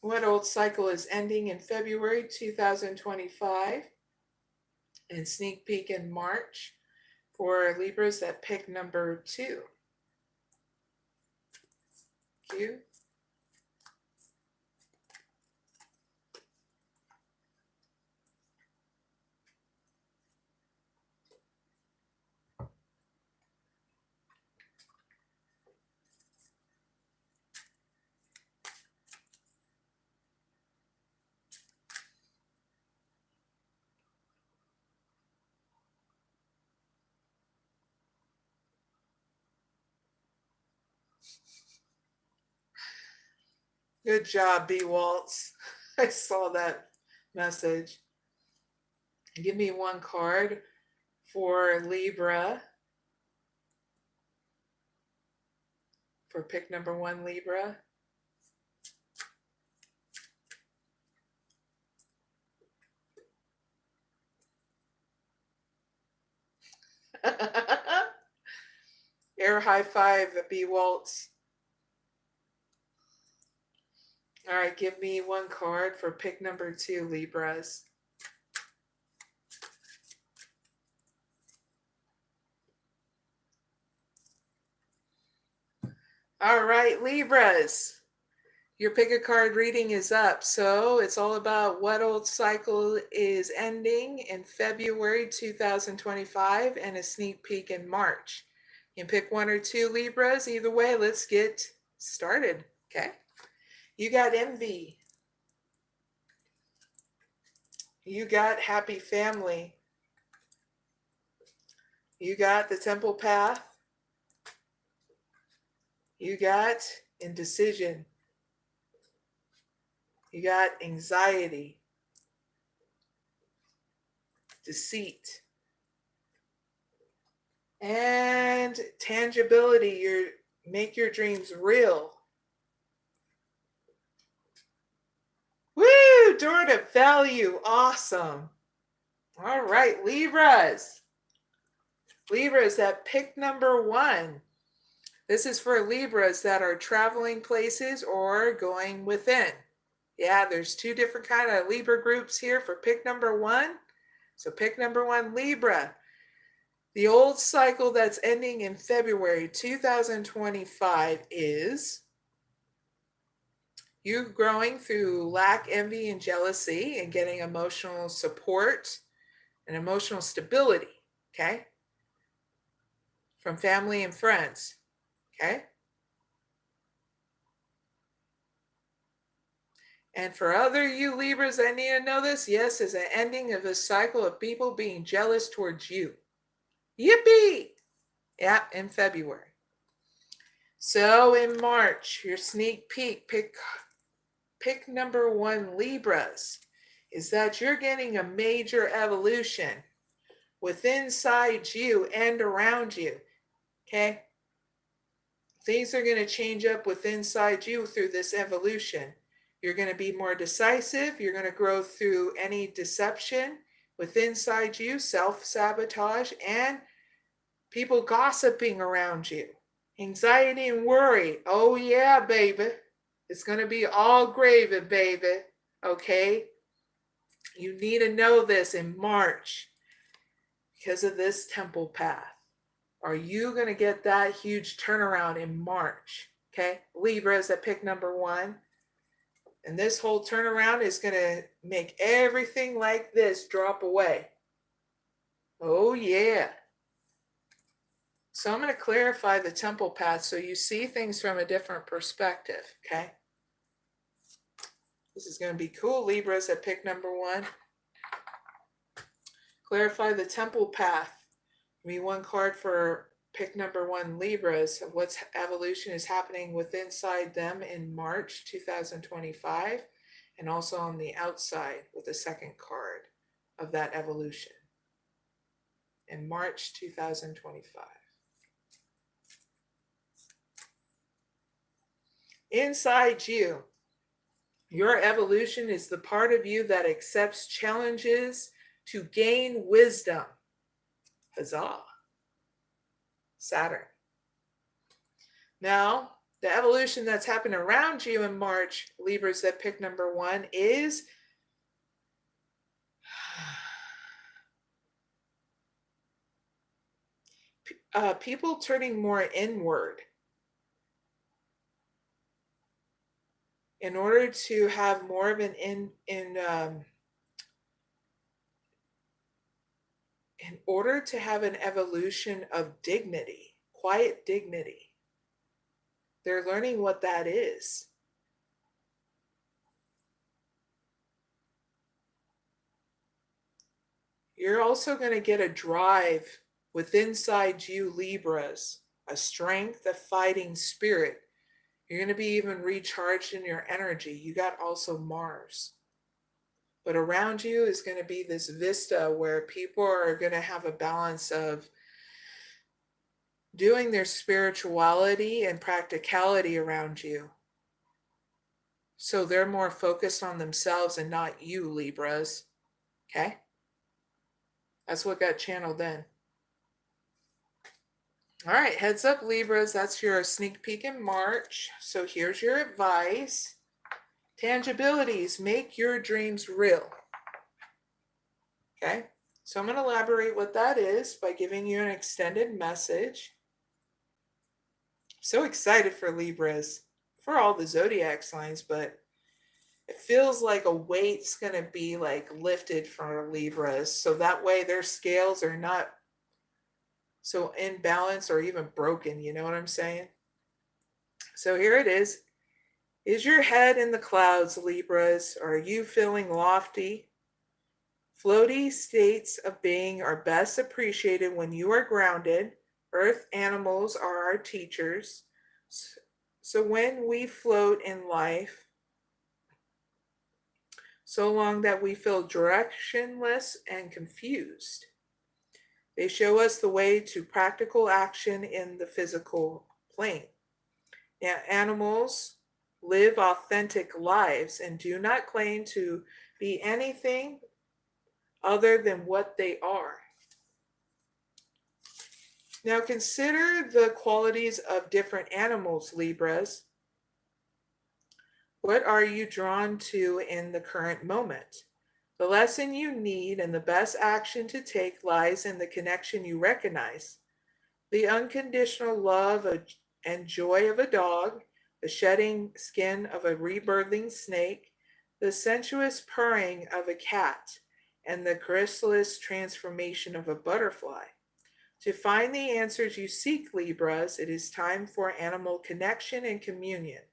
What old cycle is ending in February 2025 and sneak peek in March for Libras that pick number 2. Thank you. Good job, B. Waltz. I saw that message. Give me 1 card for Libra. For pick number 1, Libra. Air high five, B. Waltz. All right, give me 1 card for pick number 2, Libras. All right, Libras. Your pick a card reading is up. So it's all about what old cycle is ending in February 2025 and a sneak peek in March. You can pick one or two Libras. Either way, let's get started. Okay. You got envy. You got happy family. You got the temple path. You got indecision. You got anxiety, deceit, and tangibility. Make your dreams real. Woo! Door to value. Awesome. All right, Libras. Libras that pick number 1. This is for Libras that are traveling places or going within. Yeah, there's 2 different kind of Libra groups here for pick number 1. So pick number 1, Libra. The old cycle that's ending in February 2025 is you growing through lack, envy, and jealousy and getting emotional support and emotional stability, okay? From family and friends, okay? And for other you Libras that need to know this, yes, is an ending of a cycle of people being jealous towards you. Yippee! Yeah, in February. So in March, your sneak peek, pick number 1 Libras, is that you're getting a major evolution within inside you and around you. Okay? Things are going to change up within inside you through this evolution. You're going to be more decisive. You're going to grow through any deception within inside you, self-sabotage, and people gossiping around you. Anxiety and worry. Oh yeah, baby. It's going to be all gravy, baby. Okay? You need to know this in March because of this temple path. Are you going to get that huge turnaround in March? Okay? Libras that pick number 1. And this whole turnaround is going to make everything like this drop away. Oh, yeah. So I'm going to clarify the temple path so you see things from a different perspective, okay? This is going to be cool, Libras that pick number 1. Clarify the temple path. Give me 1 card for pick number 1 Libras of what evolution is happening within inside them in March 2025 and also on the outside with the 2nd card of that evolution in March 2025. Inside you, your evolution is the part of you that accepts challenges to gain wisdom. Huzzah. Saturn. Now, the evolution that's happened around you in March, Libras that pick number 1, is people turning more inward in order to have more of an in order to have an evolution of dignity, quiet dignity. They're learning what that is. You're also going to get a drive within inside you, Libras, a strength, a fighting spirit. You're going to be even recharged in your energy. You got also Mars. But around you is going to be this vista where people are going to have a balance of doing their spirituality and practicality around you. So they're more focused on themselves and not you, Libras. Okay? That's what got channeled then. All right, heads up, Libras. That's your sneak peek in March. So here's your advice. Tangibilities, make your dreams real. Okay, so I'm going to elaborate what that is by giving you an extended message. So excited for Libras, for all the zodiac signs, but it feels like a weight's going to be like lifted for Libras. So that way their scales are not so imbalanced or even broken. You know what I'm saying? So here it is. Is your head in the clouds, Libras? Are you feeling lofty? Floaty states of being are best appreciated when you are grounded. Earth animals are our teachers. So when we float in life, so long that we feel directionless and confused, they show us the way to practical action in the physical plane. Now, animals live authentic lives and do not claim to be anything other than what they are. Now consider the qualities of different animals, Libras. What are you drawn to in the current moment? The lesson you need and the best action to take lies in the connection you recognize. The unconditional love and joy of a dog, the shedding skin of a rebirthing snake, the sensuous purring of a cat, and the chrysalis transformation of a butterfly. To find the answers you seek, Libras, it is time for animal connection and communion.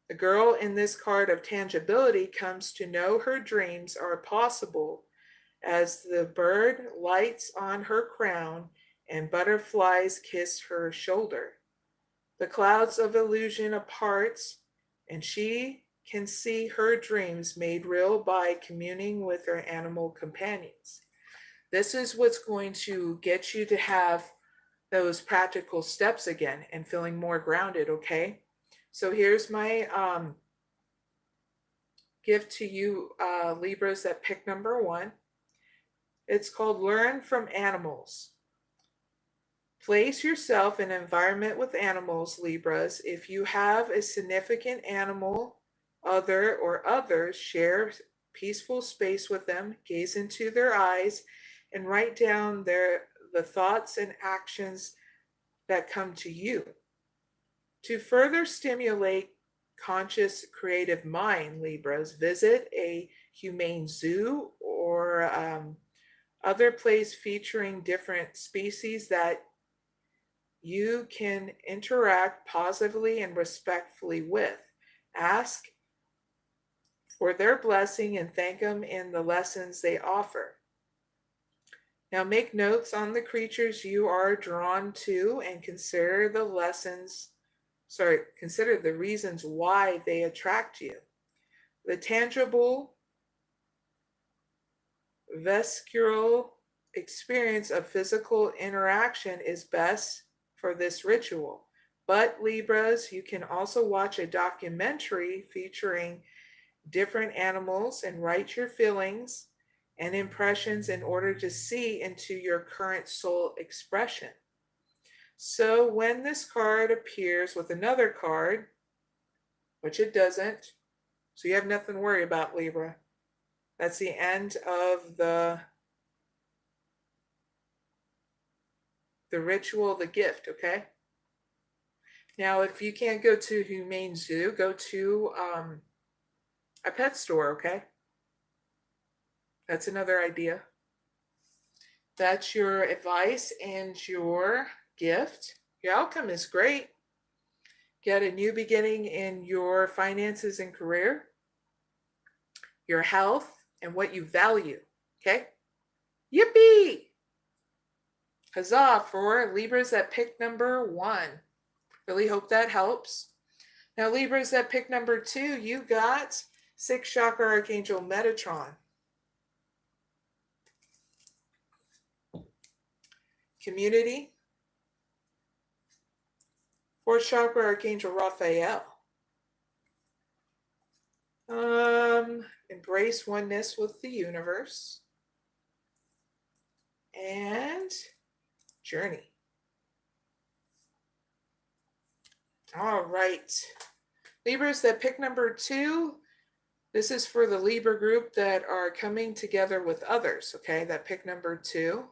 The girl in this card of tangibility comes to know her dreams are possible as the bird lights on her crown and butterflies kiss her shoulder. The clouds of illusion apart, and she can see her dreams made real by communing with her animal companions. This is what's going to get you to have those practical steps again and feeling more grounded, okay? So here's my gift to you, Libras, that pick number 1. It's called Learn from Animals. Place yourself in an environment with animals, Libras. If you have a significant animal, other or others, share peaceful space with them, gaze into their eyes, and write down the thoughts and actions that come to you. To further stimulate conscious creative mind, Libras, visit a humane zoo or other place featuring different species that you can interact positively and respectfully with. Ask for their blessing and thank them in the lessons they offer. Now make notes on the creatures you are drawn to and consider the reasons why they attract you. The tangible visceral experience of physical interaction is best for this ritual. But Libras, you can also watch a documentary featuring different animals and write your feelings and impressions in order to see into your current soul expression. So when this card appears with another card, which it doesn't, so you have nothing to worry about, Libra. That's the end of the ritual, the gift, okay? Now, if you can't go to Humane Zoo, go to a pet store, okay? That's another idea. That's your advice and your gift. Your outcome is great. Get a new beginning in your finances and career, your health, and what you value, okay? Yippee! Huzzah for Libras that pick number 1. Really hope that helps. Now, Libras that pick number 2, you got 6th Chakra Archangel Metatron. Community. 4th Chakra Archangel Raphael. Embrace oneness with the universe. And journey. All right. Libras that pick number 2. This is for the Libra group that are coming together with others, okay? That pick number 2.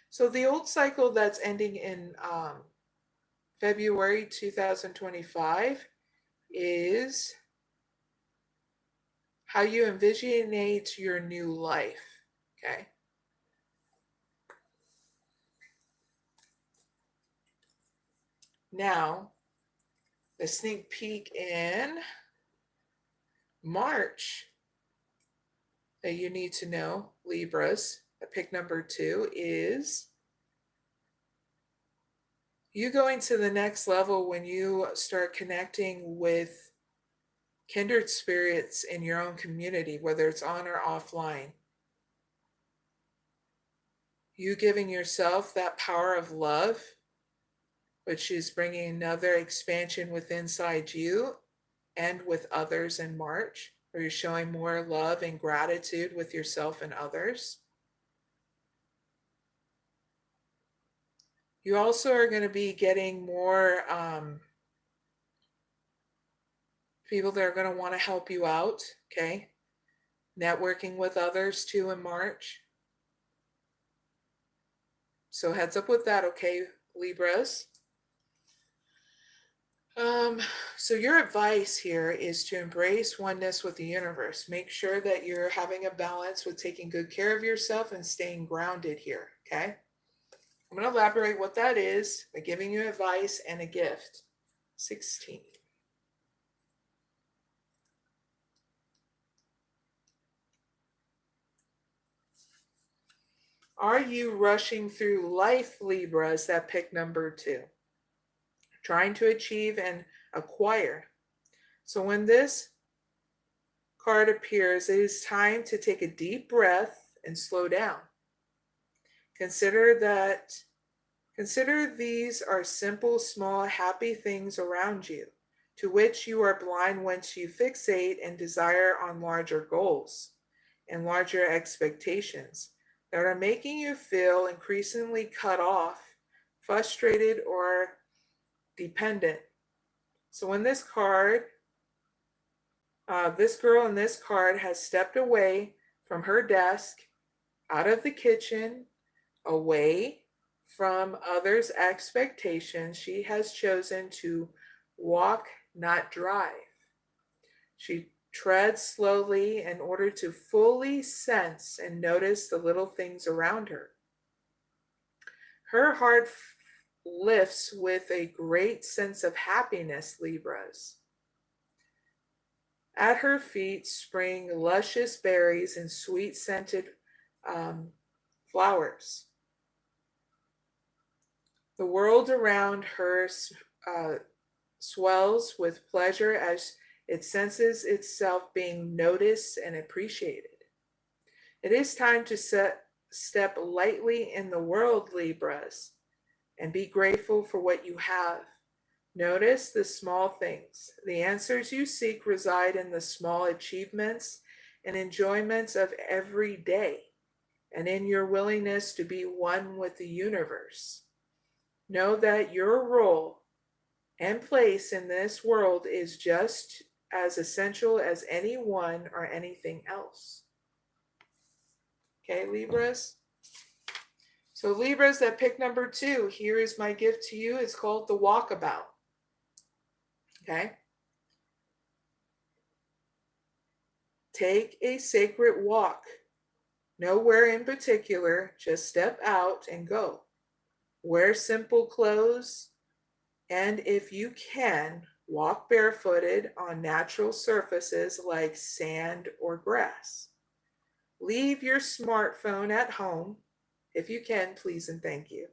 So the old cycle that's ending in February 2025 is how you envisionate your new life, okay? Now, the sneak peek in March that you need to know, Libras, pick number 2 is you going to the next level when you start connecting with kindred spirits in your own community, whether it's on or offline. You giving yourself that power of love, which is bringing another expansion within inside you and with others in March, where you're showing more love and gratitude with yourself and others. You also are going to be getting more people that are going to want to help you out, okay? Networking with others too in March. So heads up with that, okay, Libras? So your advice here is to embrace oneness with the universe. Make sure that you're having a balance with taking good care of yourself and staying grounded here, okay? I'm going to elaborate what that is by giving you advice and a gift. 16. Are you rushing through life, Libras, that pick number 2? Trying to achieve and acquire. So when this card appears, it is time to take a deep breath and slow down. Consider these are simple, small, happy things around you, to which you are blind once you fixate and desire on larger goals and larger expectations that are making you feel increasingly cut off, frustrated, or dependent. So when this card, this girl in this card has stepped away from her desk, out of the kitchen, away from others' expectations. She has chosen to walk, not drive. She treads slowly in order to fully sense and notice the little things around her. Her heart lifts with a great sense of happiness, Libras. At her feet spring luscious berries and sweet-scented flowers. The world around her swells with pleasure as it senses itself being noticed and appreciated. It is time to step lightly in the world, Libras, and be grateful for what you have. Notice the small things. The answers you seek reside in the small achievements and enjoyments of every day, and in your willingness to be one with the universe. Know that your role and place in this world is just as essential as anyone or anything else. Okay, Libras? So Libras that pick number 2, here is my gift to you. It's called the walkabout. Okay? Take a sacred walk. Nowhere in particular, just step out and go. Wear simple clothes, and if you can, walk barefooted on natural surfaces like sand or grass. Leave your smartphone at home. If you can, please and thank you.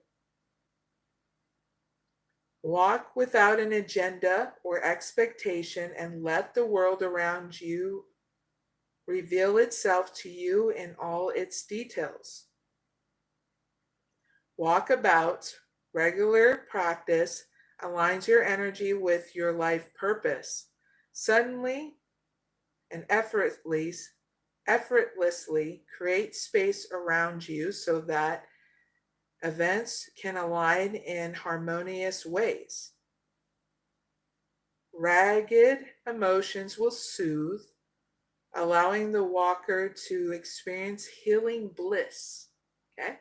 Walk without an agenda or expectation and let the world around you reveal itself to you in all its details. Walk about, regular practice aligns your energy with your life purpose. Suddenly and effortlessly create space around you so that events can align in harmonious ways. Ragged emotions will soothe, allowing the walker to experience healing bliss. Okay?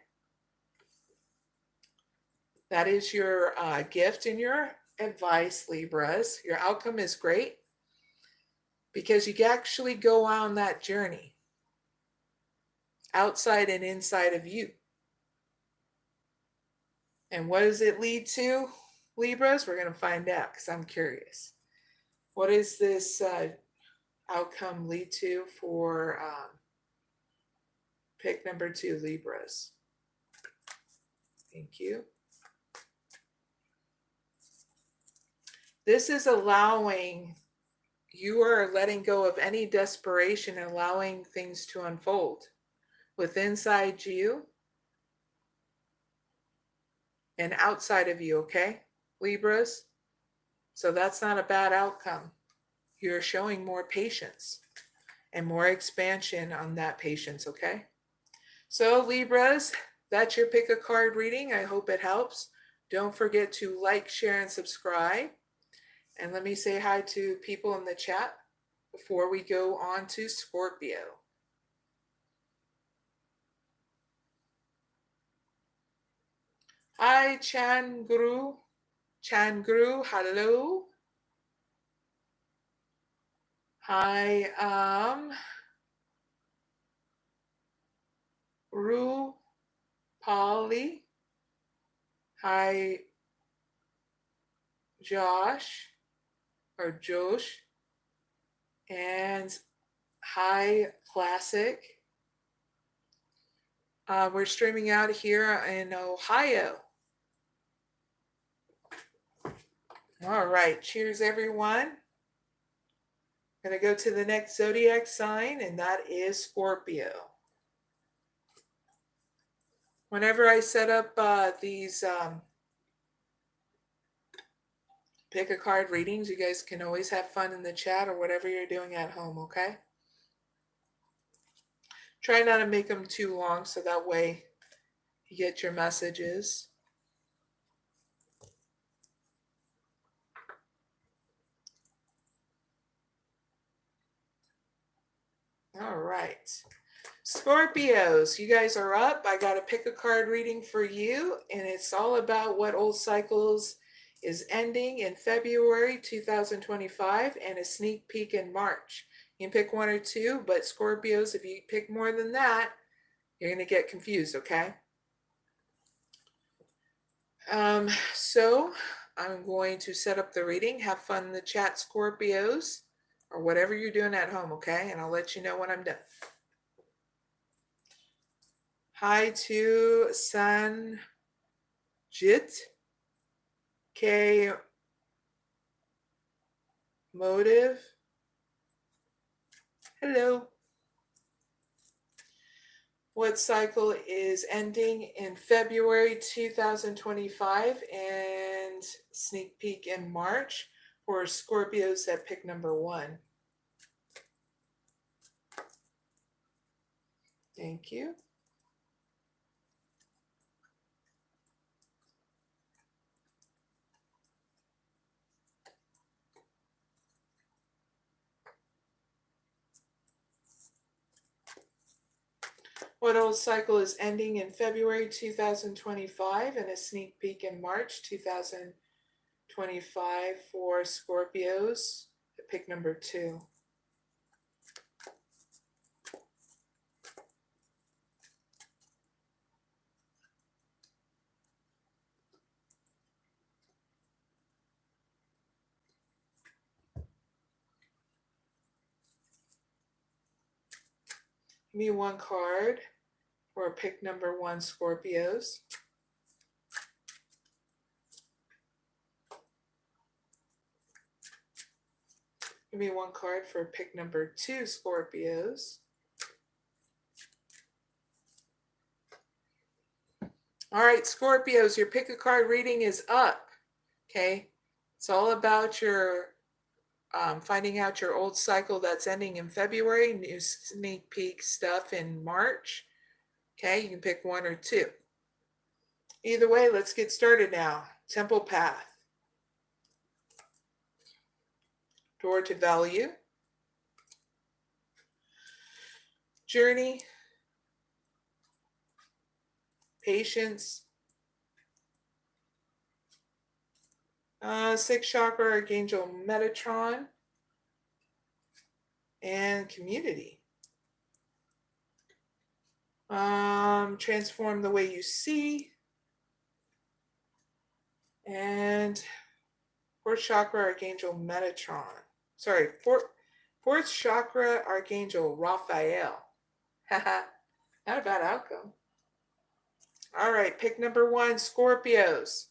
That is your gift and your advice, Libras. Your outcome is great because you can actually go on that journey outside and inside of you. And what does it lead to, Libras? We're going to find out because I'm curious. What does this outcome lead to for pick number 2, Libras? Thank you. This is allowing, you are letting go of any desperation and allowing things to unfold with inside you and outside of you, okay, Libras? So that's not a bad outcome. You're showing more patience and more expansion on that patience, okay? So Libras, that's your pick a card reading. I hope it helps. Don't forget to like, share, and subscribe. And let me say hi to people in the chat before we go on to Scorpio. Hi, Changru. Changru, hello. Hi, Ru Polly. Hi, Josh or Josh. And hi, Classic. We're streaming out here in Ohio. All right, cheers everyone. I'm going to go to the next zodiac sign, and that is Scorpio. Whenever I set up these pick a card readings, you guys can always have fun in the chat or whatever you're doing at home, okay? Try not to make them too long so that way you get your messages. All right. Scorpios, you guys are up. I got a pick a card reading for you, and it's all about what old cycles is ending in February 2025 and a sneak peek in March. You can pick 1 or 2, but Scorpios, if you pick more than that, you're going to get confused, okay? So I'm going to set up the reading. Have fun in the chat, Scorpios, or whatever you're doing at home, okay? And I'll let you know when I'm done. Hi to Sanjit K. Motive. Hello. What cycle is ending in February 2025 and sneak peek in March for Scorpios at pick number 1? Thank you. What old cycle is ending in February 2025 and a sneak peek in March 2025 for Scorpios at pick number 2? Give me 1 card for pick number 1, Scorpios. Give me 1 card for pick number 2, Scorpios. All right, Scorpios, your pick a card reading is up, okay? It's all about your finding out your old cycle that's ending in February, new sneak peek stuff in March. Okay, you can pick 1 or 2. Either way, let's get started now. Temple Path. Door to Value. Journey. Patience. Sixth chakra, Archangel Metatron, and community. Transform the way you see. And fourth chakra, Archangel Metatron. Sorry, fourth chakra, Archangel Raphael. Haha, not a bad outcome. All right, pick number 1, Scorpios.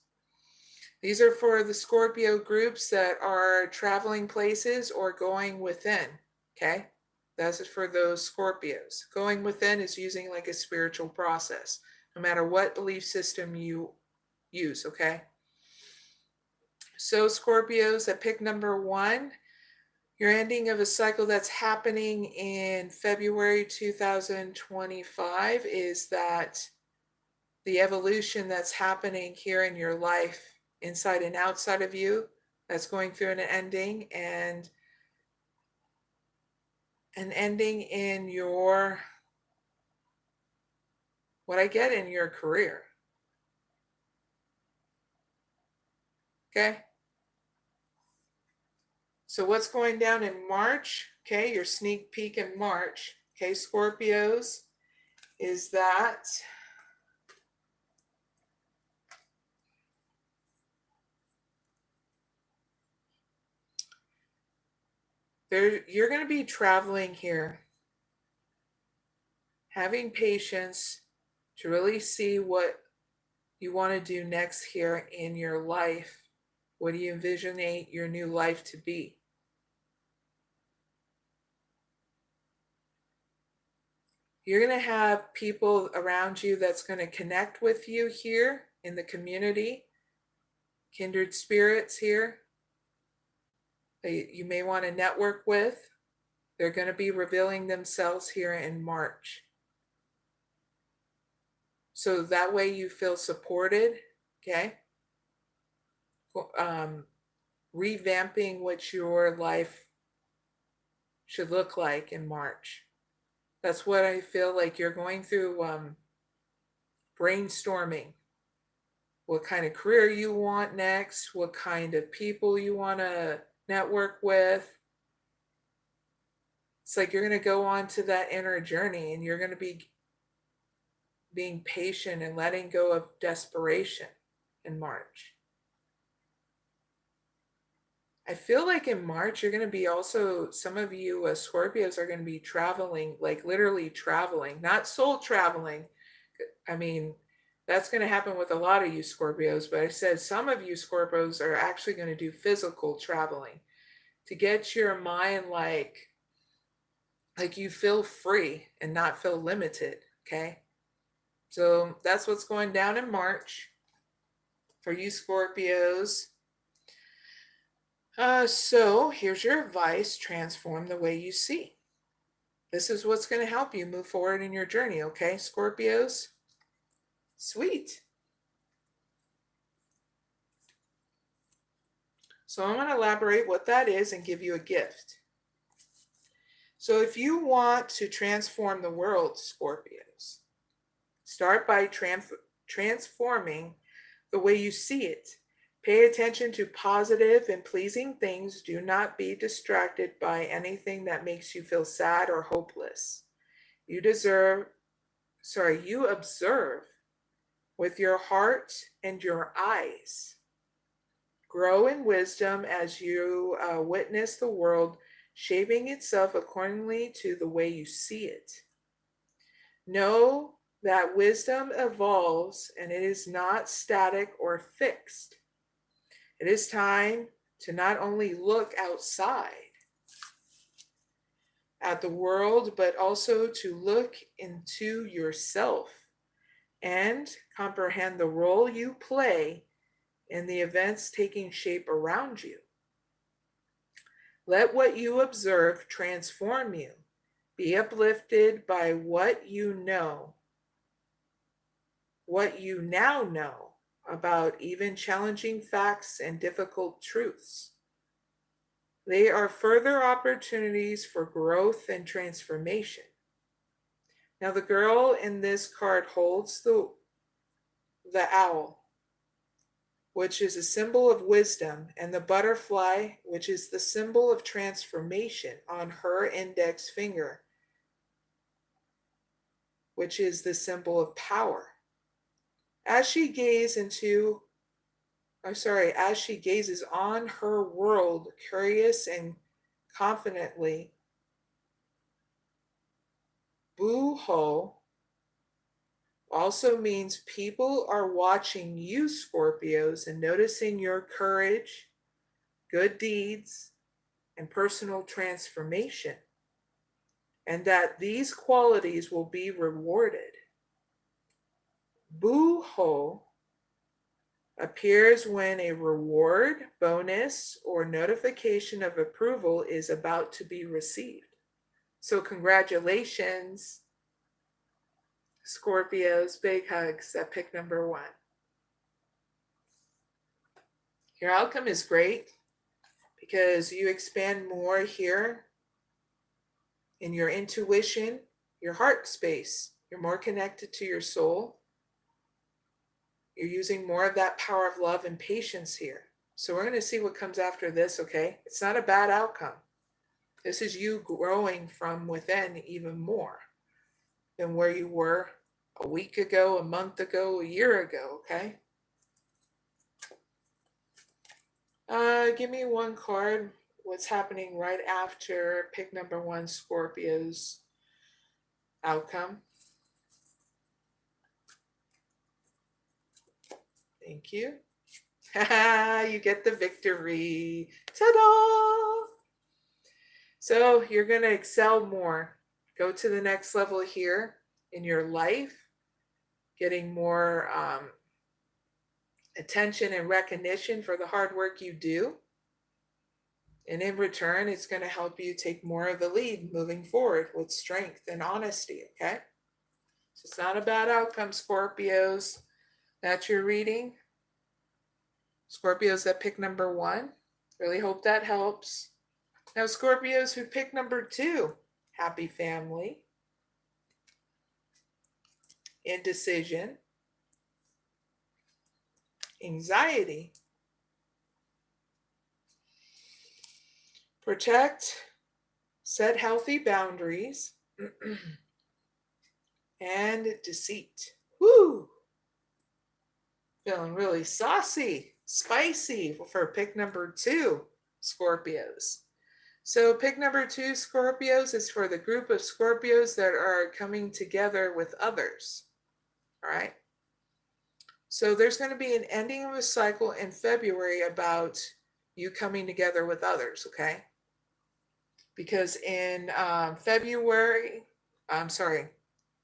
These are for the Scorpio groups that are traveling places or going within, okay? That's for those Scorpios. Going within is using like a spiritual process, no matter what belief system you use, okay? So Scorpios at pick number 1, your ending of a cycle that's happening in February 2025 is that the evolution that's happening here in your life, inside and outside of you, that's going through an ending, and an ending in your, what I get in your career. Okay? So what's going down in March? Okay, your sneak peek in March. Okay, Scorpios, is that you're going to be traveling here, having patience to really see what you want to do next here in your life. What do you envision your new life to be? You're going to have people around you that's going to connect with you here in the community, kindred spirits here that you may want to network with. They're going to be revealing themselves here in March. So that way you feel supported, okay? Revamping what your life should look like in March. That's what I feel like you're going through, brainstorming. What kind of career you want next, what kind of people you want to network with. It's like you're going to go on to that inner journey, and you're going to be being patient and letting go of desperation in March. I feel like in March, you're going to be also, some of you Scorpios are going to be traveling, like literally traveling, not soul traveling. I mean, that's going to happen with a lot of you Scorpios, but I said some of you Scorpios are actually going to do physical traveling to get your mind like you feel free and not feel limited, okay? So that's what's going down in March for you Scorpios. So here's your advice: transform the way you see. This is what's going to help you move forward in your journey, okay, Scorpios? Sweet. So I'm going to elaborate what that is and give you a gift. So if you want to transform the world, Scorpios, start by transforming the way you see it. Pay attention to positive and pleasing things. Do not be distracted by anything that makes you feel sad or hopeless. You observe with your heart and your eyes. Grow in wisdom as you witness the world shaping itself accordingly to the way you see it. Know that wisdom evolves and it is not static or fixed. It is time to not only look outside at the world, but also to look into yourself and comprehend the role you play in the events taking shape around you. Let what you observe transform you. Be uplifted by what you know, what you now know about even challenging facts and difficult truths. They are further opportunities for growth and transformation. Now the girl in this card holds the owl. which is a symbol of wisdom, and the butterfly, which is the symbol of transformation, on her index finger, which is the symbol of power. As she gazes on her world, curious and confidently, Boo-ho also means people are watching you, Scorpios, and noticing your courage, good deeds, and personal transformation, and that these qualities will be rewarded. Boo-ho appears when a reward, bonus, or notification of approval is about to be received. So congratulations, Scorpios, big hugs at pick number 1. Your outcome is great because you expand more here in your intuition, your heart space. You're more connected to your soul. You're using more of that power of love and patience here. So we're going to see what comes after this, okay? It's not a bad outcome. This is you growing from within even more than where you were a week ago, a month ago, a year ago, okay? Give me one card. What's happening right after pick number 1, Scorpio's outcome? Thank you. You get the victory. Ta-da! So you're going to excel more. Go to the next level here in your life, getting more attention and recognition for the hard work you do. And in return, it's going to help you take more of the lead moving forward with strength and honesty, okay? So it's not a bad outcome, Scorpios. That's your reading. Scorpios that pick number 1. Really hope that helps. Now, Scorpios who pick number 2. Happy family. Indecision. Anxiety. Protect. Set healthy boundaries. And deceit. Woo! Feeling really saucy, spicy for pick number 2, Scorpios. So pick number 2, Scorpios, is for the group of Scorpios that are coming together with others. All right. So there's going to be an ending of a cycle in February about you coming together with others, okay? Because in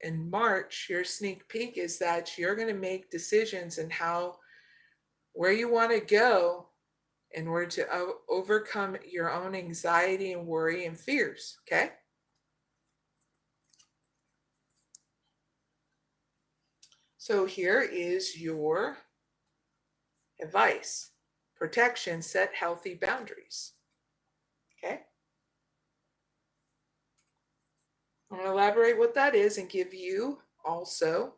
in March, your sneak peek is that you're going to make decisions in where you want to go in order to overcome your own anxiety and worry and fears, okay? So here is your advice. Protection, set healthy boundaries, okay? I'm going to elaborate what that is and give you also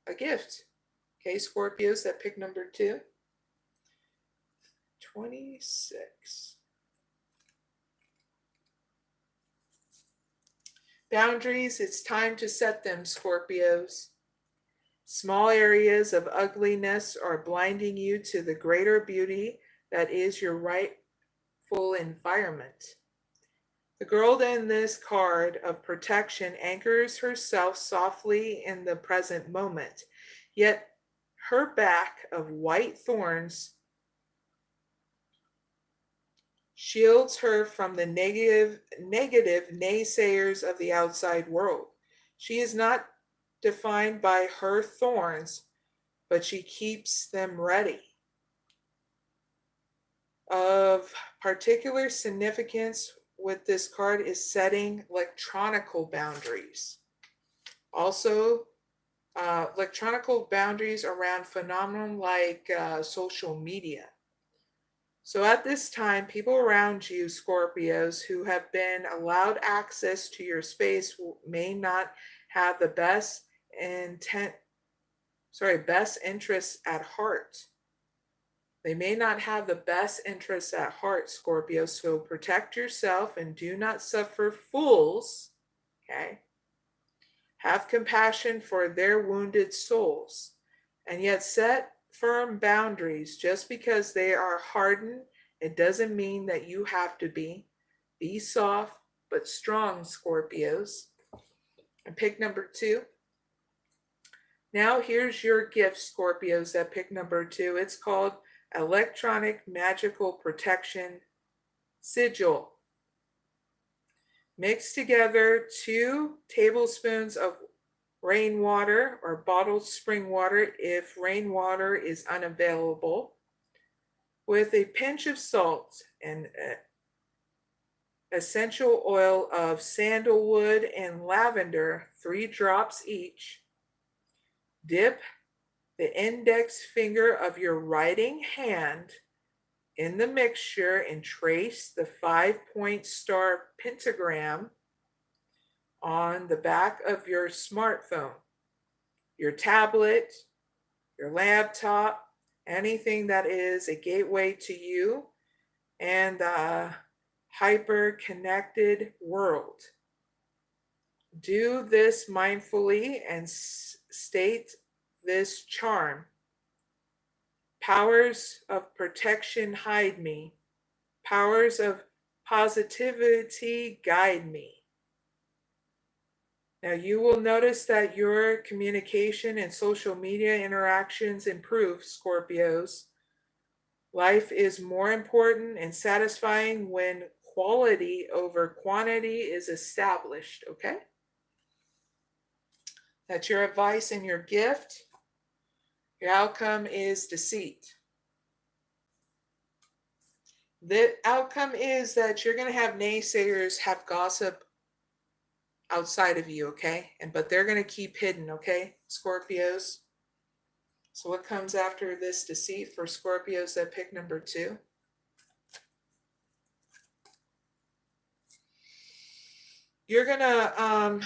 a gift. Okay, Scorpios that pick number 2. 26. Boundaries, it's time to set them, Scorpios. Small areas of ugliness are blinding you to the greater beauty that is your rightful environment. The girl in this card of protection anchors herself softly in the present moment, yet her back of white thorns shields her from the negative naysayers of the outside world. She is not defined by her thorns, but she keeps them ready. Of particular significance with this card is setting electronical boundaries. Also, electronical boundaries around phenomenon like social media. So at this time, people around you, Scorpios, who have been allowed access to your space may not have the best interests at heart. They may not have the best interests at heart, Scorpio, so protect yourself and do not suffer fools, okay? Have compassion for their wounded souls, and yet set firm boundaries. Just because they are hardened, it doesn't mean that you have to be. Be soft but strong, Scorpios. And pick number 2. Now here's your gift, Scorpios, that pick number 2. It's called Electronic Magical Protection Sigil. Mix together 2 tablespoons of rainwater or bottled spring water if rainwater is unavailable, with a pinch of salt and essential oil of sandalwood and lavender, 3 drops each. Dip the index finger of your writing hand in the mixture and trace the 5-point star pentagram on the back of your smartphone, your tablet, your laptop, anything that is a gateway to you and the hyper-connected world. Do this mindfully and state this charm. Powers of protection hide me. Powers of positivity guide me. Now you will notice that your communication and social media interactions improve, Scorpios. Life is more important and satisfying when quality over quantity is established, okay? That's your advice and your gift. Your outcome is deceit. The outcome is that you're going to have naysayers, have gossip outside of you, okay? But they're going to keep hidden, okay, Scorpios? So what comes after this deceit for Scorpios that pick number 2? You're going to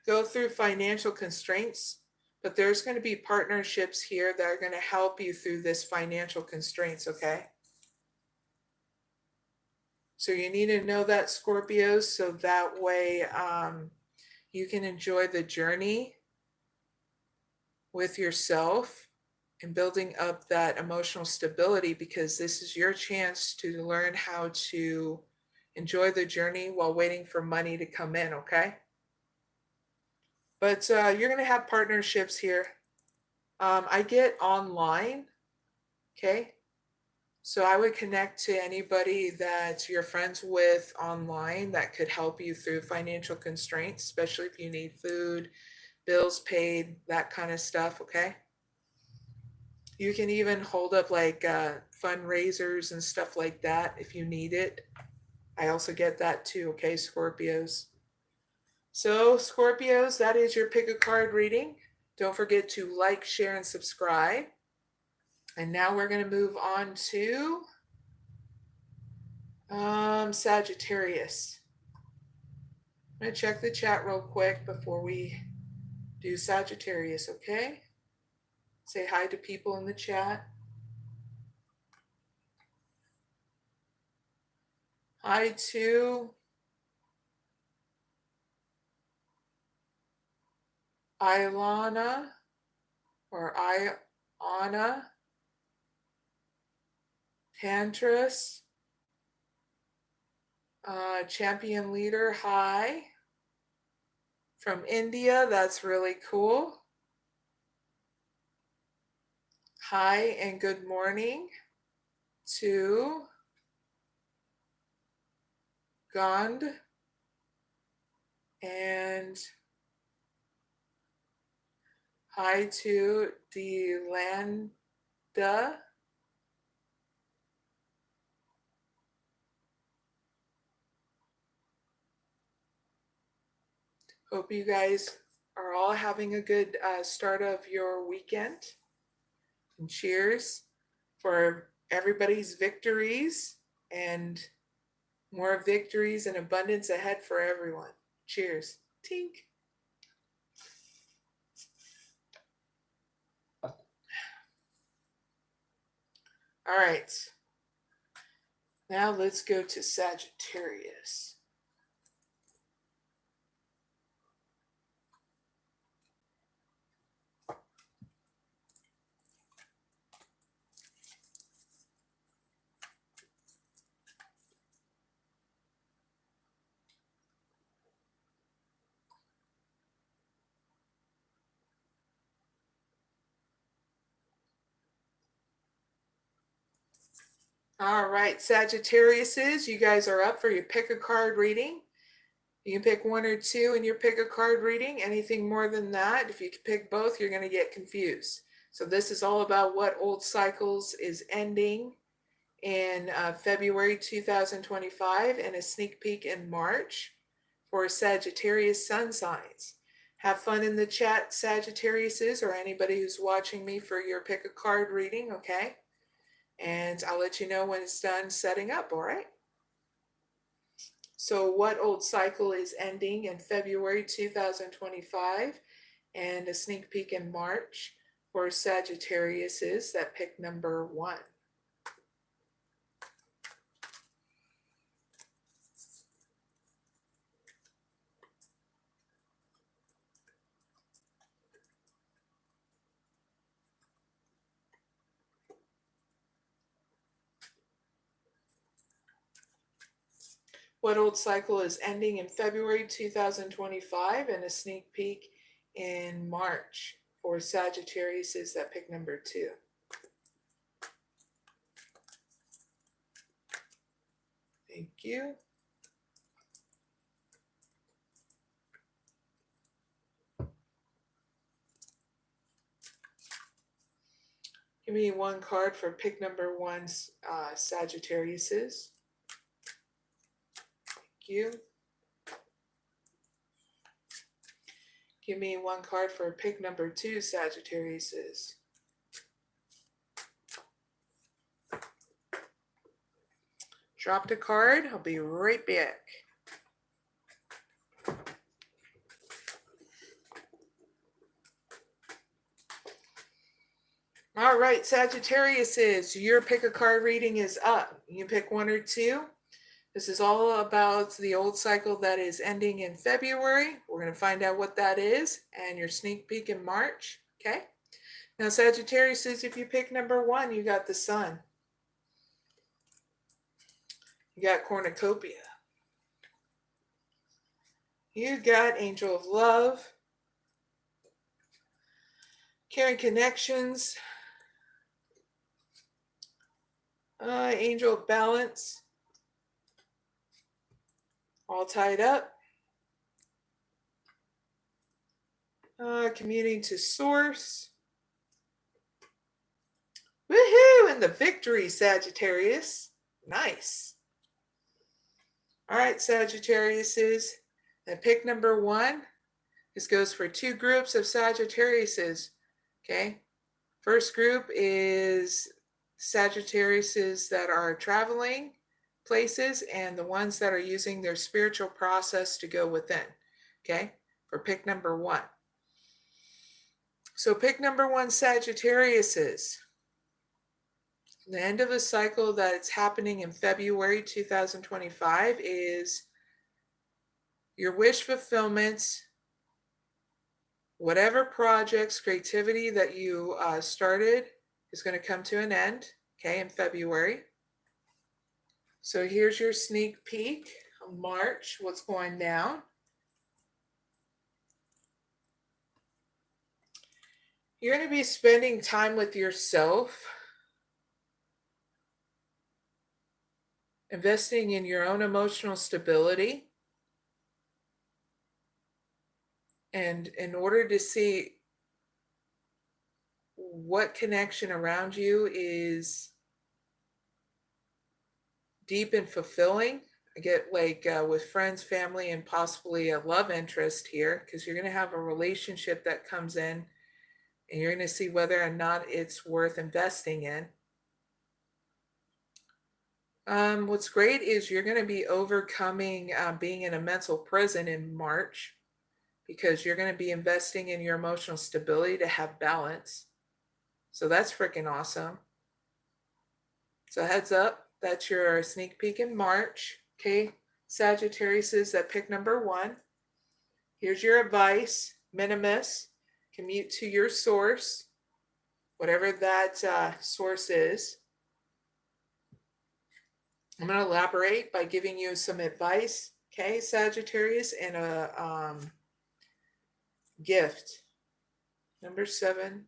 go through financial constraints, but there's going to be partnerships here that are going to help you through this financial constraints, okay? So you need to know that, Scorpios, so that way you can enjoy the journey with yourself and building up that emotional stability, because this is your chance to learn how to enjoy the journey while waiting for money to come in, okay? But you're going to have partnerships here. I get online, okay? So I would connect to anybody that you're friends with online that could help you through financial constraints, especially if you need food, bills paid, that kind of stuff, okay? You can even hold up like fundraisers and stuff like that if you need it. I also get that too, okay, Scorpios? So, Scorpios, that is your pick a card reading. Don't forget to like, share, and subscribe. And now we're going to move on to Sagittarius. I'm going to check the chat real quick before we do Sagittarius, okay? Say hi to people in the chat. Hi to Ilana or Iana, Tantras, champion leader, hi. From India, that's really cool. Hi and good morning to Gond and hi to Delanda. Hope you guys are all having a good start of your weekend. And cheers for everybody's victories and more victories and abundance ahead for everyone. Cheers. Tink. All right. Now let's go to Sagittarius. All right, Sagittariuses, you guys are up for your pick a card reading. You can pick one or two in your pick a card reading. Anything more than that, if you pick both, you're going to get confused. So this is all about what old cycles is ending in February 2025 and a sneak peek in March for Sagittarius sun signs. Have fun in the chat, Sagittariuses, or anybody who's watching me for your pick a card reading, okay? And I'll let you know when it's done setting up, all right? So what old cycle is ending in February 2025 and a sneak peek in March for Sagittariuses that pick number 1. What old cycle is ending in February 2025 and a sneak peek in March for Sagittariuses that pick number 2. Thank you. Give me one card for pick number 1, Sagittariuses. You. Give me one card for pick number 2, Sagittariuses. Dropped a card. I'll be right back. All right, Sagittariuses, your pick a card reading is up. You can pick one or two. This is all about the old cycle that is ending in February. We're going to find out what that is and your sneak peek in March. Okay. Now, Sagittarius says if you pick number 1, you got the sun. You got cornucopia. You got angel of love. Caring connections. Angel of balance. All tied up. Commuting to source. Woohoo! And the victory, Sagittarius. Nice. All right, Sagittariuses. And pick number 1. This goes for 2 groups of Sagittariuses. Okay. First group is Sagittariuses that are traveling places and the ones that are using their spiritual process to go within. Okay. For pick number 1. So pick number 1, Sagittariuses. The end of the cycle that's happening in February 2025 is your wish fulfillment, whatever projects, creativity that you started is going to come to an end, okay, in February. So here's your sneak peek of March, what's going down. You're going to be spending time with yourself, investing in your own emotional stability. And in order to see what connection around you is deep and fulfilling, I get like with friends, family, and possibly a love interest here, because you're going to have a relationship that comes in and you're going to see whether or not it's worth investing in. What's great is you're going to be overcoming being in a mental prison in March, because you're going to be investing in your emotional stability to have balance. So that's freaking awesome. So heads up, that's your sneak peek in March. Okay, Sagittariuses that pick number 1. Here's your advice. Minimus, commute to your source, whatever that source is. I'm going to elaborate by giving you some advice, okay, Sagittarius, and a gift. Number 17.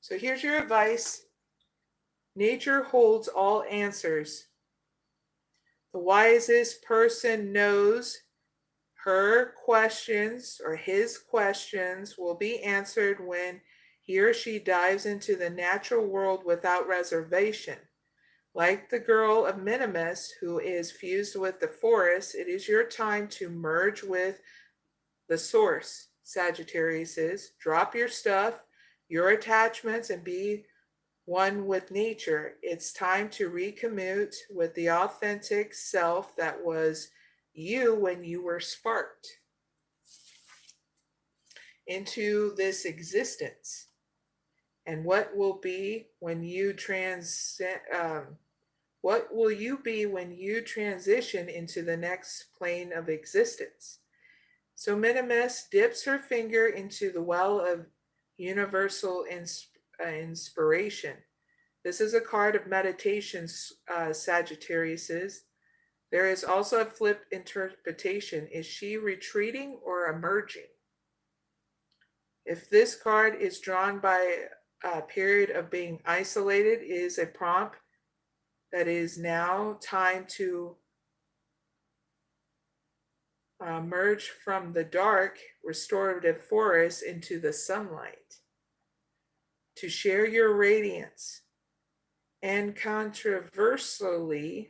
So here's your advice. Nature holds all answers. The wisest person knows her questions or his questions will be answered when he or she dives into the natural world without reservation. Like the girl of Minimus, who is fused with the forest, it is your time to merge with the source, Sagittarius is. Drop your stuff, your attachments, and be one with nature. It's time to recommute with the authentic self that was you when you were sparked into this existence. And what will be when you what will you be when you transition into the next plane of existence? So Minimus dips her finger into the well of universal inspiration. This is a card of meditation, Sagittarius is. There is also a flip interpretation. Is she retreating or emerging? If this card is drawn by a period of being isolated, it is a prompt that is now time to merge from the dark, restorative forest into the sunlight, to share your radiance. And conversely,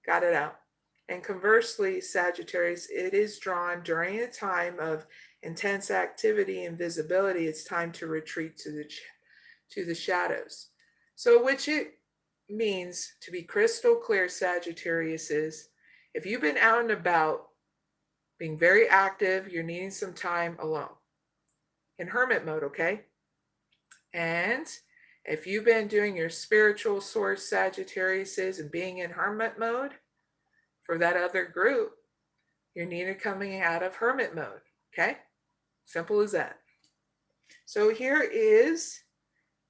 got it out. And conversely, Sagittarius, it is drawn during a time of intense activity and visibility. It's time to retreat to the shadows. So which it means, to be crystal clear, Sagittarius, is if you've been out and about, being very active, you're needing some time alone. In hermit mode, okay? And if you've been doing your spiritual source, Sagittarius, and being in hermit mode, for that other group, you're needed coming out of hermit mode, okay? Simple as that. So here is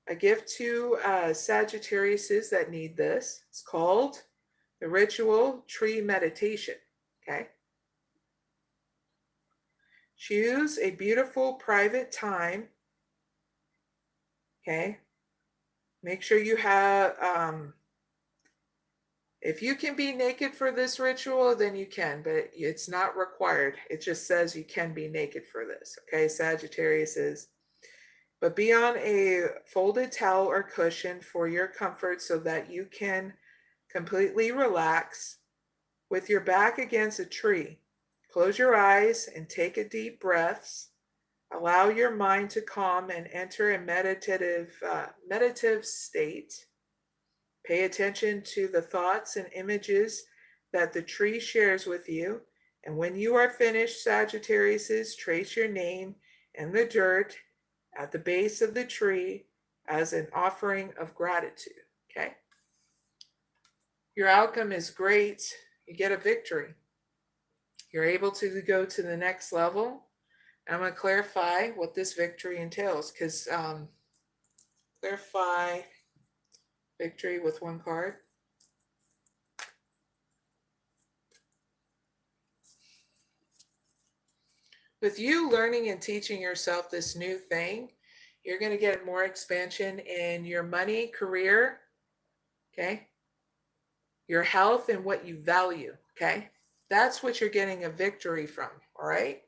a gift to Sagittariuses that need this. It's called the Ritual Tree Meditation, okay? Choose a beautiful private time, okay? Make sure you have, if you can be naked for this ritual, then you can, but it's not required. It just says you can be naked for this, okay, Sagittarius is. But be on a folded towel or cushion for your comfort so that you can completely relax with your back against a tree. Close your eyes and take a deep breath. Allow your mind to calm and enter a meditative state. Pay attention to the thoughts and images that the tree shares with you. And when you are finished, Sagittarius, trace your name in the dirt at the base of the tree as an offering of gratitude, okay? Your outcome is great. You get a victory. You're able to go to the next level. I'm going to clarify what this victory entails, because clarify victory with one card. With you learning and teaching yourself this new thing, you're going to get more expansion in your money, career, okay? Your health and what you value, okay? That's what you're getting a victory from, all right?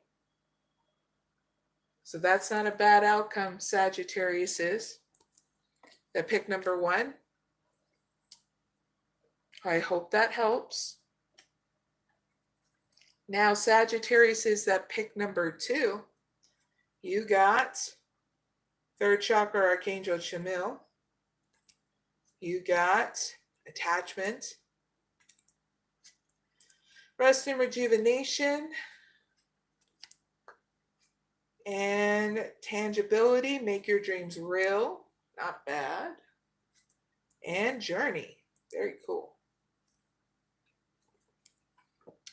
So that's not a bad outcome, Sagittarius is. That pick number 1. I hope that helps. Now, Sagittarius is that pick number 2. You got 3rd chakra Archangel Chamuel. You got attachment, rest and rejuvenation, and tangibility. Make your dreams real. Not bad. And journey. Very cool.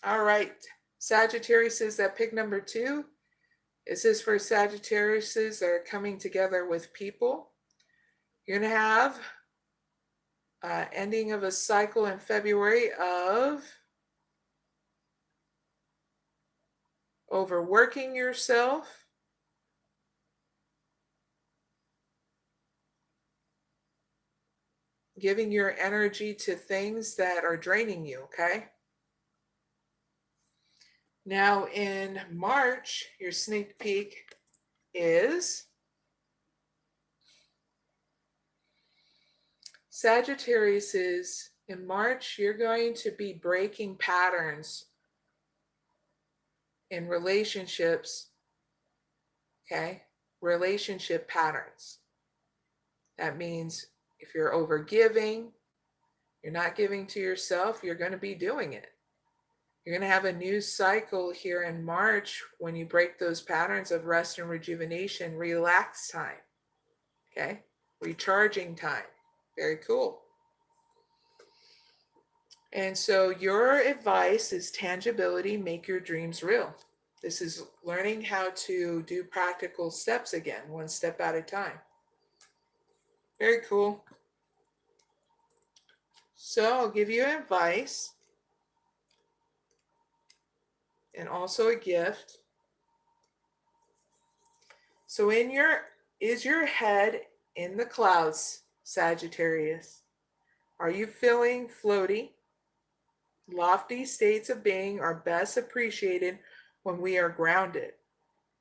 All right. Sagittarius is that pick number 2. This is for Sagittariuses that are coming together with people. You're going to have ending of a cycle in February of overworking yourself, giving your energy to things that are draining you, okay? Now in March, your sneak peek is Sagittarius. In March, you're going to be breaking patterns in relationships, okay? Relationship patterns. That means if you're overgiving, you're not giving to yourself, you're going to be doing it. You're going to have a new cycle here in March when you break those patterns of rest and rejuvenation, relax time, okay? Recharging time. Very cool. And so your advice is tangibility, make your dreams real. This is learning how to do practical steps again, one step at a time. Very cool. So I'll give you advice and also a gift. So is your head in the clouds, Sagittarius? Are you feeling floaty? Lofty states of being are best appreciated when we are grounded.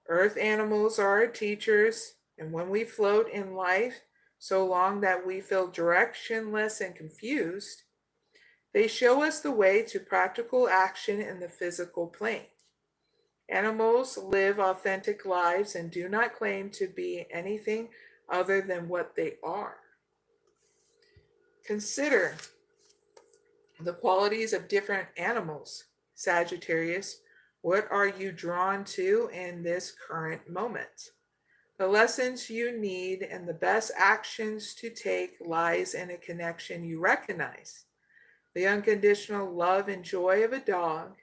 Earth animals are our teachers, and when we float in life so long that we feel directionless and confused, they show us the way to practical action in the physical plane. Animals live authentic lives and do not claim to be anything other than what they are. Consider the qualities of different animals, Sagittarius. What are you drawn to in this current moment? The lessons you need and the best actions to take lies in a connection you recognize. The unconditional love and joy of a dog,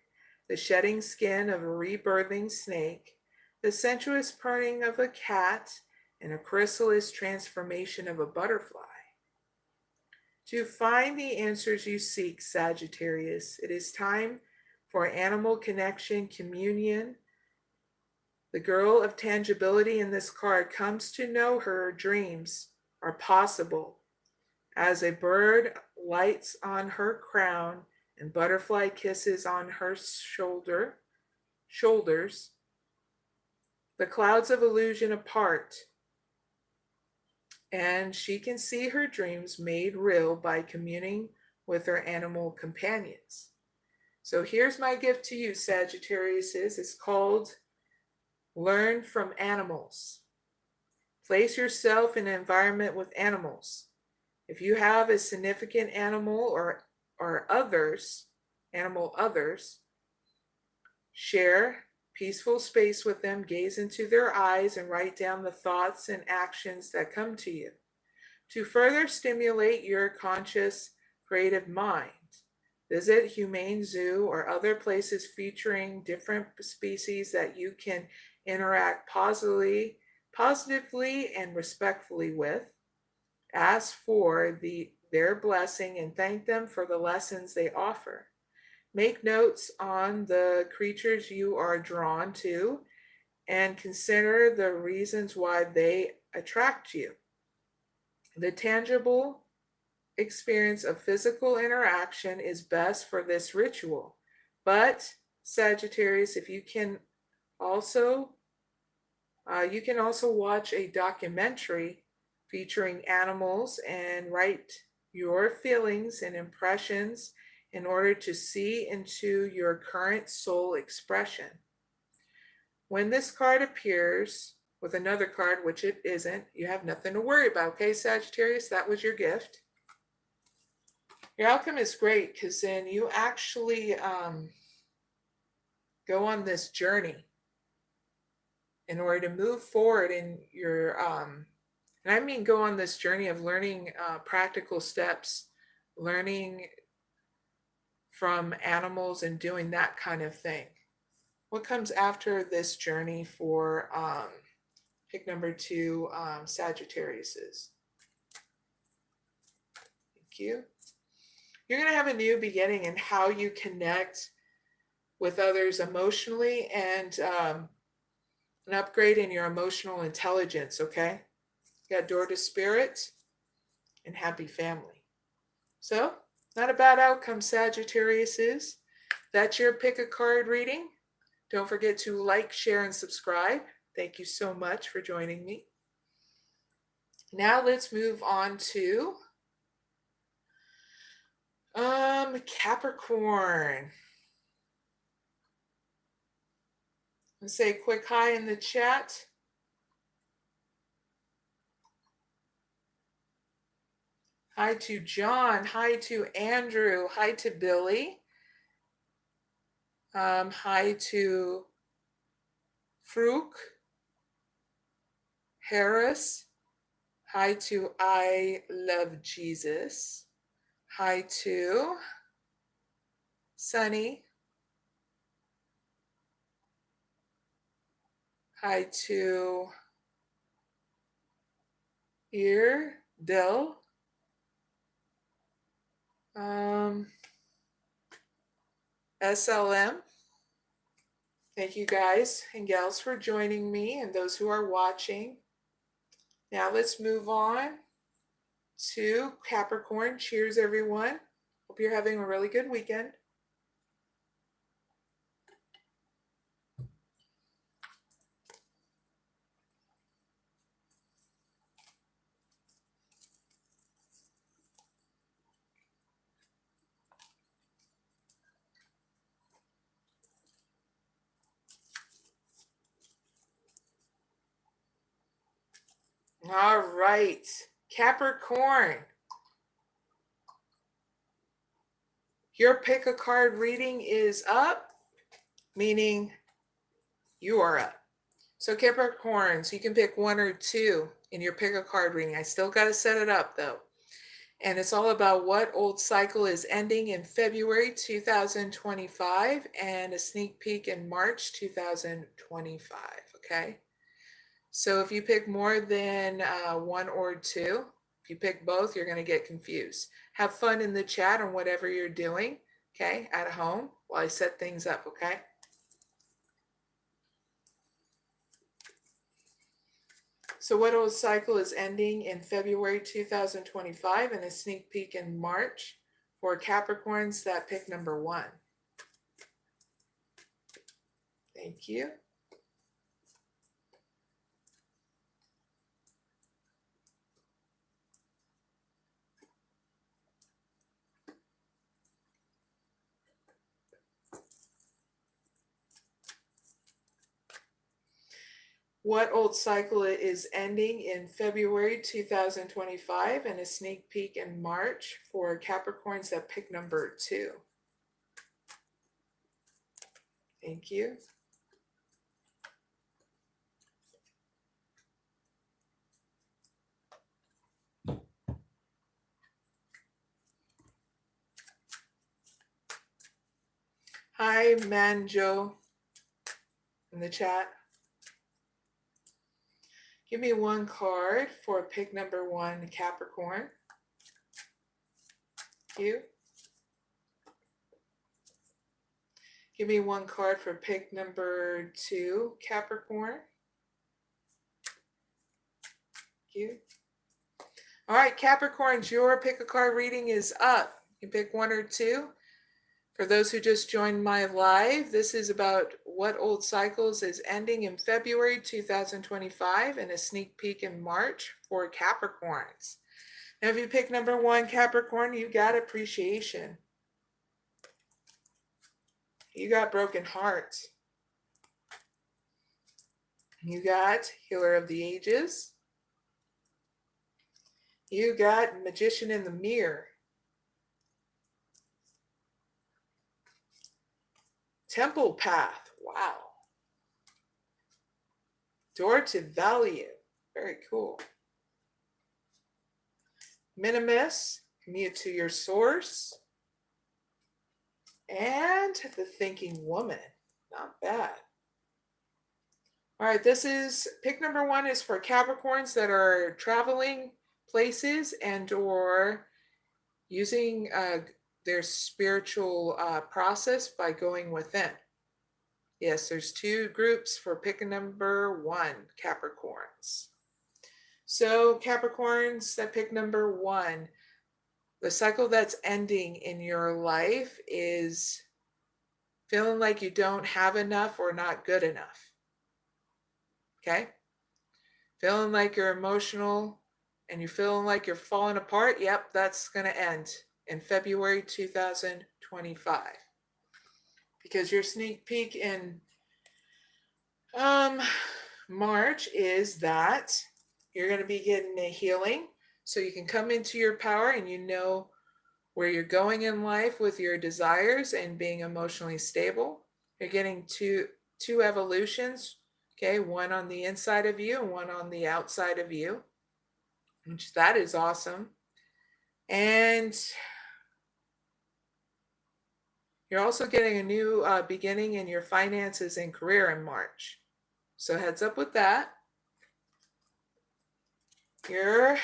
the shedding skin of a rebirthing snake, the sensuous purring of a cat, and a chrysalis transformation of a butterfly. To find the answers you seek, Sagittarius, it is time for animal connection, communion. The girl of tangibility in this card comes to know her dreams are possible. As a bird lights on her crown and butterfly kisses on her shoulders, the clouds of illusion apart, and she can see her dreams made real by communing with her animal companions. So here's my gift to you, Sagittarius. It's called Learn from Animals. Place yourself in an environment with animals. If you have a significant animal or animal others, share peaceful space with them, gaze into their eyes, and write down the thoughts and actions that come to you. To further stimulate your conscious, creative mind, visit humane zoo or other places featuring different species that you can interact positively and respectfully with. Ask for their blessing and thank them for the lessons they offer. Make notes on the creatures you are drawn to and consider the reasons why they attract you. The tangible experience of physical interaction is best for this ritual. But Sagittarius, if you can also watch a documentary featuring animals and write your feelings and impressions in order to see into your current soul expression. When this card appears with another card, which it isn't, you have nothing to worry about, okay, Sagittarius? That was your gift. Your outcome is great because then you actually go on this journey in order to move forward in your And I mean go on this journey of learning practical steps, learning from animals and doing that kind of thing. What comes after this journey for pick number 2, Sagittariuses? Thank you. You're going to have a new beginning in how you connect with others emotionally and an upgrade in your emotional intelligence, okay? You got door to spirit and happy family. So, not a bad outcome, Sagittariuses. That's your pick a card reading. Don't forget to like, share, and subscribe. Thank you so much for joining me. Now let's move on to Capricorn. Let's say a quick hi in the chat. Hi to John. Hi to Andrew. Hi to Billy. Hi to Fruk. Harris. Hi to I Love Jesus. Hi to Sunny. Hi to Dill. SLM. Thank you guys and gals for joining me and those who are watching. Now let's move on to Capricorn. Cheers, everyone. Hope you're having a really good weekend. All right, Capricorn. Your pick a card reading is up, meaning you are up. So Capricorns, you can pick 1 or 2 in your pick a card reading. I still got to set it up though. And it's all about what old cycle is ending in February 2025 and a sneak peek in March 2025, okay? So if you pick more than 1 or 2, if you pick both, you're going to get confused. Have fun in the chat on whatever you're doing, okay, at home while I set things up, okay? So what old cycle is ending in February 2025 and a sneak peek in March for Capricorns that pick number 1? Thank you. What old cycle is ending in February 2025 and a sneak peek in March for Capricorns that pick number 2? Thank you. Hi, Manjo in the chat. Give me 1 card for pick number 1, Capricorn. Thank you. Give me 1 card for pick number 2, Capricorn. Thank you. All right, Capricorns, your pick a card reading is up. You pick 1 or 2. For those who just joined my live, this is about what old cycles is ending in February 2025 and a sneak peek in March for Capricorns. Now, if you pick number 1, Capricorn, you got appreciation. You got broken hearts. You got healer of the ages. You got magician in the mirror. Temple path. Wow. Door to value. Very cool. Minimus, commute to your source. And the thinking woman, not bad. All right, this is pick number 1 is for Capricorns that are traveling places and or using their spiritual process by going within. Yes, there's 2 groups for pick number 1, Capricorns. So Capricorns that pick number 1, the cycle that's ending in your life is feeling like you don't have enough or not good enough. Okay? Feeling like you're emotional and you're feeling like you're falling apart. Yep, that's going to end in February 2025. Because your sneak peek in March is that you're going to be getting a healing so you can come into your power and you know where you're going in life with your desires and being emotionally stable. You're getting two evolutions, okay, one on the inside of you and one on the outside of you, which that is awesome. And you're also getting a new beginning in your finances and career in March. So heads up with that. Your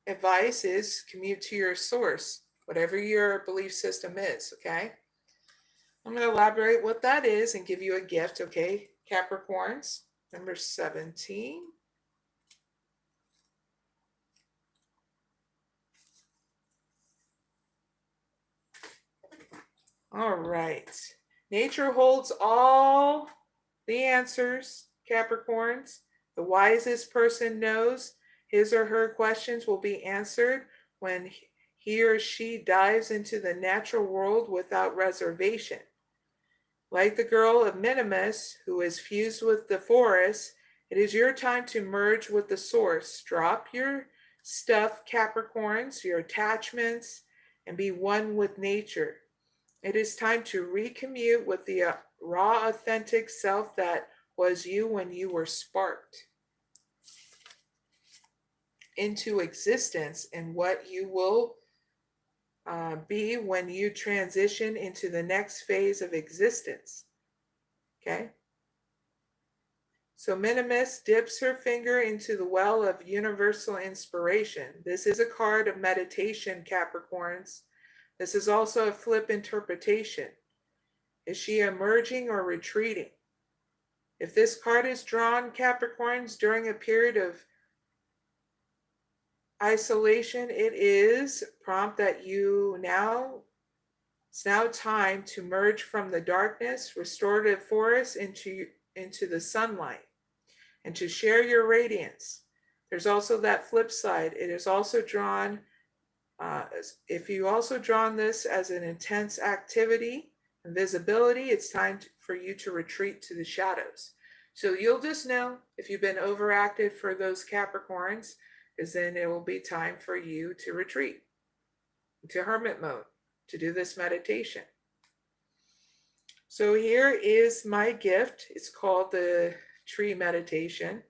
advice is commute to your source, whatever your belief system is, okay? I'm going to elaborate what that is and give you a gift, okay? Capricorns, number 17. All right. Nature holds all the answers, Capricorns. The wisest person knows his or her questions will be answered when he or she dives into the natural world without reservation. Like the girl of Minimus, who is fused with the forest, it is your time to merge with the source. Drop your stuff, Capricorns, your attachments, and be one with nature. It is time to recommute with the raw, authentic self that was you when you were sparked into existence and what you will be when you transition into the next phase of existence. Okay? So Minimus dips her finger into the well of universal inspiration. This is a card of meditation, Capricorns. This is also a flip interpretation. Is she emerging or retreating? If this card is drawn, Capricorns, during a period of isolation, it is prompt that it's now time to merge from the darkness, restorative forest into the sunlight and to share your radiance. There's also that flip side. It is also drawn, if you also drawn this as an intense activity and visibility, it's time for you to retreat to the shadows. So you'll just know if you've been overactive for those Capricorns, is then it will be time for you to retreat to hermit mode to do this meditation. So here is my gift. It's called the tree meditation.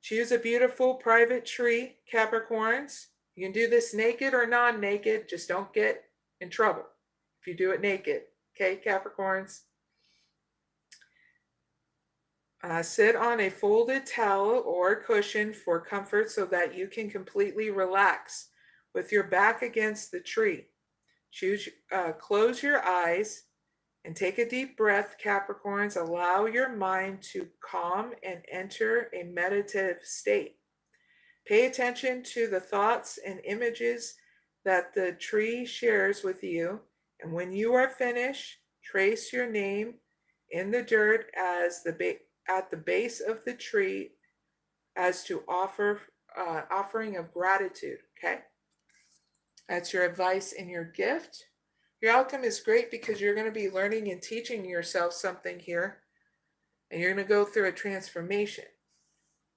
Choose a beautiful private tree, Capricorns. You can do this naked or non-naked. Just don't get in trouble if you do it naked. Okay, Capricorns? Sit on a folded towel or cushion for comfort so that you can completely relax with your back against the tree. Close your eyes and take a deep breath, Capricorns. Allow your mind to calm and enter a meditative state. Pay attention to the thoughts and images that the tree shares with you. And when you are finished, trace your name in the dirt at the base of the tree as to offering of gratitude, okay? That's your advice and your gift. Your outcome is great because you're going to be learning and teaching yourself something here, and you're going to go through a transformation.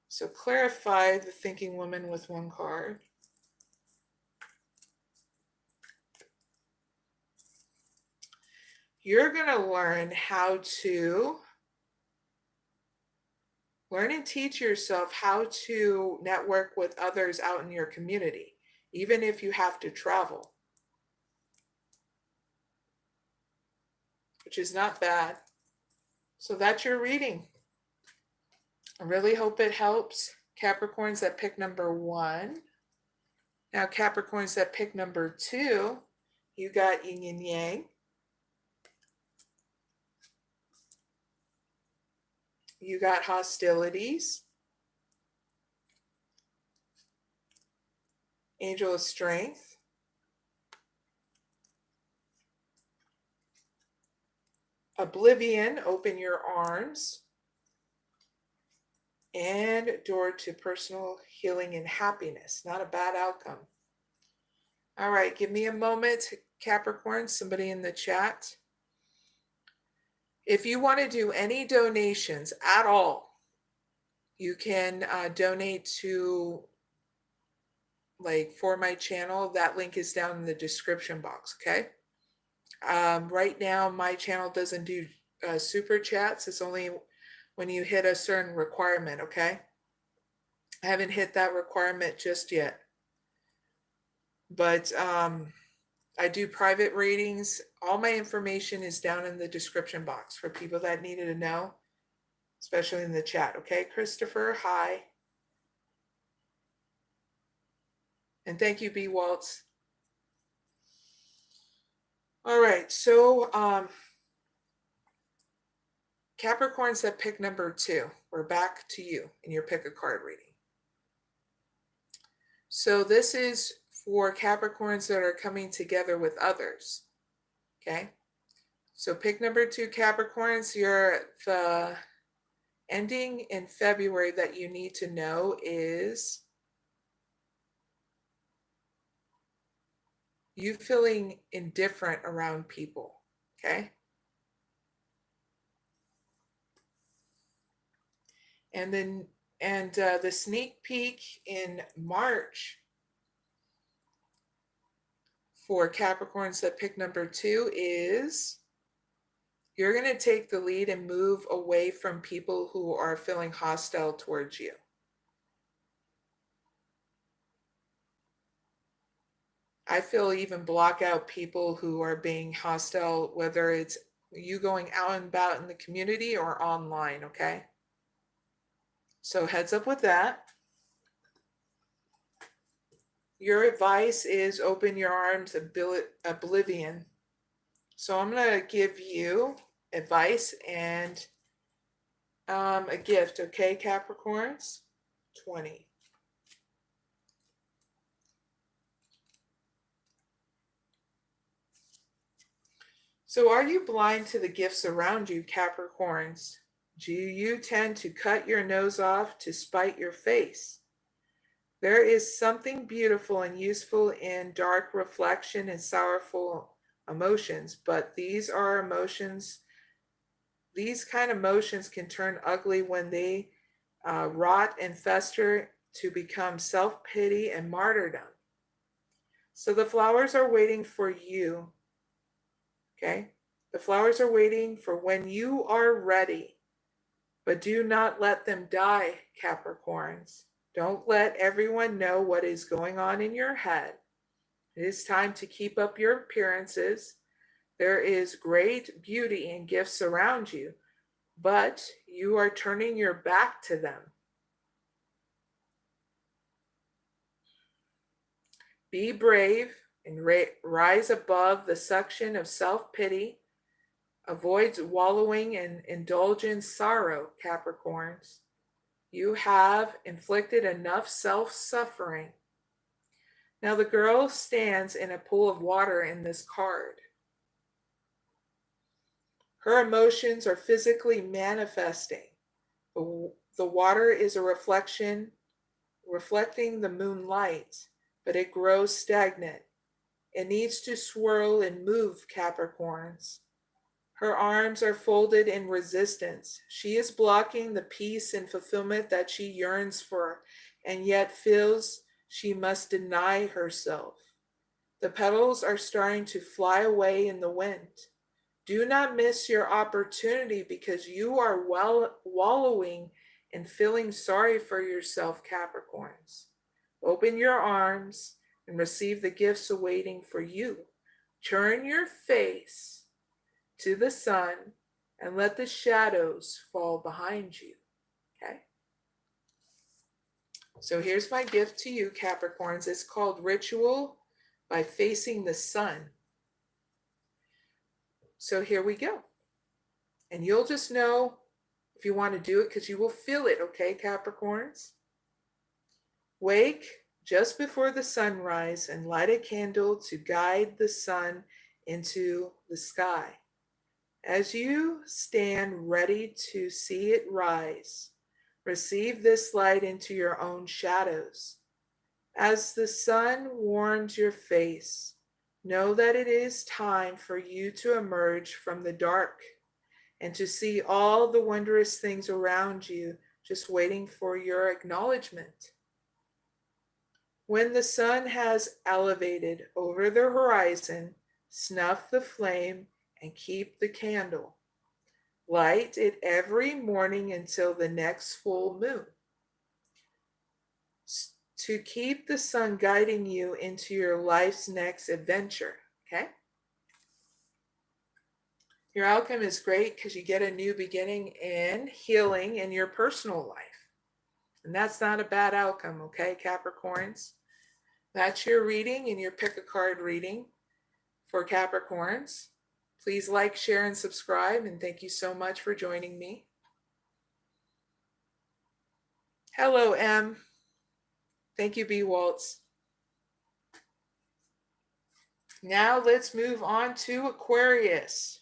So clarify the thinking woman with one card. You're going to learn how to Learn and teach yourself how to network with others out in your community, even if you have to travel, which is not bad. So that's your reading. I really hope it helps Capricorns that pick number 1. Now, Capricorns that pick number 2, you got yin and yang. You got hostilities, angel of strength, oblivion, open your arms, and door to personal healing and happiness. Not a bad outcome. All right, give me a moment, Capricorn, somebody in the chat. If you want to do any donations at all, you can donate to, like, for my channel. That link is down in the description box, okay? Right now, my channel doesn't do super chats. It's only when you hit a certain requirement, okay? I haven't hit that requirement just yet. But I do private readings. All my information is down in the description box for people that needed to know, especially in the chat. Okay, Christopher, hi. And thank you, B. Waltz. All right, so Capricorns that pick number 2, we're back to you in your pick a card reading. So this is for Capricorns that are coming together with others, okay? So pick number 2, Capricorns, the ending in February that you need to know is you feeling indifferent around people, okay? And then, the sneak peek in March for Capricorns that pick number 2 is you're going to take the lead and move away from people who are feeling hostile towards you. I feel even block out people who are being hostile, whether it's you going out and about in the community or online, okay? So heads up with that. Your advice is open your arms, oblivion. So I'm going to give you advice and a gift, okay, Capricorns? 20. So are you blind to the gifts around you, Capricorns? Do you tend to cut your nose off to spite your face? There is something beautiful and useful in dark reflection and sorrowful emotions, but these kind of emotions can turn ugly when they rot and fester to become self-pity and martyrdom. So the flowers are waiting for you, okay? The flowers are waiting for when you are ready, but do not let them die, Capricorns. Don't let everyone know what is going on in your head. It is time to keep up your appearances. There is great beauty and gifts around you, but you are turning your back to them. Be brave and rise above the suction of self-pity. Avoid wallowing in indulgent sorrow, Capricorns. You have inflicted enough self-suffering. Now the girl stands in a pool of water in this card. Her emotions are physically manifesting. The water is a reflecting the moonlight, but it grows stagnant. It needs to swirl and move, Capricorns. Her arms are folded in resistance. She is blocking the peace and fulfillment that she yearns for, and yet feels she must deny herself. The petals are starting to fly away in the wind. Do not miss your opportunity because you are wallowing and feeling sorry for yourself, Capricorns. Open your arms and receive the gifts awaiting for you. Turn your face to the sun and let the shadows fall behind you. Okay? So here's my gift to you, Capricorns. It's called Ritual by Facing the Sun. So here we go. And you'll just know if you want to do it because you will feel it, okay, Capricorns? Wake just before the sunrise and light a candle to guide the sun into the sky. As you stand ready to see it rise, receive this light into your own shadows. As the sun warms your face, know that it is time for you to emerge from the dark and to see all the wondrous things around you just waiting for your acknowledgement. When the sun has elevated over the horizon, snuff the flame and keep the candle. Light it every morning until the next full moon. To keep the sun guiding you into your life's next adventure, okay? Your outcome is great because you get a new beginning and healing in your personal life. And that's not a bad outcome, okay, Capricorns? That's your reading and your pick a card reading for Capricorns. Please like, share, and subscribe, and thank you so much for joining me. Hello, M. Thank you, B. Waltz. Now let's move on to Aquarius.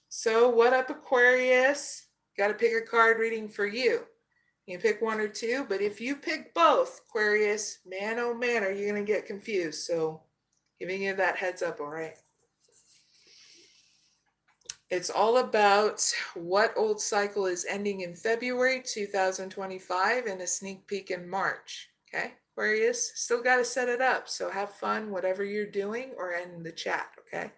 So what up, Aquarius? Got to pick a card reading for you. You can pick one or two, but if you pick both, Aquarius, man, oh man, are you going to get confused? So giving you that heads up, all right? It's all about what old cycle is ending in February 2025 and a sneak peek in March, okay? Aquarius, still got to set it up, so have fun, whatever you're doing, or in the chat, okay?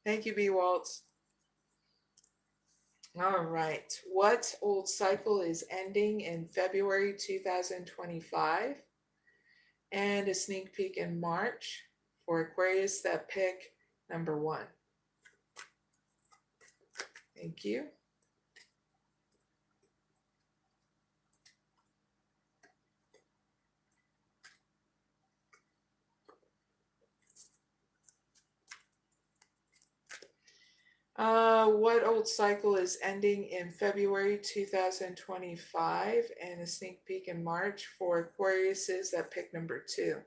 Thank you, B. Waltz. All right. What old cycle is ending in February 2025? And a sneak peek in March for Aquarius that pick number 1. Thank you. What old cycle is ending in February 2025 and a sneak peek in March for Aquariuses that pick number 2.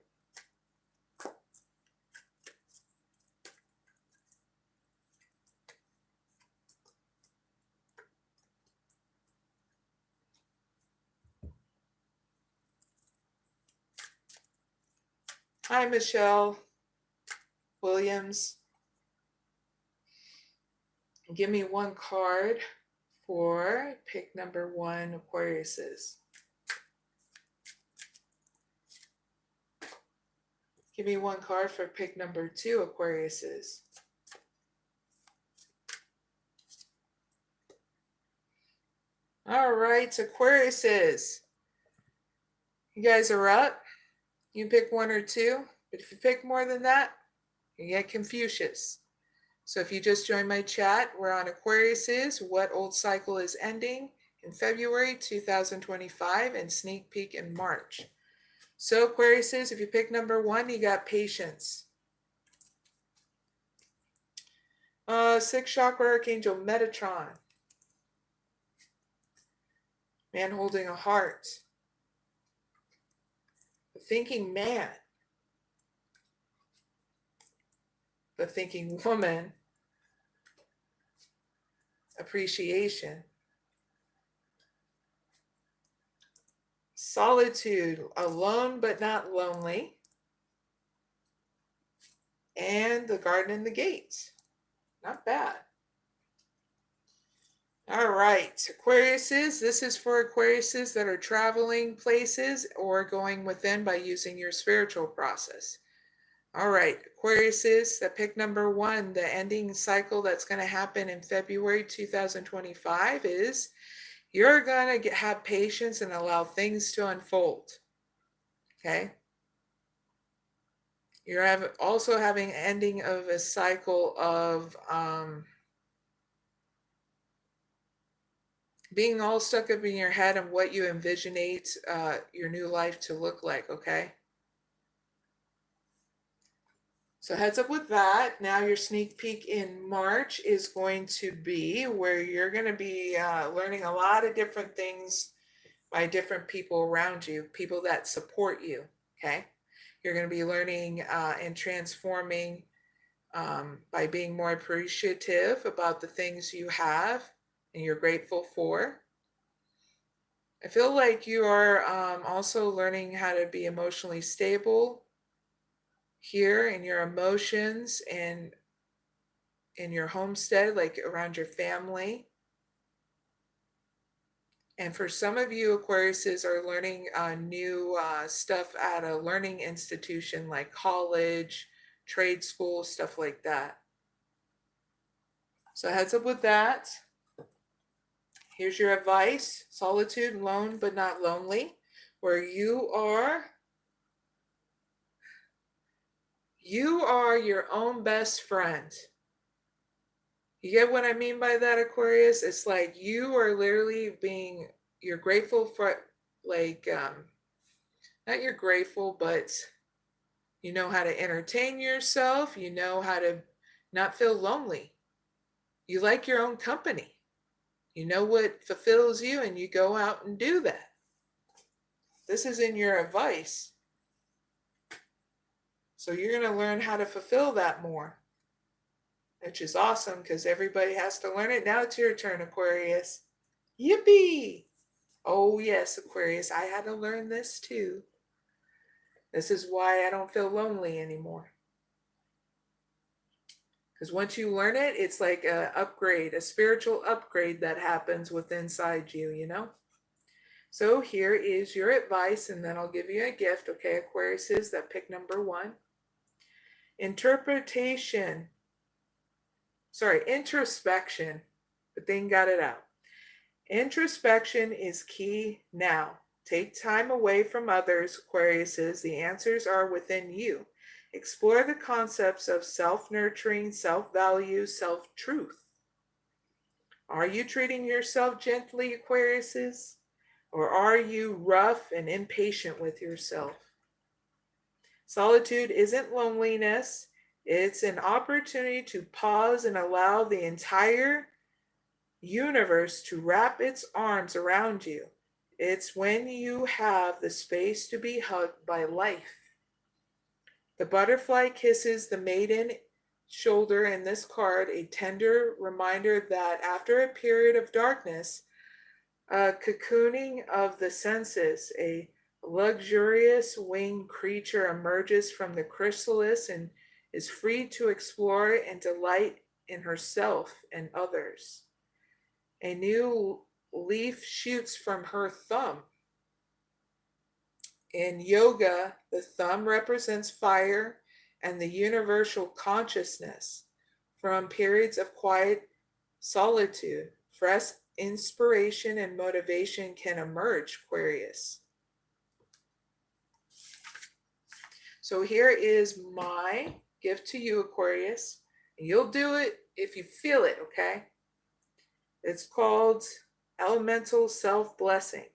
Hi, Michelle Williams. Give me one card for pick number 1, Aquariuses. Give me one card for pick number 2, Aquariuses. All right, Aquariuses. You guys are up. You pick 1 or 2, but if you pick more than that, you get Confucius. So if you just joined my chat, we're on Aquariuses, what old cycle is ending in February 2025 and sneak peek in March. So Aquariuses, if you pick number 1, you got patience. 6th chakra archangel Metatron. Man holding a heart. The thinking man. The thinking woman. Appreciation. Solitude, alone but not lonely. And the garden and the gates. Not bad. All right, Aquariuses, this is for Aquariuses that are traveling places or going within by using your spiritual process. All right, Aquariuses, that pick number 1, the ending cycle that's going to happen in February 2025 is you're going to have patience and allow things to unfold. Okay? You're also having ending of a cycle of being all stuck up in your head and what you envisionate your new life to look like, okay? So heads up with that. Now your sneak peek in March is going to be where you're going to be learning a lot of different things by different people around you, people that support you, okay? You're going to be learning and transforming by being more appreciative about the things you have and you're grateful for. I feel like you are also learning how to be emotionally stable here in your emotions and in your homestead, like around your family. And for some of you, Aquariuses are learning new stuff at a learning institution like college, trade school, stuff like that. So heads up with that. Here's your advice. Solitude, alone but not lonely, where you are your own best friend. You get what I mean by that, Aquarius? It's like you are literally you're grateful for, like, not you're grateful, but you know how to entertain yourself. You know how to not feel lonely. You like your own company. You know what fulfills you, and you go out and do that. This is in your advice. So you're going to learn how to fulfill that more, which is awesome because everybody has to learn it. Now it's your turn, Aquarius. Yippee! Oh, yes, Aquarius, I had to learn this too. This is why I don't feel lonely anymore. Because once you learn it, it's like an upgrade, a spiritual upgrade that happens within inside you, you know? So here is your advice, and then I'll give you a gift, okay, Aquariuses, that pick number 1. Introspection, but then got it out. Introspection is key now. Take time away from others, Aquariuses. The answers are within you. Explore the concepts of self-nurturing, self-value, self-truth. Are you treating yourself gently, Aquariuses? Or are you rough and impatient with yourself? Solitude isn't loneliness. It's an opportunity to pause and allow the entire universe to wrap its arms around you. It's when you have the space to be hugged by life. The butterfly kisses the maiden shoulder in this card, a tender reminder that after a period of darkness, a cocooning of the senses, a luxurious winged creature emerges from the chrysalis and is free to explore and delight in herself and others. A new leaf shoots from her thumb. In yoga, the thumb represents fire and the universal consciousness. From periods of quiet solitude, fresh inspiration and motivation can emerge, Aquarius. So here is my gift to you, Aquarius. You'll do it if you feel it, okay? It's called Elemental Self-Blessing.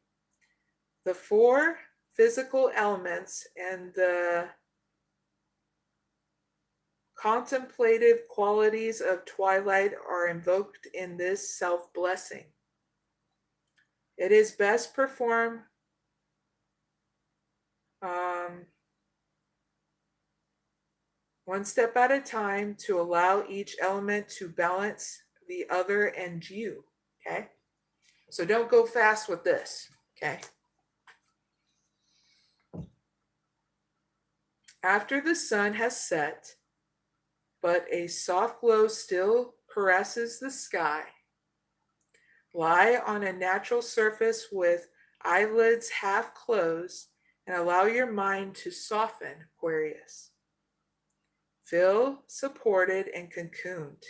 The 4 physical elements and the contemplative qualities of twilight are invoked in this self-blessing. It is best performed one step at a time to allow each element to balance the other and you, okay? So don't go fast with this, okay? After the sun has set, but a soft glow still caresses the sky, lie on a natural surface with eyelids half closed and allow your mind to soften, Aquarius. Feel supported and cocooned.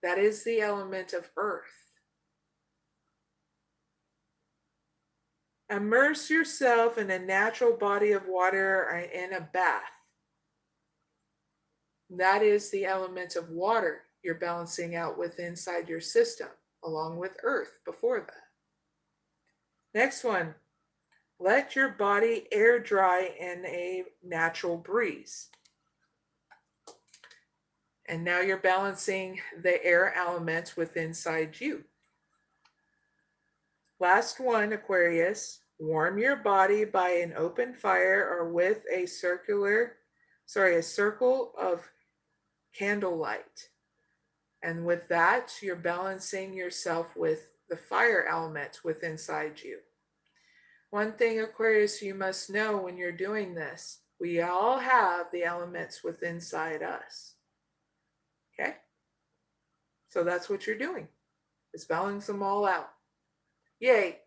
That is the element of earth. Immerse yourself in a natural body of water or in a bath. That is the element of water you're balancing out with inside your system, along with earth before that. Next one, let your body air dry in a natural breeze. And now you're balancing the air element with inside you. Last one, Aquarius, warm your body by an open fire or with a circle of candlelight. And with that, you're balancing yourself with the fire element with inside you. One thing, Aquarius, you must know when you're doing this, we all have the elements within inside us. Okay? So that's what you're doing, is balance them all out. Yay.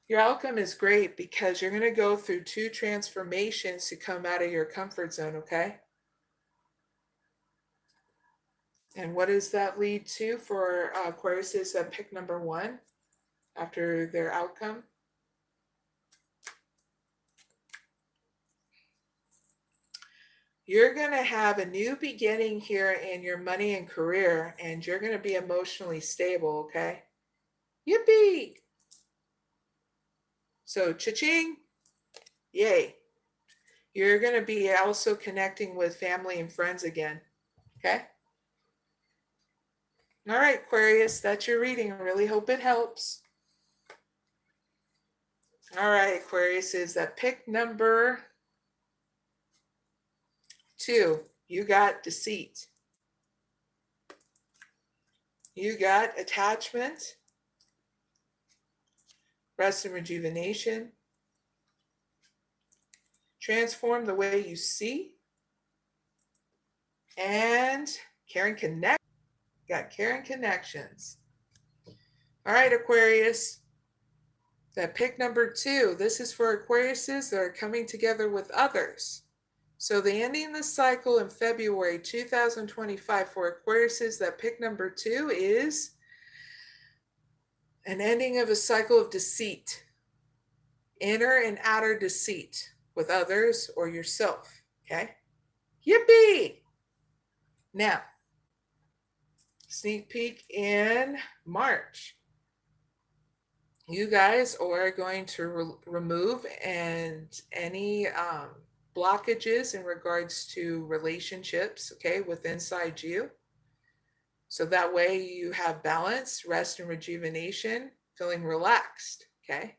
Your outcome is great because you're going to go through 2 transformations to come out of your comfort zone, okay? And what does that lead to for Aquariuses that pick number 1 after their outcome? You're going to have a new beginning here in your money and career, and you're going to be emotionally stable, okay? Yippee! So, cha-ching! Yay! You're going to be also connecting with family and friends again, okay? All right, Aquarius, that's your reading. I really hope it helps. All right, Aquarius, is that pick number 2. You got deceit. You got attachment, rest and rejuvenation, transform the way you see, and caring connect. Got caring connections. All right, Aquarius. That pick number 2. This is for Aquariuses that are coming together with others. So the ending the cycle in February 2025 for Aquariuses that pick number 2 is an ending of a cycle of deceit. Inner and outer deceit with others or yourself. Okay? Yippee! Now, sneak peek in March. You guys are going to remove any blockages in regards to relationships, okay, with inside you. So that way you have balance, rest, and rejuvenation, feeling relaxed, okay?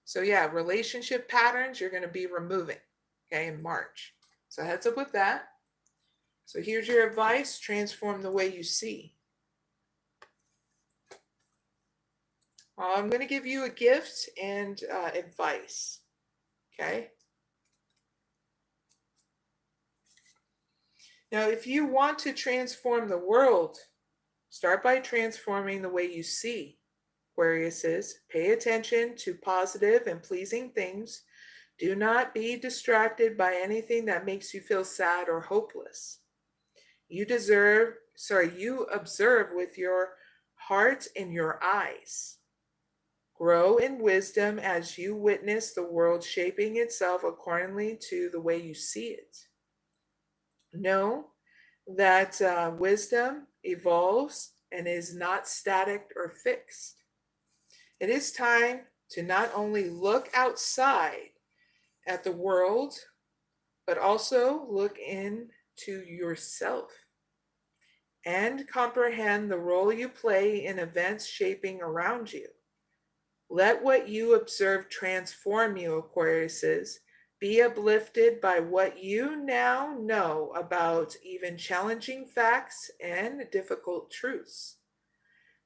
So yeah, relationship patterns you're going to be removing, okay, in March. So heads up with that. So here's your advice: transform the way you see. I'm going to give you a gift and advice, okay? Now, if you want to transform the world, start by transforming the way you see. Aquariuses, pay attention to positive and pleasing things. Do not be distracted by anything that makes you feel sad or hopeless. You observe with your heart and your eyes. Grow in wisdom as you witness the world shaping itself accordingly to the way you see it. Know that wisdom evolves and is not static or fixed. It is time to not only look outside at the world, but also look into yourself and comprehend the role you play in events shaping around you. Let what you observe transform you, Aquariuses. Be uplifted by what you now know about even challenging facts and difficult truths.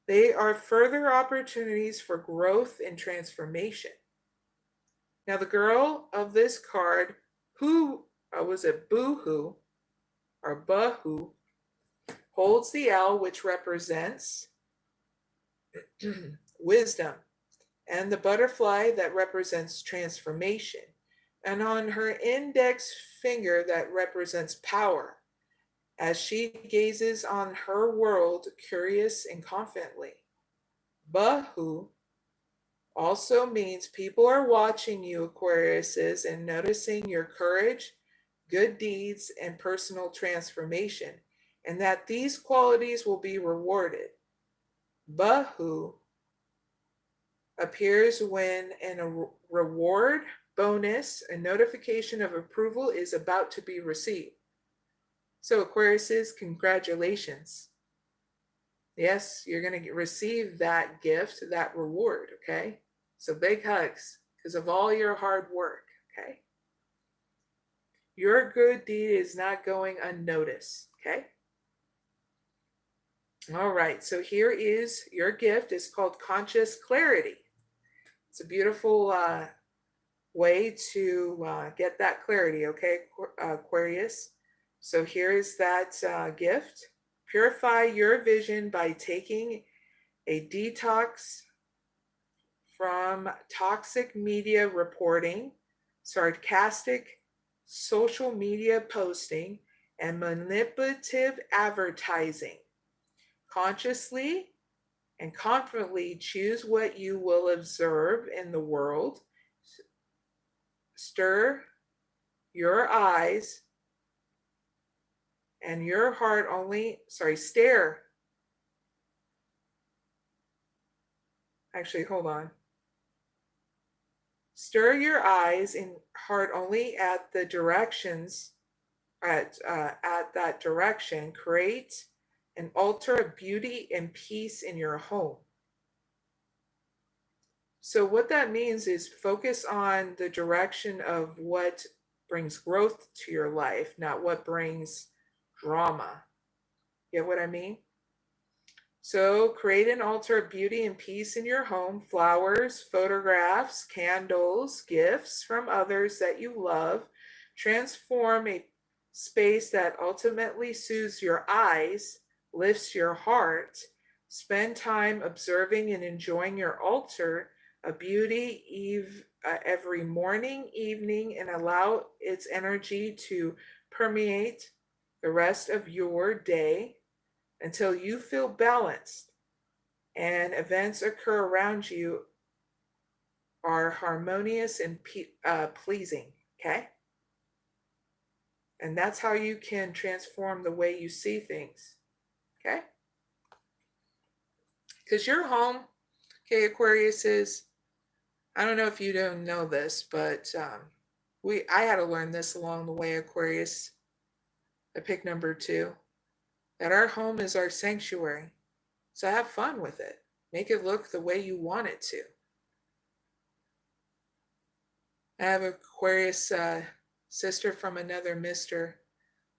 They are further opportunities for growth and transformation. Now, the girl of this card, who was it Boohoo or Bahu, holds the L, which represents wisdom, and the butterfly that represents transformation, and on her index finger that represents power, as she gazes on her world curious and confidently. Bahu also means people are watching you, Aquariuses, and noticing your courage, good deeds, and personal transformation, and that these qualities will be rewarded. Bahu appears when a reward, bonus, a notification of approval is about to be received. So Aquariuses, congratulations. Yes, you're going to receive that gift, that reward, okay? So big hugs because of all your hard work, okay? Your good deed is not going unnoticed, okay? All right, so here is your gift. It's called Conscious Clarity. It's a beautiful way to get that clarity, okay, Aquarius? So here is that gift. Purify your vision by taking a detox from toxic media reporting, sarcastic social media posting, and manipulative advertising. Consciously and confidently choose what you will observe in the world. Stir your eyes and your heart only, stare. Actually, hold on. Stir your eyes and heart only at the directions, at that direction. Create an altar of beauty and peace in your home. So what that means is focus on the direction of what brings growth to your life, not what brings drama. Get what I mean? So create an altar of beauty and peace in your home. Flowers, photographs, candles, gifts from others that you love. Transform a space that ultimately soothes your eyes, lifts your heart. Spend time observing and enjoying your altar of beauty every morning, evening, and allow its energy to permeate the rest of your day until you feel balanced and events occur around you are harmonious and pleasing, okay? And that's how you can transform the way you see things, okay? Because your home, okay, Aquarius, I don't know if you don't know this, but I had to learn this along the way, Aquarius. I picked number 2. That our home is our sanctuary. So have fun with it. Make it look the way you want it to. I have an Aquarius sister from another mister.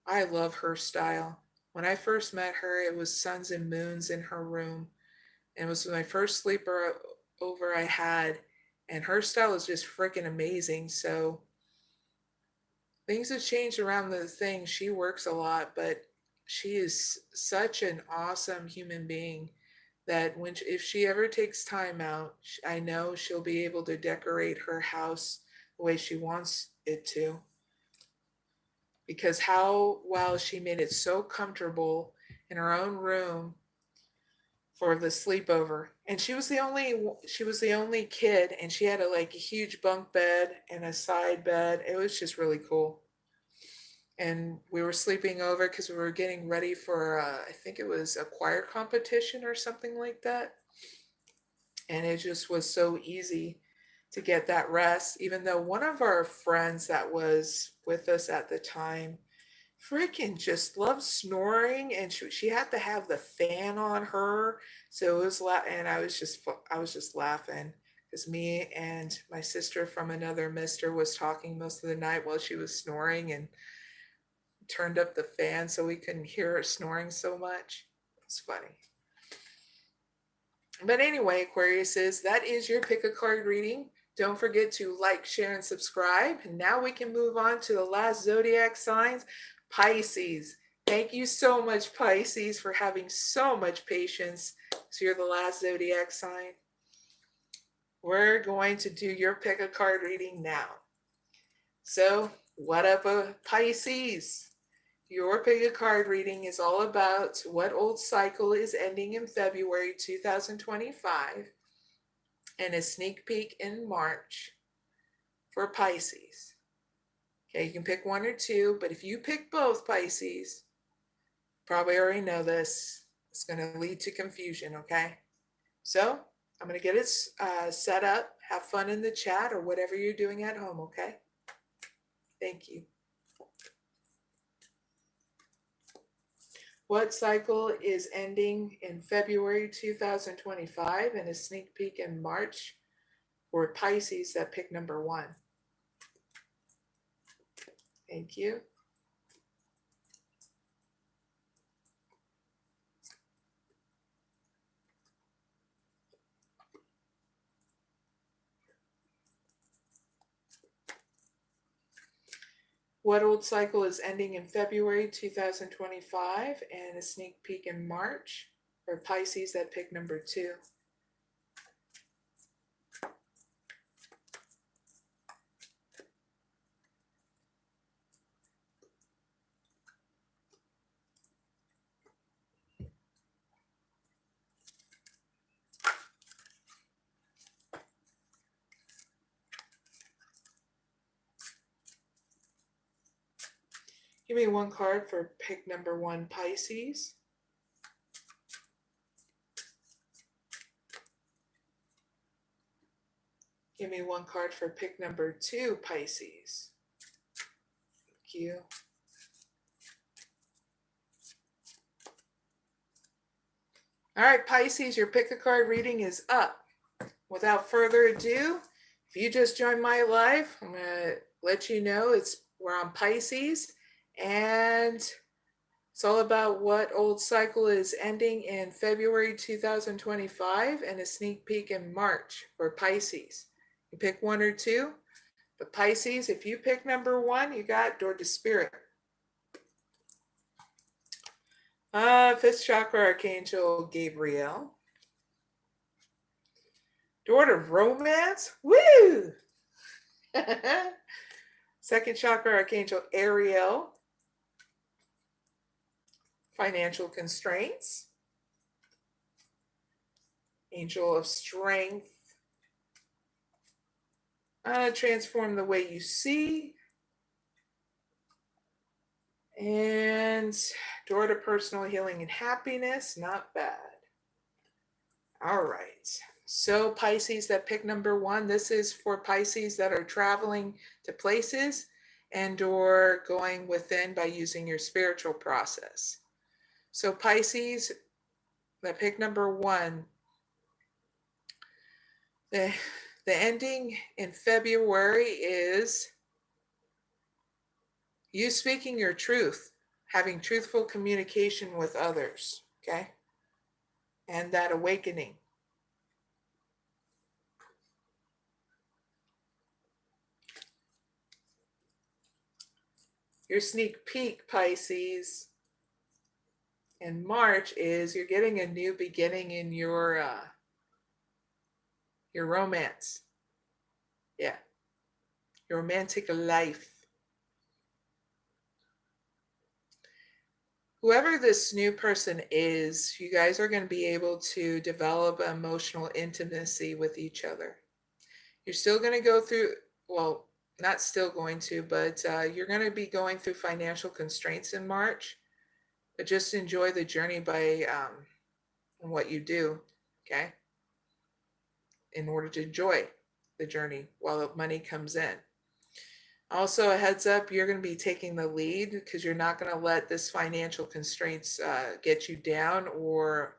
I love her style. When I first met her, it was suns and moons in her room. And it was my first sleeper over I had. And her style is just freaking amazing. So things have changed around the thing. She works a lot, but she is such an awesome human being that if she ever takes time out, I know she'll be able to decorate her house the way she wants it to. Because she made it so comfortable in her own room for the sleepover. And she was the only kid, and she had a huge bunk bed and a side bed. It was just really cool. And we were sleeping over because we were getting ready for, I think it was a choir competition or something like that. And it just was so easy to get that rest, even though one of our friends that was with us at the time freaking just loved snoring, and she had to have the fan on her. So it was and I was just laughing because me and my sister from another mister was talking most of the night while she was snoring, and turned up the fan so we couldn't hear her snoring so much. It's funny. But anyway, Aquarius, that is your pick a card reading. Don't forget to like, share, and subscribe. And now we can move on to the last zodiac signs, Pisces. Thank you so much, Pisces, for having so much patience. So you're the last zodiac sign. We're going to do your pick a card reading now. So what up, Pisces? Your pick a card reading is all about what old cycle is ending in February 2025 and a sneak peek in March for Pisces. Okay, you can pick one or two, but if you pick both, Pisces, probably already know this, it's going to lead to confusion, okay? So I'm going to get it set up. Have fun in the chat or whatever you're doing at home, okay? Thank you. What cycle is ending in February 2025 and a sneak peek in March for Pisces that pick number 1? Thank you. What old cycle is ending in February 2025 and a sneak peek in March for Pisces that pick number 2? Give me one card for pick number 1, Pisces. Give me one card for pick number 2, Pisces. Thank you. All right, Pisces, your pick a card reading is up. Without further ado, if you just joined my live, I'm going to let you know we're on Pisces. And it's all about what old cycle is ending in February 2025 and a sneak peek in March for Pisces. You pick one or two, but Pisces, if you pick number 1, you got Door to Spirit. 5th chakra Archangel Gabriel. Door to Romance. Woo! 2nd chakra Archangel Ariel. Financial Constraints. Angel of Strength. Transform the way you see. And Door to Personal Healing and Happiness. Not bad. All right. So Pisces that pick number 1, this is for Pisces that are traveling to places and or going within by using your spiritual process. So Pisces that pick number 1, the ending in February is you speaking your truth, having truthful communication with others, okay? And that awakening. Your sneak peek, Pisces, in March is you're getting a new beginning in your romance. Yeah. Your romantic life. Whoever this new person is, you guys are going to be able to develop emotional intimacy with each other. You're still going to go through, well, not still going to, but you're going to be going through financial constraints in March. But just enjoy the journey by what you do, okay? In order to enjoy the journey while the money comes in. Also, a heads up, you're going to be taking the lead because you're not going to let this financial constraints get you down or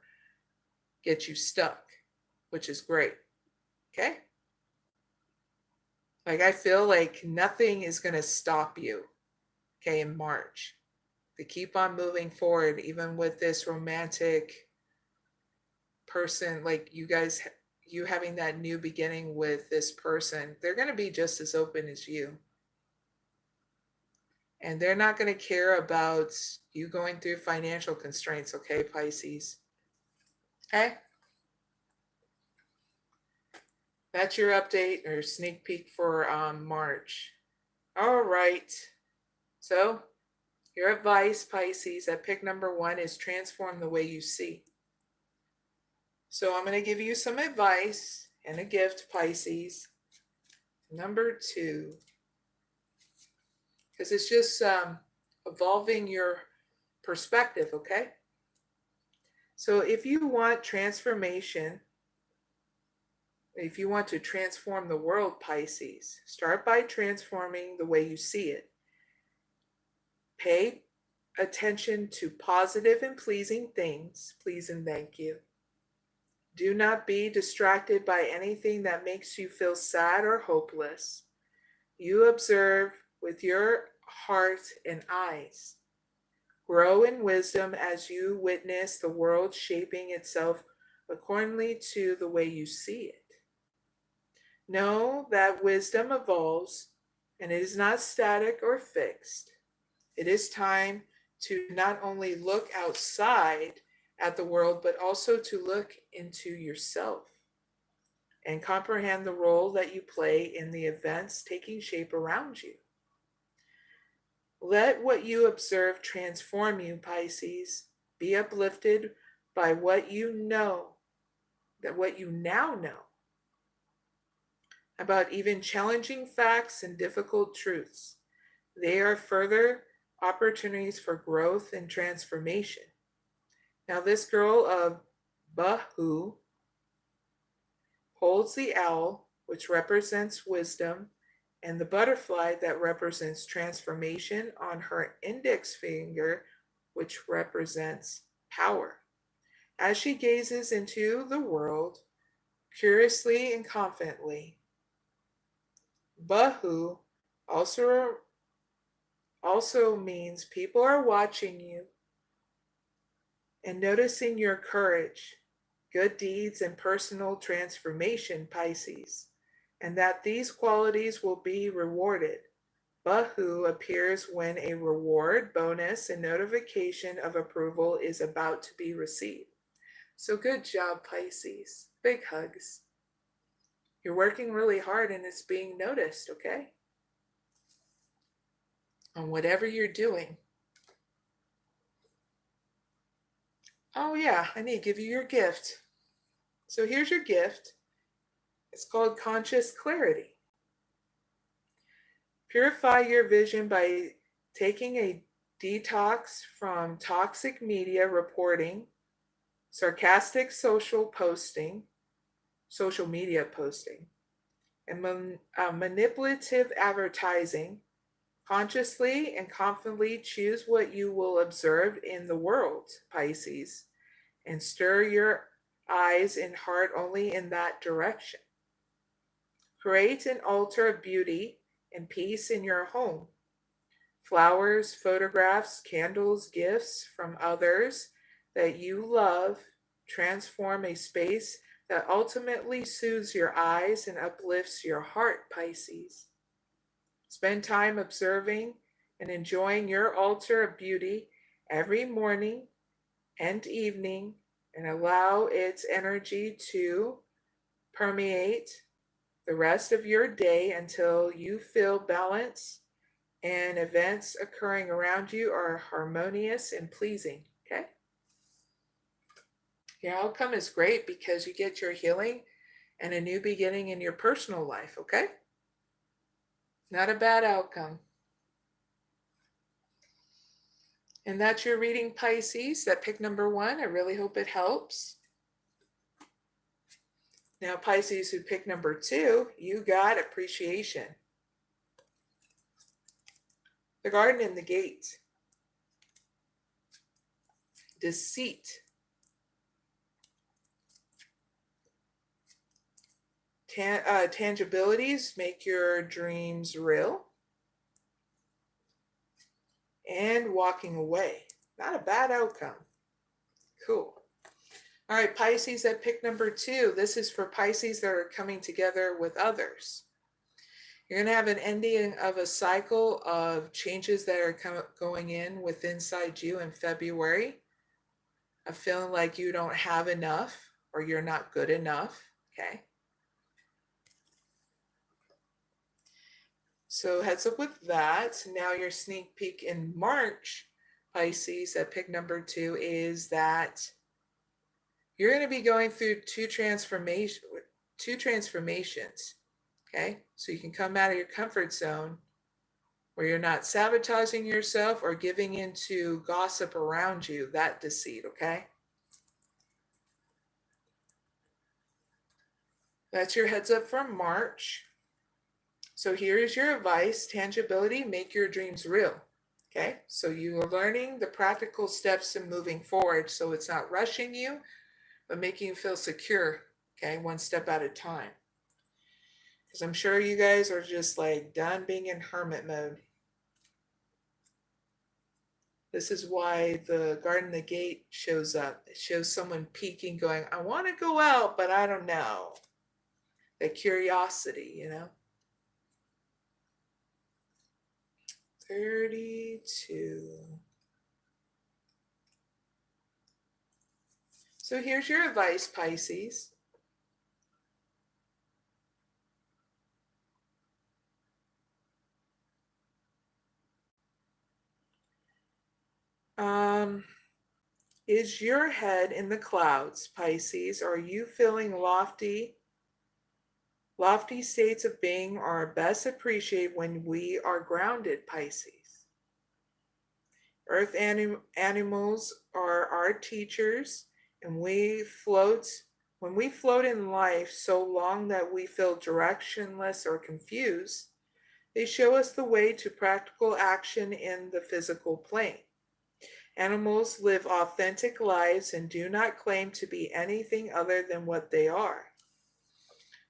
get you stuck, which is great, okay? Like, I feel like nothing is going to stop you, okay, in March. To keep on moving forward, even with this romantic person, like you guys, you having that new beginning with this person, they're going to be just as open as you. And they're not going to care about you going through financial constraints, okay, Pisces? Okay? That's your update or sneak peek for March. All right. So, your advice, Pisces, at pick number 1 is transform the way you see. So, I'm going to give you some advice and a gift, Pisces. Number 2. Because it's just evolving your perspective, okay? So if you want transformation, if you want to transform the world, Pisces, start by transforming the way you see it. Pay attention to positive and pleasing things, please and thank you. Do not be distracted by anything that makes you feel sad or hopeless. You observe with your heart and eyes. Grow in wisdom as you witness the world shaping itself accordingly to the way you see it. Know that wisdom evolves and it is not static or fixed. It is time to not only look outside at the world, but also to look into yourself and comprehend the role that you play in the events taking shape around you. Let what you observe transform you, Pisces. Be uplifted by what you know, that what you now know about even challenging facts and difficult truths. They are further opportunities for growth and transformation. Now, this girl of Bahu holds the owl, which represents wisdom, and the butterfly that represents transformation on her index finger, which represents power. As she gazes into the world, curiously and confidently, Bahu also means people are watching you and noticing your courage, good deeds, and personal transformation, Pisces, and that these qualities will be rewarded. Bahu appears when a reward, bonus, and notification of approval is about to be received. So good job, Pisces. Big hugs. You're working really hard and it's being noticed, okay? On whatever you're doing. Oh yeah, I need to give you your gift. So here's your gift. It's called Conscious Clarity. Purify your vision by taking a detox from toxic media reporting, sarcastic social media posting, and manipulative advertising. Consciously and confidently choose what you will observe in the world, Pisces, and stir your eyes and heart only in that direction. Create an altar of beauty and peace in your home. Flowers, photographs, candles, gifts from others that you love transform a space that ultimately soothes your eyes and uplifts your heart, Pisces. Spend time observing and enjoying your altar of beauty every morning and evening, and allow its energy to permeate the rest of your day until you feel balance and events occurring around you are harmonious and pleasing, okay? Your outcome is great because you get your healing and a new beginning in your personal life, okay? Not a bad outcome. And that's your reading, Pisces. That pick number 1. I really hope it helps. Now, Pisces who pick number 2, you got appreciation. The garden and the gate. Deceit. Tangibilities make your dreams real. And walking away. Not a bad outcome. Cool. All right, Pisces at pick number 2. This is for Pisces that are coming together with others. You're going to have an ending of a cycle of changes that are going in with inside you in February, of feeling like you don't have enough or you're not good enough, okay? So heads up with that. Now your sneak peek in March, Pisces, at pick number 2, is that you're going to be going through two transformations, okay? So you can come out of your comfort zone where you're not sabotaging yourself or giving into gossip around you, that deceit, okay? That's your heads up for March. So here is your advice: tangibility, make your dreams real. Okay, so you are learning the practical steps in moving forward, so it's not rushing you, but making you feel secure, okay, one step at a time. Because I'm sure you guys are just like done being in hermit mode. This is why the Garden the Gate shows up. It shows someone peeking, going, I want to go out, but I don't know. The curiosity, you know. 32. So here's your advice, Pisces. Is your head in the clouds, Pisces? Are you feeling lofty? Lofty states of being are best appreciated when we are grounded, Pisces. Earth animals are our teachers, and when we float in life so long that we feel directionless or confused, they show us the way to practical action in the physical plane. Animals live authentic lives and do not claim to be anything other than what they are.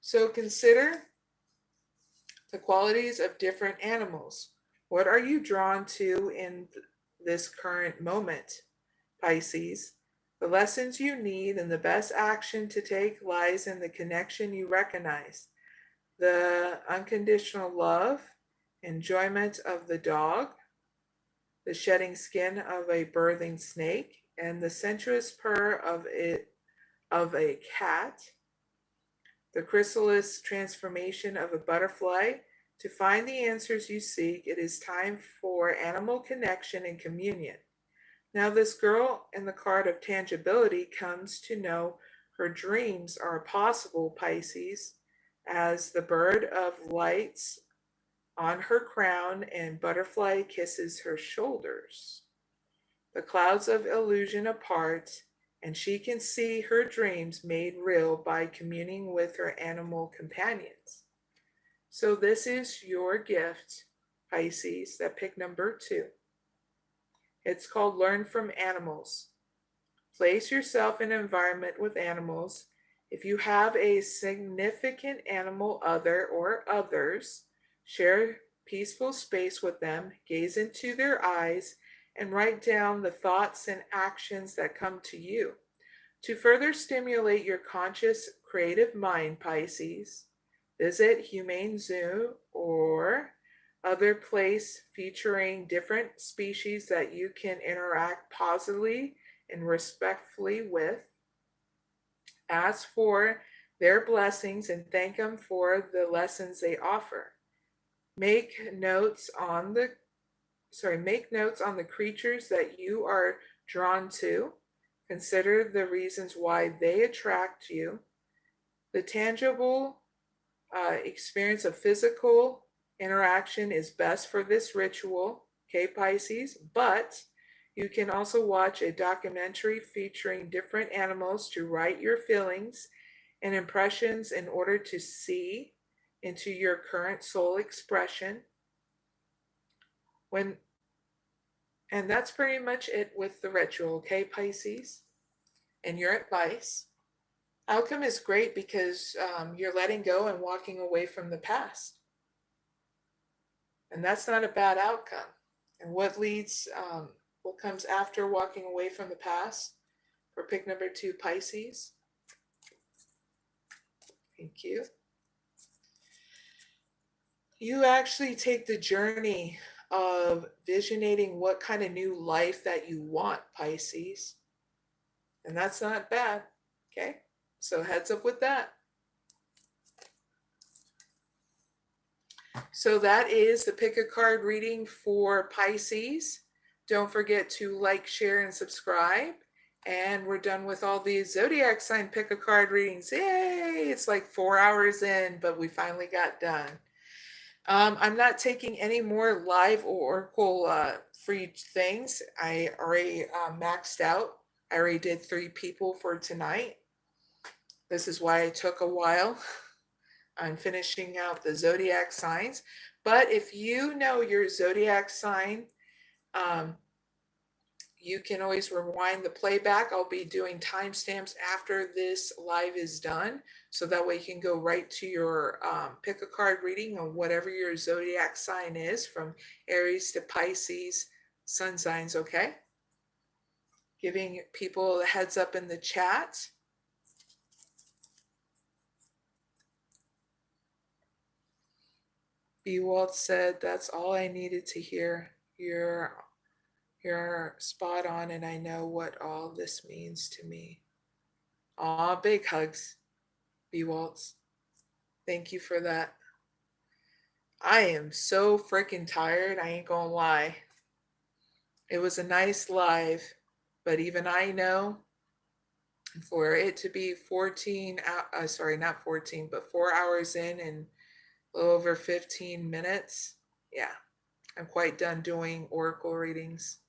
So consider the qualities of different animals. What are you drawn to in this current moment, Pisces? The lessons you need and the best action to take lies in the connection you recognize. The unconditional love, enjoyment of the dog, the shedding skin of a birthing snake, and the sensuous purr of a cat, the chrysalis transformation of a butterfly. To find the answers you seek, it is time for animal connection and communion. Now this girl in the card of tangibility comes to know her dreams are possible, Pisces, as the bird of lights on her crown and butterfly kisses her shoulders. The clouds of illusion apart, and she can see her dreams made real by communing with her animal companions. So this is your gift, Pisces, that pick number 2. It's called Learn from Animals. Place yourself in an environment with animals. If you have a significant animal other or others, share peaceful space with them, gaze into their eyes, and write down the thoughts and actions that come to you. To further stimulate your conscious, creative mind, Pisces, visit Humane Zoo or other place featuring different species that you can interact positively and respectfully with. Ask for their blessings and thank them for the lessons they offer. Make notes on the creatures that you are drawn to. Consider the reasons why they attract you. The tangible experience of physical interaction is best for this ritual, okay, Pisces, but you can also watch a documentary featuring different animals to write your feelings and impressions in order to see into your current soul expression. And that's pretty much it with the ritual, okay, Pisces? And your advice. Outcome is great because you're letting go and walking away from the past. And that's not a bad outcome. And what comes after walking away from the past? for pick number 2, Pisces. Thank you. You actually take the journey of visionating what kind of new life that you want, Pisces. And that's not bad, okay? So heads up with that. So that is the pick a card reading for Pisces. Don't forget to like, share, and subscribe. And we're done with all these zodiac sign pick a card readings. Yay! It's like 4 hours in, but we finally got done. I'm not taking any more live oracle free things. I already maxed out. I already did 3 people for tonight. This is why it took a while. I'm finishing out the zodiac signs. But if you know your zodiac sign, you can always rewind the playback. I'll be doing timestamps after this live is done, so that way you can go right to your pick a card reading on whatever your zodiac sign is, from Aries to Pisces, sun signs, okay? Giving people a heads up in the chat. B. Walt said, that's all I needed to hear. You're spot on, and I know what all this means to me. Aw, big hugs, B. Waltz. Thank you for that. I am so freaking tired, I ain't gonna lie. It was a nice live, but even I know for it to be 4 hours in and a little over 15 minutes, yeah, I'm quite done doing oracle readings.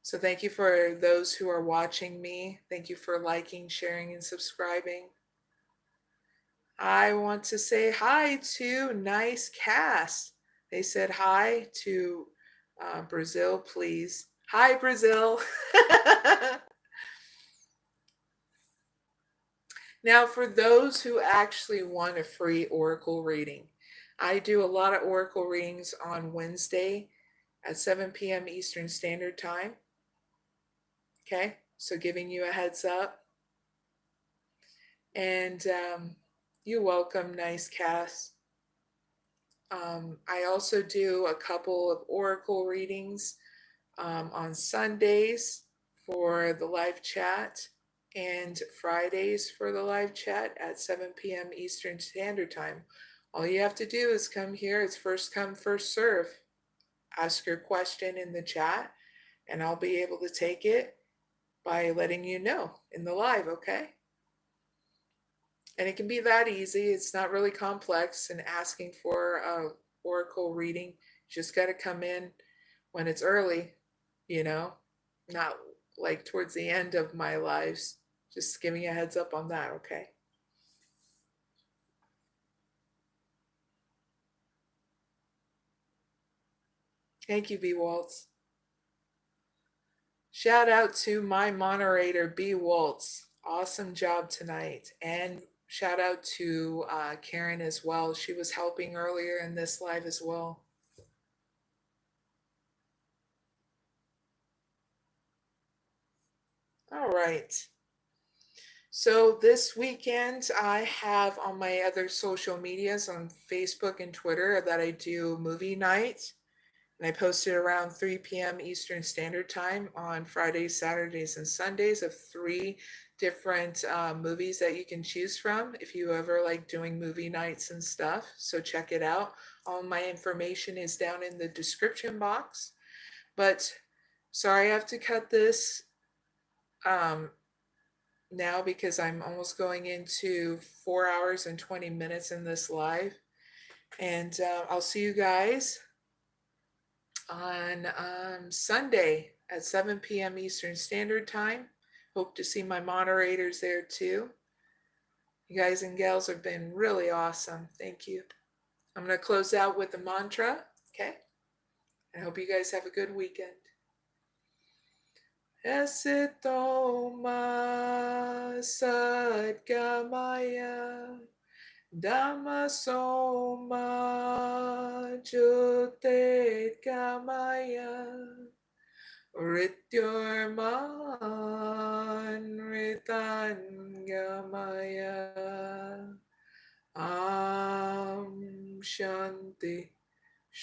So thank you for those who are watching me. Thank you for liking, sharing, and subscribing. I want to say hi to Nice Cast. They said hi to Brazil, please. Hi, Brazil. Now, for those who actually want a free oracle reading, I do a lot of oracle readings on Wednesday at 7 p.m. Eastern Standard Time. Okay, so giving you a heads up. And you're welcome, Nice Cass. I also do a couple of oracle readings on Sundays for the live chat and Fridays for the live chat at 7 p.m. Eastern Standard Time. All you have to do is come here. It's first come, first serve. Ask your question in the chat, and I'll be able to take it by letting you know in the live, okay? And it can be that easy. It's not really complex. And asking for a oracle reading, just got to come in when it's early, you know, not like towards the end of my lives. Just giving a heads up on that, okay? Thank you, B. Waltz. Shout out to my moderator, B. Waltz. Awesome job tonight. And shout out to Karen as well. She was helping earlier in this live as well. All right. So this weekend, I have on my other social medias on Facebook and Twitter that I do movie night. And I post it around 3 p.m. Eastern Standard Time on Fridays, Saturdays, and Sundays of 3 different movies that you can choose from if you ever like doing movie nights and stuff. So check it out. All my information is down in the description box. But sorry, I have to cut this now because I'm almost going into 4 hours and 20 minutes in this live. And I'll see you guys on Sunday at 7 p.m. Eastern Standard Time. Hope to see my moderators there too. You guys and gals have been really awesome. Thank you. I'm going to close out with the mantra, okay? I hope you guys have a good weekend. Esitoma sadgamaya Dhammasoma Jyotit Gamaya Rityorman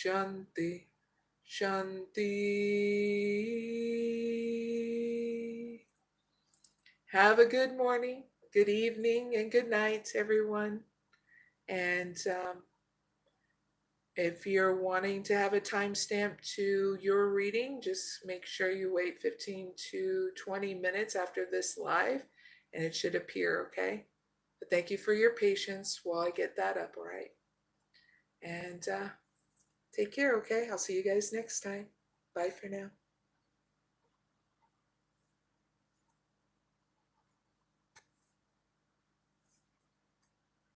Shanti. Shanti. Have a good morning, good evening, and good night, everyone. And if you're wanting to have a timestamp to your reading, just make sure you wait 15 to 20 minutes after this live, and it should appear, okay? But thank you for your patience while I get that up, all right? And take care, okay? I'll see you guys next time. Bye for now.